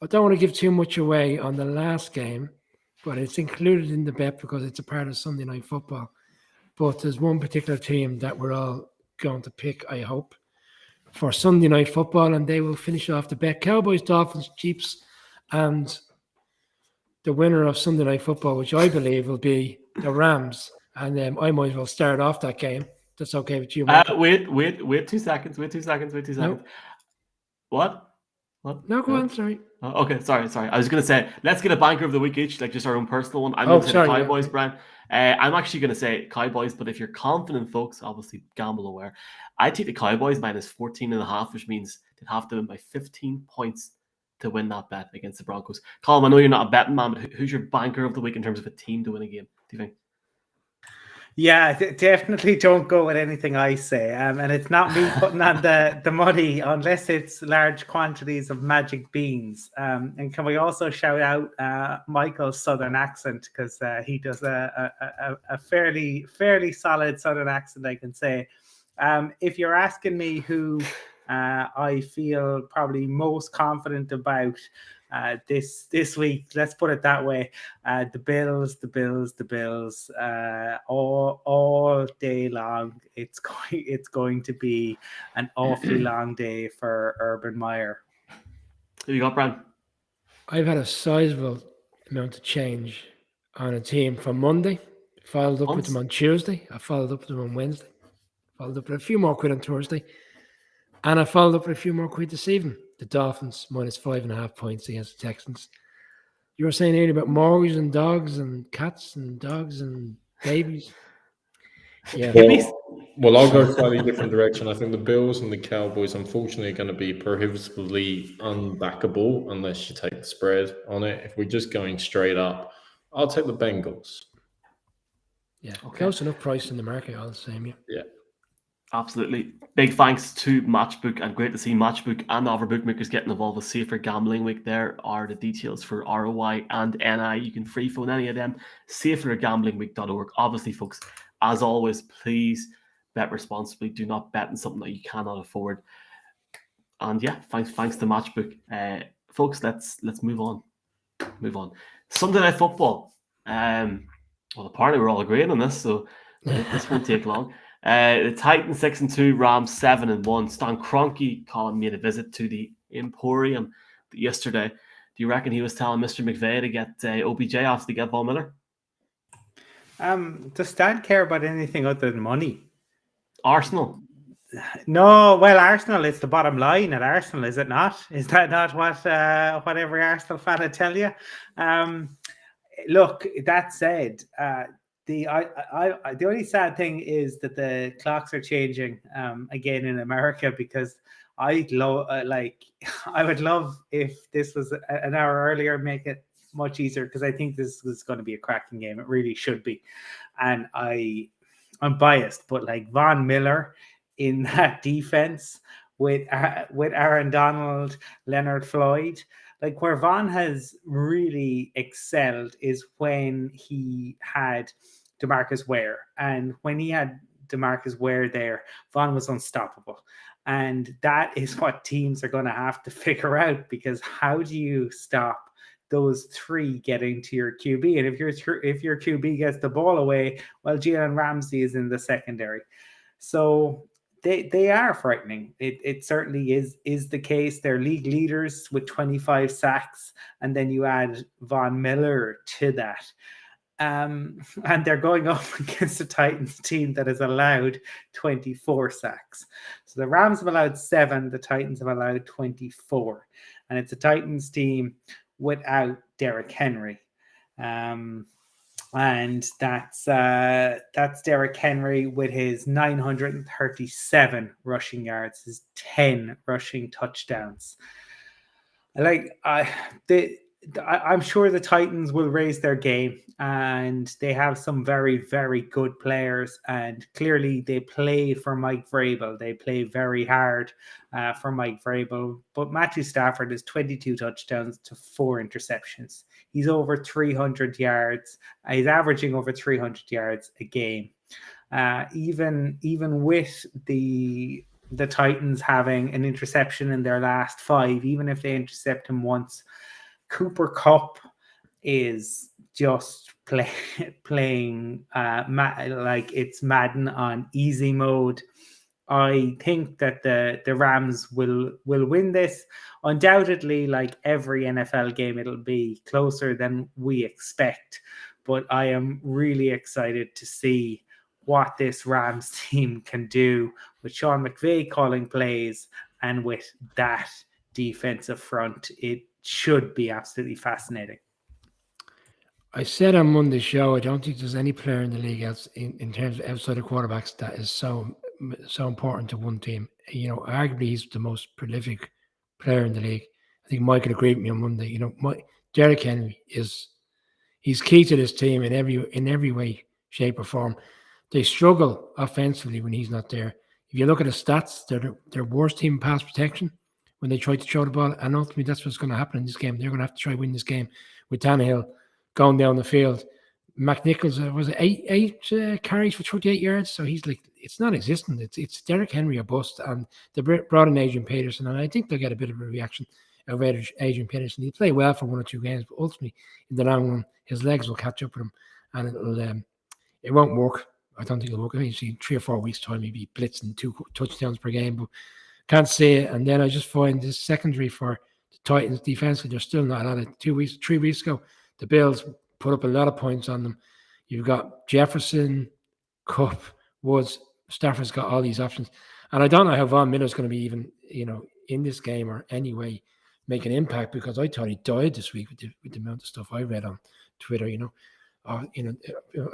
I don't want to give too much away on the last game, but it's included in the bet because it's a part of Sunday Night Football. But there's one particular team that we're all going to pick, I hope, for Sunday Night Football, and they will finish off the bet. Cowboys, Dolphins, Chiefs, and the winner of Sunday Night Football, which I believe will be the Rams. And I might as well start off that game. That's okay with you, Mike. Wait 2 seconds. Nope. What? No, go on, sorry. Okay, sorry. I was going to say, let's get a banker of the week each, like just our own personal one. I'm going to say Cowboys, Brian. I'm actually going to say Cowboys, but if you're confident, folks, obviously gamble aware. I take the Cowboys minus 14.5, which means they'd have to win by 15 points to win that bet against the Broncos. Colin, I know you're not a betting man, but who's your banker of the week in terms of a team to win a game, do you think? Yeah, definitely don't go with anything I say. And it's not me putting on the money unless it's large quantities of magic beans. And can we also shout out Michael's Southern accent, because he does a fairly solid Southern accent, I can say. If you're asking me who I feel probably most confident about this week, let's put it that way. The Bills, all all day long. It's going to be an awfully long day for Urban Meyer. Who you got, Bran? I've had a sizable amount of change on a team from Monday. Followed up with them on Tuesday. I followed up with them on Wednesday. Followed up with a few more quid on Thursday. And I followed up with a few more quid this evening. The Dolphins minus 5.5 points against the Texans. You were saying earlier about mortgages and dogs and cats and dogs and babies. Yeah. Well, I'll go a slightly different direction. I think the Bills and the Cowboys, unfortunately, are going to be prohibitively unbackable unless you take the spread on it. If we're just going straight up, I'll take the Bengals. Yeah, close enough price in the market, all the same. Yeah. Absolutely. Big thanks to Matchbook, and great to see Matchbook and other bookmakers getting involved with Safer Gambling Week. There are the details for ROI and NI. You can free phone any of them. safergamblingweek.org. Obviously, folks, as always, please bet responsibly. Do not bet on something that you cannot afford. And yeah, thanks to Matchbook. Folks, let's move on. Sunday Night Football. Well, apparently we're all agreeing on this, so this won't take long. The Titans 6-2, Rams 7-1. Stan Kroenke, Colin, made a visit to the Emporium yesterday. Do you reckon he was telling Mr. McVay to get OBJ off to get Von Miller? Does Stan care about anything other than money? Arsenal? No, well, Arsenal, it's the bottom line at Arsenal, is it not? Is that not what every Arsenal fan will tell you? Look, that said, the only sad thing is that the clocks are changing again in America, because I would love if this was an hour earlier, make it much easier, because I think this is going to be a cracking game. It really should be. And I'm biased, but like Von Miller in that defense with Aaron Donald, Leonard Floyd, like where Von has really excelled is when he had DeMarcus Ware. And when he had DeMarcus Ware there, Von was unstoppable. And that is what teams are going to have to figure out, because how do you stop those three getting to your QB? And if your QB gets the ball away, well, Jalen Ramsey is in the secondary. So they are frightening. It certainly is the case. They're league leaders with 25 sacks, and then you add Von Miller to that. And they're going up against a Titans team that has allowed 24 sacks. So the Rams have allowed 7, the Titans have allowed 24. And it's a Titans team without Derrick Henry. And that's Derrick Henry with his 937 rushing yards, his 10 rushing touchdowns. I'm sure the Titans will raise their game, and they have some very, very good players, and clearly they play for Mike Vrabel. They play very hard for Mike Vrabel, but Matthew Stafford has 22 touchdowns to 4 interceptions. He's over 300 yards. He's averaging over 300 yards a game. Even with the Titans having an interception in their last 5, even if they intercept him once, Cooper Kupp is just playing like it's Madden on easy mode. I think that the Rams will win this. Undoubtedly, like every NFL game, it'll be closer than we expect. But I am really excited to see what this Rams team can do with Sean McVay calling plays and with that defensive front. It should be absolutely fascinating. I said on Monday's show, I don't think there's any player in the league else in terms of outside of quarterbacks that is so important to one team. You know, arguably he's the most prolific player in the league. I think Mike could agree with me on Monday. You know, Derrick Henry he's key to this team in every way, shape, or form. They struggle offensively when he's not there. If you look at the stats, they're their worst team in pass protection when they try to throw the ball, and ultimately that's what's going to happen in this game. They're going to have to try to win this game with Tannehill going down the field. McNichols was it eight carries for 38 yards, so he's like, it's non-existent. It's Derrick Henry or bust, and they brought in Adrian Peterson, and I think they'll get a bit of a reaction of Adrian Peterson. He'll play well for 1 or 2 games, but ultimately in the long run, his legs will catch up with him, and it won't work. I don't think he'll work. I mean, see, 3 or 4 weeks' time, he'd be blitzing 2 touchdowns per game, but can't say it. And then I just find this secondary for the Titans defensively, they're still not at it. 3 weeks ago, the Bills put up a lot of points on them. You've got Jefferson, Kupp, Woods, Stafford's got all these options. And I don't know how Von Miller's going to be even, in this game or anyway make an impact, because I thought he died this week with the amount of stuff I read on Twitter, I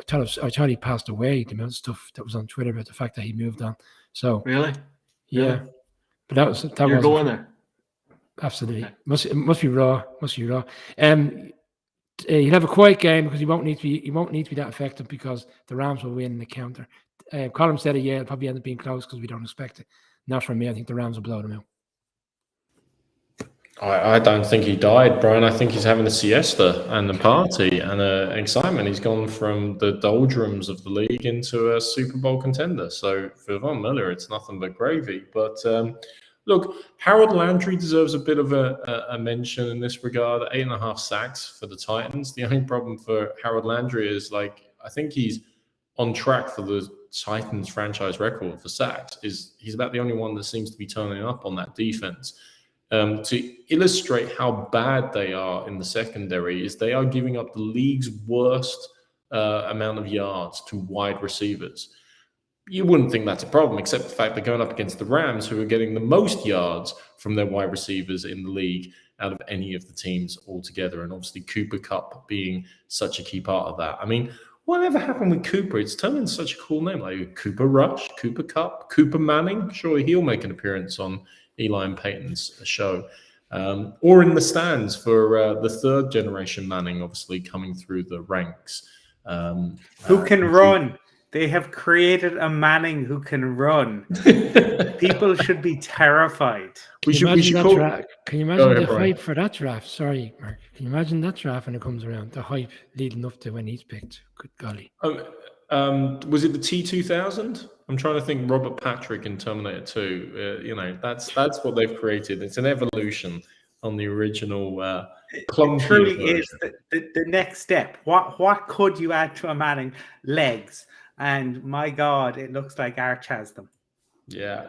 thought he passed away, the amount of stuff that was on Twitter about the fact that he moved on. So Really? yeah. But that was You're going there. Absolutely. Okay. It must be raw. He'll have a quiet game because he won't need to be that effective, because the Rams will win in the counter. Colin said it'll probably end up being close because we don't expect it. Not from me. I think the Rams will blow them out. I don't think he died, Brian. I think he's having a siesta and a party and excitement. He's gone from the doldrums of the league into a Super Bowl contender. So for Von Miller, it's nothing but gravy. But look, Harold Landry deserves a bit of a mention in this regard. 8.5 sacks for the Titans. The only problem for Harold Landry is, I think he's on track for the Titans franchise record for sacks. He's about the only one that seems to be turning up on that defense. To illustrate how bad they are in the secondary, is they are giving up the league's worst amount of yards to wide receivers. You wouldn't think that's a problem, except the fact they're going up against the Rams, who are getting the most yards from their wide receivers in the league out of any of the teams altogether. And obviously Cooper Kupp being such a key part of that. I mean, whatever happened with Cooper? It's turned into such a cool name, like Cooper Rush, Cooper Kupp, Cooper Manning. Surely he'll make an appearance on Eli and Peyton's show. Or in the stands for the third generation Manning, obviously coming through the ranks. Who can run? They have created a Manning who can run. People should be terrified. Can you imagine the hype for that draft? Sorry, Mark. Can you imagine that draft when it comes around? The hype leading up to when he's picked. Good golly. Was it the T2000? I'm trying to think. Robert Patrick in Terminator 2. That's what they've created. It's an evolution on the original. It truly is the next step. What could you add to a Manning? Legs. And my God, it looks like Arch has them. Yeah,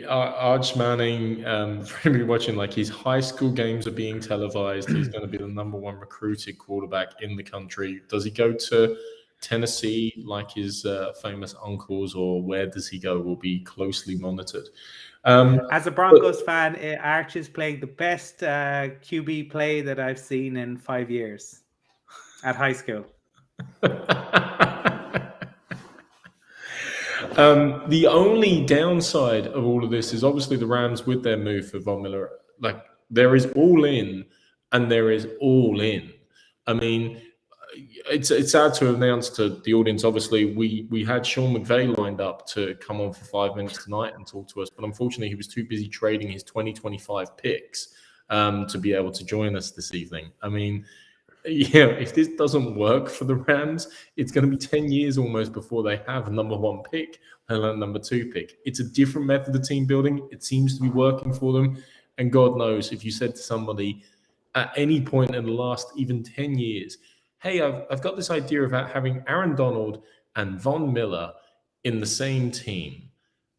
Arch Manning, for anybody watching, his high school games are being televised. He's going to be the number 1 recruited quarterback in the country. Does he go to Tennessee like his famous uncles, or where does he go will be closely monitored. As a Broncos fan, Arch is playing the best QB play that I've seen in 5 years at high school. The only downside of all of this is obviously the Rams with their move for Von Miller. There is all in and there is all in. I mean, it's sad to announce to the audience. Obviously, we had Sean McVay lined up to come on for 5 minutes tonight and talk to us, but unfortunately, he was too busy trading his 2025 picks to be able to join us this evening. I mean, if this doesn't work for the Rams, it's going to be 10 years almost before they have a number 1 pick and a number 2 pick. It's a different method of team building. It seems to be working for them. And God knows, if you said to somebody at any point in the last even 10 years, hey, I've got this idea of having Aaron Donald and Von Miller in the same team.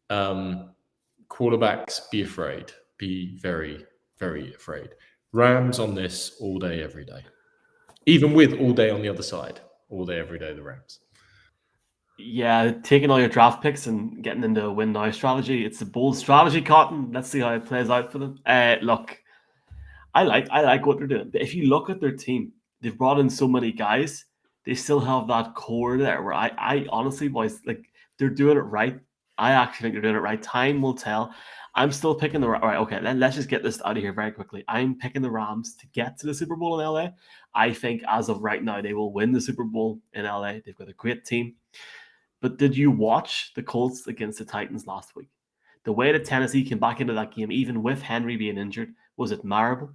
Quarterbacks, be afraid. Be very, very afraid. Rams on this all day, every day. Even with all day on the other side. All day, every day, the Rams. Yeah, taking all your draft picks and getting into a win now strategy. It's a bold strategy, Cotton. Let's see how it plays out for them. Look, I like what they're doing. But if you look at their team, they've brought in so many guys. They still have that core there where I honestly, boys, they're doing it right. I actually think they're doing it right. Time will tell. I'm still picking the right. Okay, let's just get this out of here very quickly. I'm picking the Rams to get to the Super Bowl in LA. I think as of right now, they will win the Super Bowl in LA. They've got a great team. But did you watch the Colts against the Titans last week? The way that Tennessee came back into that game, even with Henry being injured, was admirable.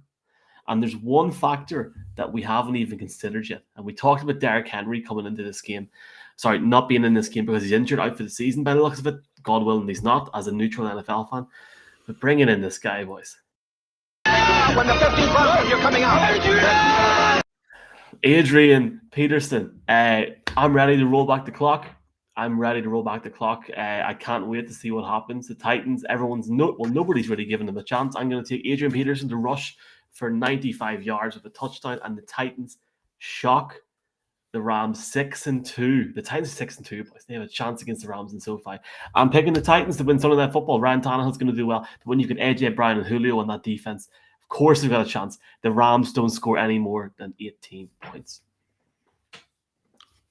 And there's one factor that we haven't even considered yet. And we talked about Derrick Henry coming into this game. Sorry, not being in this game because he's injured out for the season by the looks of it. God willing, he's not, as a neutral NFL fan. But bringing in this guy, boys. When the 15 runs, you're coming out. Adrian Peterson. I'm ready to roll back the clock. I'm ready to roll back the clock. I can't wait to see what happens. The Titans, nobody's really giving them a chance. I'm going to take Adrian Peterson to rush for 95 yards with a touchdown, and the Titans shock the Rams 6-2. The Titans 6-2, boys. They have a chance against the Rams in SoFi. I'm picking the Titans to win Sunday Night Football. Ryan Tannehill's going to do well. When you can AJ Brown and Julio on that defense, of course they've got a chance. The Rams don't score any more than 18 points.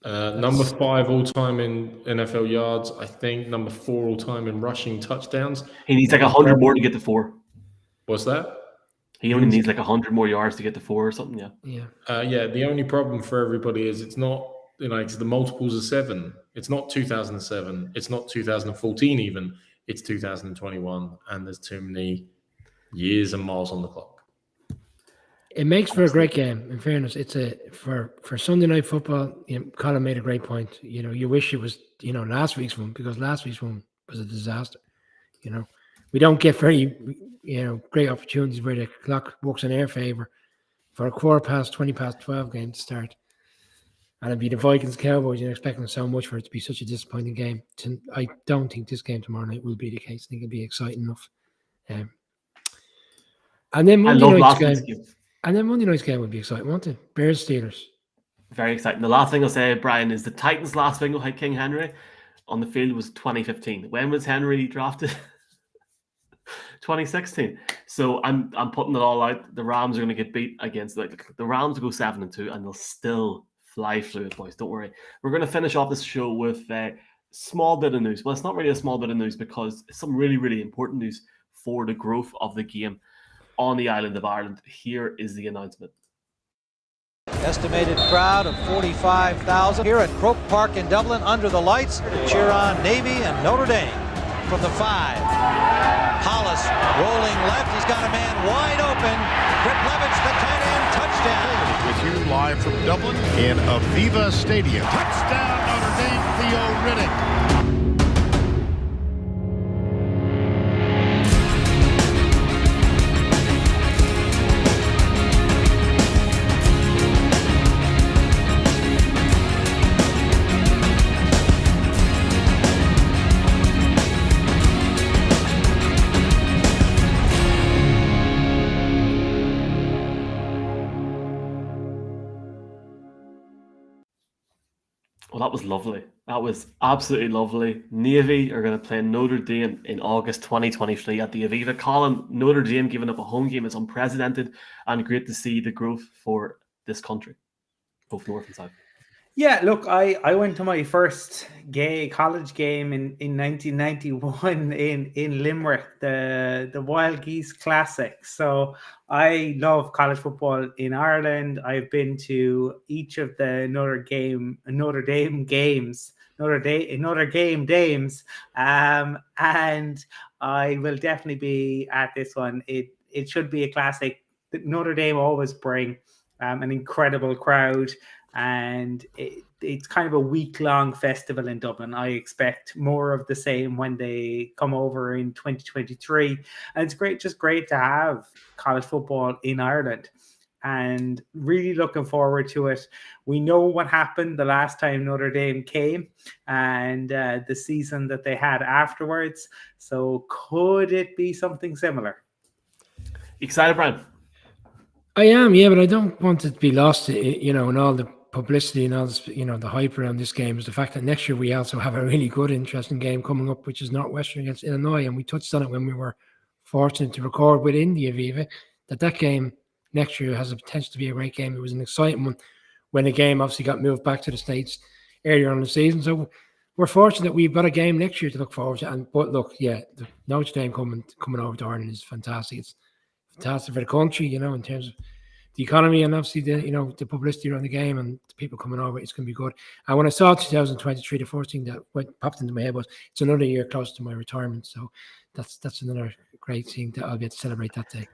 Number 5 all-time in NFL yards. I think number 4 all-time in rushing touchdowns. He needs like 100 more to get to 4. What's that? He only needs like 100 more yards to get to 4 or something. Yeah. The only problem for everybody is it's not, it's the multiples of 7. It's not 2007. It's not 2014 even. It's 2021, and there's too many years and miles on the clock. It makes for a great game. In fairness, it's for Sunday Night Football. Colin made a great point. You wish it was last week's one, because last week's one was a disaster. We don't get very great opportunities where the clock works in our favor for a 12 game to start, and it'd be the Vikings Cowboys. You're expecting so much for it to be such a disappointing game. I don't think this game tomorrow night will be the case. I think it'll be exciting enough. And then Monday night's game would be exciting, won't it? Bears Steelers. Very exciting. The last thing I'll say, Brian, is the Titans' last win had King Henry on the field was 2015. When was Henry drafted? 2016. So I'm putting it all out. The Rams are going to get beat against the Rams will go 7-2, and they'll still fly through it, boys. Don't worry. We're going to finish off this show with a small bit of news. Well, it's not really a small bit of news because it's some really, really important news for the growth of the game on the island of Ireland. Here is the announcement. Estimated crowd of 45,000 here at Croke Park in Dublin under the lights to cheer on Navy and Notre Dame. From the 5, Hollis rolling left. He's got a man wide open. Kriplevich, the tight end, touchdown. With you live from Dublin in Aviva Stadium. Touchdown Notre Dame, Theo Riddick. Well, that was lovely. That was absolutely lovely. Navy are going to play Notre Dame in August 2023 at the Aviva. Colin, Notre Dame giving up a home game is unprecedented, and great to see the growth for this country, both north and south. Yeah, look, I went to my first college game in 1991 in Limerick, the Wild Geese Classic. So I love college football in Ireland. I've been to each of the Notre Dame games, and I will definitely be at this one. It should be a classic. Notre Dame always bring an incredible crowd. And it's kind of a week-long festival in Dublin. I expect more of the same when they come over in 2023. And it's great to have college football in Ireland, and really looking forward to it. We know what happened the last time Notre Dame came, and the season that they had afterwards. So could it be something similar? Excited, Brian? I am, yeah, but I don't want it to be lost, in all the publicity and all this, the hype around this game is the fact that next year we also have a really good, interesting game coming up, which is Northwestern against Illinois. And we touched on it when we were fortunate to record with India Aviva, that game next year has the potential to be a great game. It was an exciting one when the game obviously got moved back to the States earlier on in the season. So we're fortunate that we've got a game next year to look forward to. But look, yeah, the Notre Dame coming over to Ireland is fantastic. It's fantastic for the country, in terms of the economy and obviously the publicity around the game and the people coming over. It's going to be good. And when I saw 2023, the first thing that popped into my head was it's another year close to my retirement. So that's another great thing that I'll get to celebrate that day.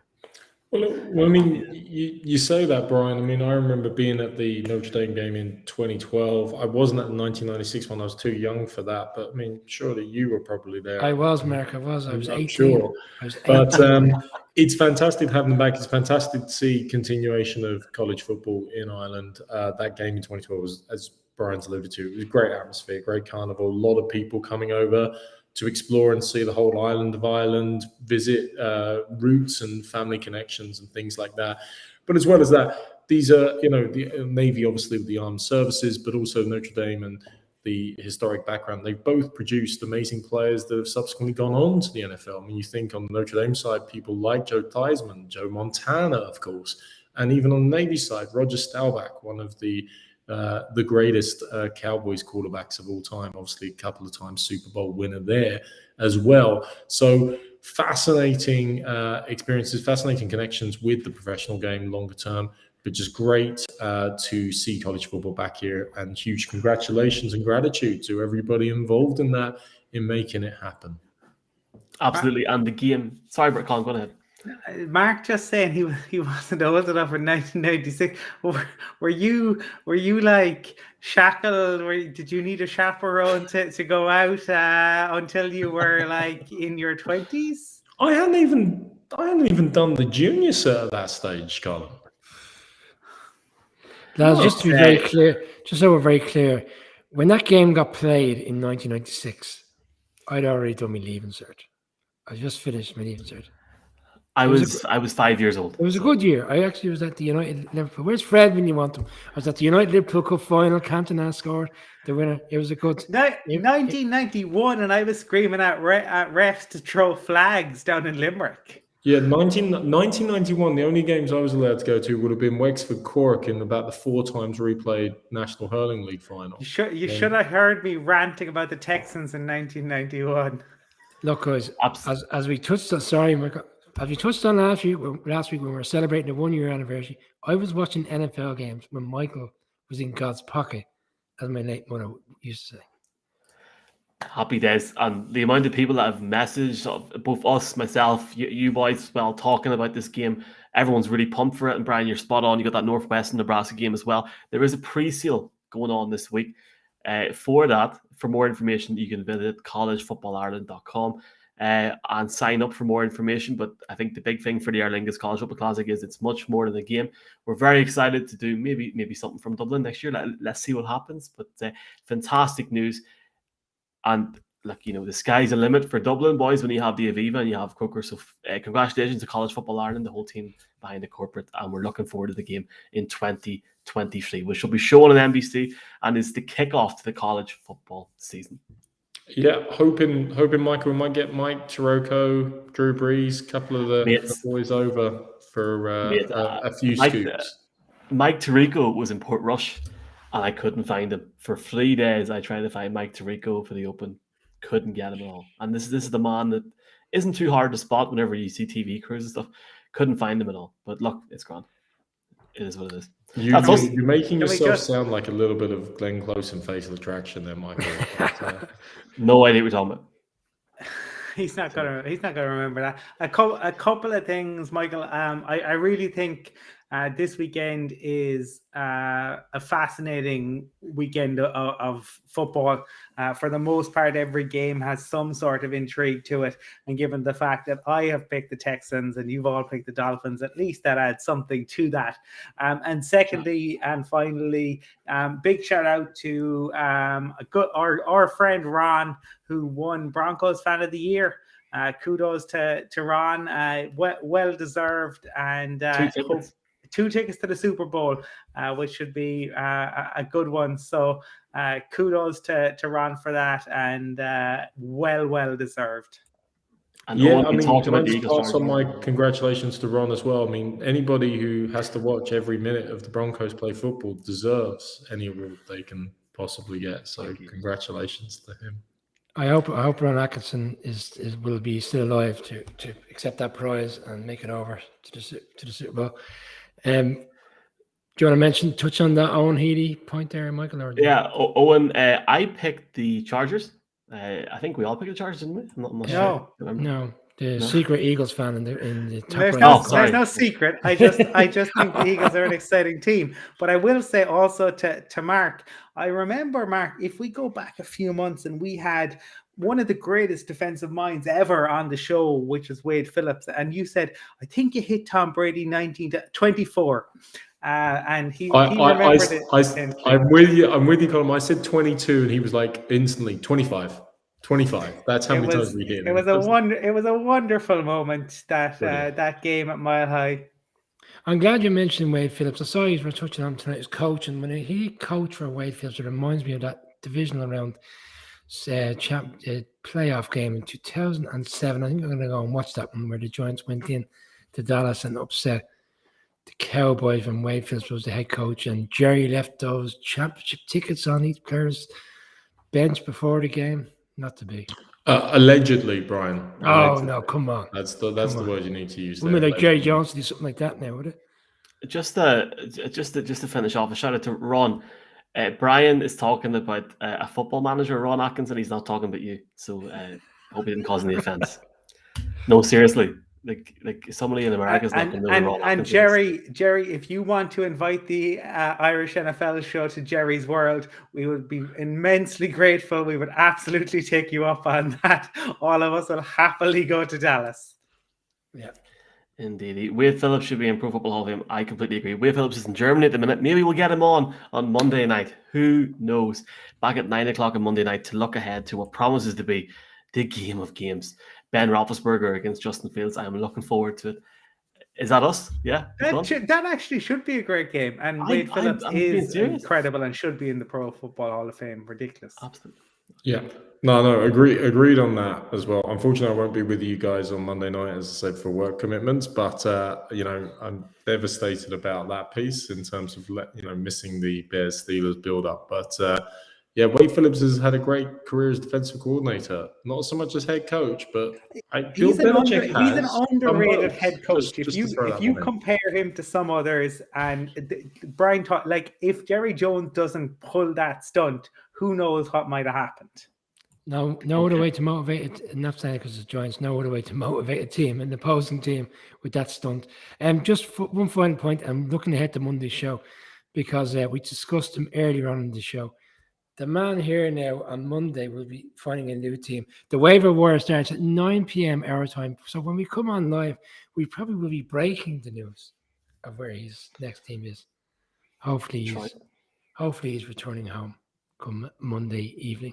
Well, I mean, you say that, Brian. I mean, I remember being at the Notre Dame game in 2012. I wasn't at the 1996 one. I was too young for that. But, I mean, surely you were probably there. I was, Mark. I was 18. Sure. I was 18. But it's fantastic having them back. It's fantastic to see continuation of college football in Ireland. That game in 2012 was, as Brian's alluded to. It was a great atmosphere, great carnival, a lot of people coming over to explore and see the whole island of Ireland, visit roots and family connections and things like that. But as well as that, these are, the Navy, obviously, with the armed services, but also Notre Dame and the historic background. They've both produced amazing players that have subsequently gone on to the NFL. I mean, you think on the Notre Dame side, people like Joe Theismann, Joe Montana, of course, and even on the Navy side, Roger Staubach, one of the greatest Cowboys quarterbacks of all time, obviously a couple of times Super Bowl winner there as well. So fascinating experiences, fascinating connections with the professional game longer term, but just great to see college football back here, and huge congratulations and gratitude to everybody involved in that, in making it happen. Absolutely. And the game, sorry, but Colin, go ahead. Mark just saying he wasn't old enough in 1996. Were you like shackled? Did you need a chaperone to go out until you were like in your 20s? I hadn't even done the junior cert at that stage, Colin. Lads, just to be very clear, just so we're very clear, when that game got played in 1996, I'd already done my leaving cert. I just finished my leaving cert. I was 5 years old. It was a good year. I actually was at the United Liverpool. Where's Fred when you want him? I was at the United Liverpool Cup final. Cantona scored the winner. It was a good... 1991, and I was screaming at refs to throw flags down in Limerick. Yeah, 1991, the only games I was allowed to go to would have been Wexford Cork in about the 4 times replayed National Hurling League final. You should have heard me ranting about the Texans in 1991. Look, guys, as we touched on... Sorry, Michael. As we touched on last week when we were celebrating the 1-year anniversary, I was watching NFL games when Michael was in God's pocket, as my late mother used to say. Happy days. And the amount of people that have messaged, both us, myself, you boys as well, talking about this game, everyone's really pumped for it. And Brian, you're spot on. You got that Northwestern Nebraska game as well. There is a pre-sale going on this week. For that, for more information, you can visit collegefootballireland.com. And sign up for more information. But I think the big thing for the Aer Lingus College Football Classic is it's much more than a game. We're very excited to do maybe something from Dublin next year. Let's see what happens. But fantastic news. And the sky's the limit for Dublin, boys, when you have the Aviva and you have Croker. So congratulations to College Football Ireland, the whole team behind the corporate. And we're looking forward to the game in 2023, which will be shown on NBC and is the kickoff to the college football season. Yeah, hoping Michael might get Mike Taroko, Drew Brees, a couple of the boys over for a few scoops. Mike Tirico was in Portrush, and I couldn't find him. For 3 days, I tried to find Mike Tirico for the Open. Couldn't get him at all. And this is the man that isn't too hard to spot whenever you see TV crews and stuff. Couldn't find him at all. But look, it's gone. It is what it is. You're making yourself sound like a little bit of Glenn Close in Fatal Attraction there, Michael. No idea what you're talking about. He's not gonna remember that. A couple of things, Michael. I really think this weekend is a fascinating weekend of football. For the most part, every game has some sort of intrigue to it. And given the fact that I have picked the Texans and you've all picked the Dolphins, at least that adds something to that. And secondly, and finally, big shout out to our friend Ron, who won Broncos Fan of the Year. Kudos to Ron. Well deserved, and 2 tickets to the Super Bowl, which should be a good one. So kudos to Ron for that, and well deserved. And can I just pass on my congratulations to Ron as well? I mean, anybody who has to watch every minute of the Broncos play football deserves any award they can possibly get. So congratulations to him. I hope Ron Atkinson will be still alive to accept that prize and make it over to the Super Bowl. Do you want to touch on that Owen Healy point there, Michael? Yeah, Owen, I picked the Chargers. I think we all picked the Chargers, didn't we? I'm not sure. No. The secret Eagles fan in the top there's no secret. I just think the Eagles are an exciting team. But I will say also to Mark, I remember, Mark, if we go back a few months and we had one of the greatest defensive minds ever on the show, which is Wade Phillips, and you said, I think you hit Tom Brady 19-24. and he remembered it. I'm with you. I'm with you, Colin. I said 22, and he was like instantly 25. 25. That's how many times we hit. It was a wonderful moment, that game at Mile High. I'm glad you mentioned Wade Phillips. I saw you were touching on tonight his coaching. When he coached for Wade Phillips, it reminds me of that divisional round playoff game in 2007. I think I'm going to go and watch that one where the Giants went in to Dallas and upset the Cowboys when Wade Phillips was the head coach, and Jerry left those championship tickets on each player's bench before the game. Not to be. Allegedly, Brian. Allegedly. No, come on. That's the word you need to use. Wouldn't be like Jerry Jones to do something like that now, would it? Just to finish off, a shout out to Ron. Brian is talking about a football manager, Ron Atkinson. He's not talking about you, so I hope he didn't cause any offense. No, seriously. Like somebody in America is not going to know Ron and Atkinson. Jerry, if you want to invite the Irish NFL show to Jerry's World, we would be immensely grateful. We would absolutely take you up on that. All of us will happily go to Dallas. Yeah. Indeed. Wade Phillips should be in Pro Football Hall of Fame. I completely agree. Wade Phillips is in Germany at the minute. Maybe we'll get him on Monday night. Who knows? Back at 9 o'clock on Monday night to look ahead to what promises to be the game of games. Ben Roethlisberger against Justin Fields. I am looking forward to it. Is that us? Yeah. That actually should be a great game. And Wade Phillips is incredible and should be in the Pro Football Hall of Fame. Ridiculous. Absolutely. Yeah. No, agreed on that as well. Unfortunately, I won't be with you guys on Monday night, as I said, for work commitments. But I'm devastated about that piece in terms of missing the Bears Steelers build up. But Wade Phillips has had a great career as defensive coordinator, not so much as head coach, but he's an underrated head coach. If you compare him to some others, and Brian thought, if Jerry Jones doesn't pull that stunt, who knows what might have happened. No other way to motivate it. Not saying because it's Giants. No other way to motivate a team, an opposing team, with that stunt. Just one final point. I'm looking ahead to Monday's show because we discussed him earlier on in the show. The man here now on Monday will be finding a new team. The waiver wire starts at 9 p.m. our time. So when we come on live, we probably will be breaking the news of where his next team is. Hopefully he's returning home come Monday evening.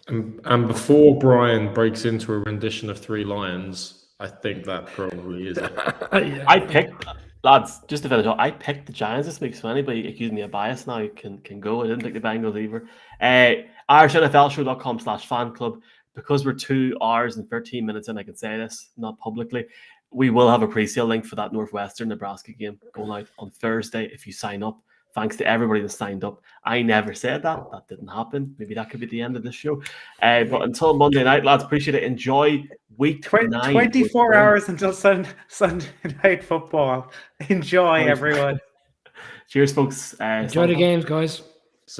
And before Brian breaks into a rendition of Three Lions, I think that probably is it. Yeah. I picked, lads, just to finish off, I picked the Giants this week, so anybody accusing me of bias now can go. I didn't pick the Bengals either. IrishNFLshow.com/fan club. Because we're 2 hours and 13 minutes in, I can say this, not publicly. We will have a pre-sale link for that Northwestern Nebraska game going out on Thursday if you sign up. Thanks to everybody that signed up. I never said that. That didn't happen. Maybe that could be the end of the show. But until Monday night, lads, appreciate it. Enjoy week 9. 24 hours until Sunday night football. Enjoy, everyone. Cheers, folks. Enjoy the games, guys.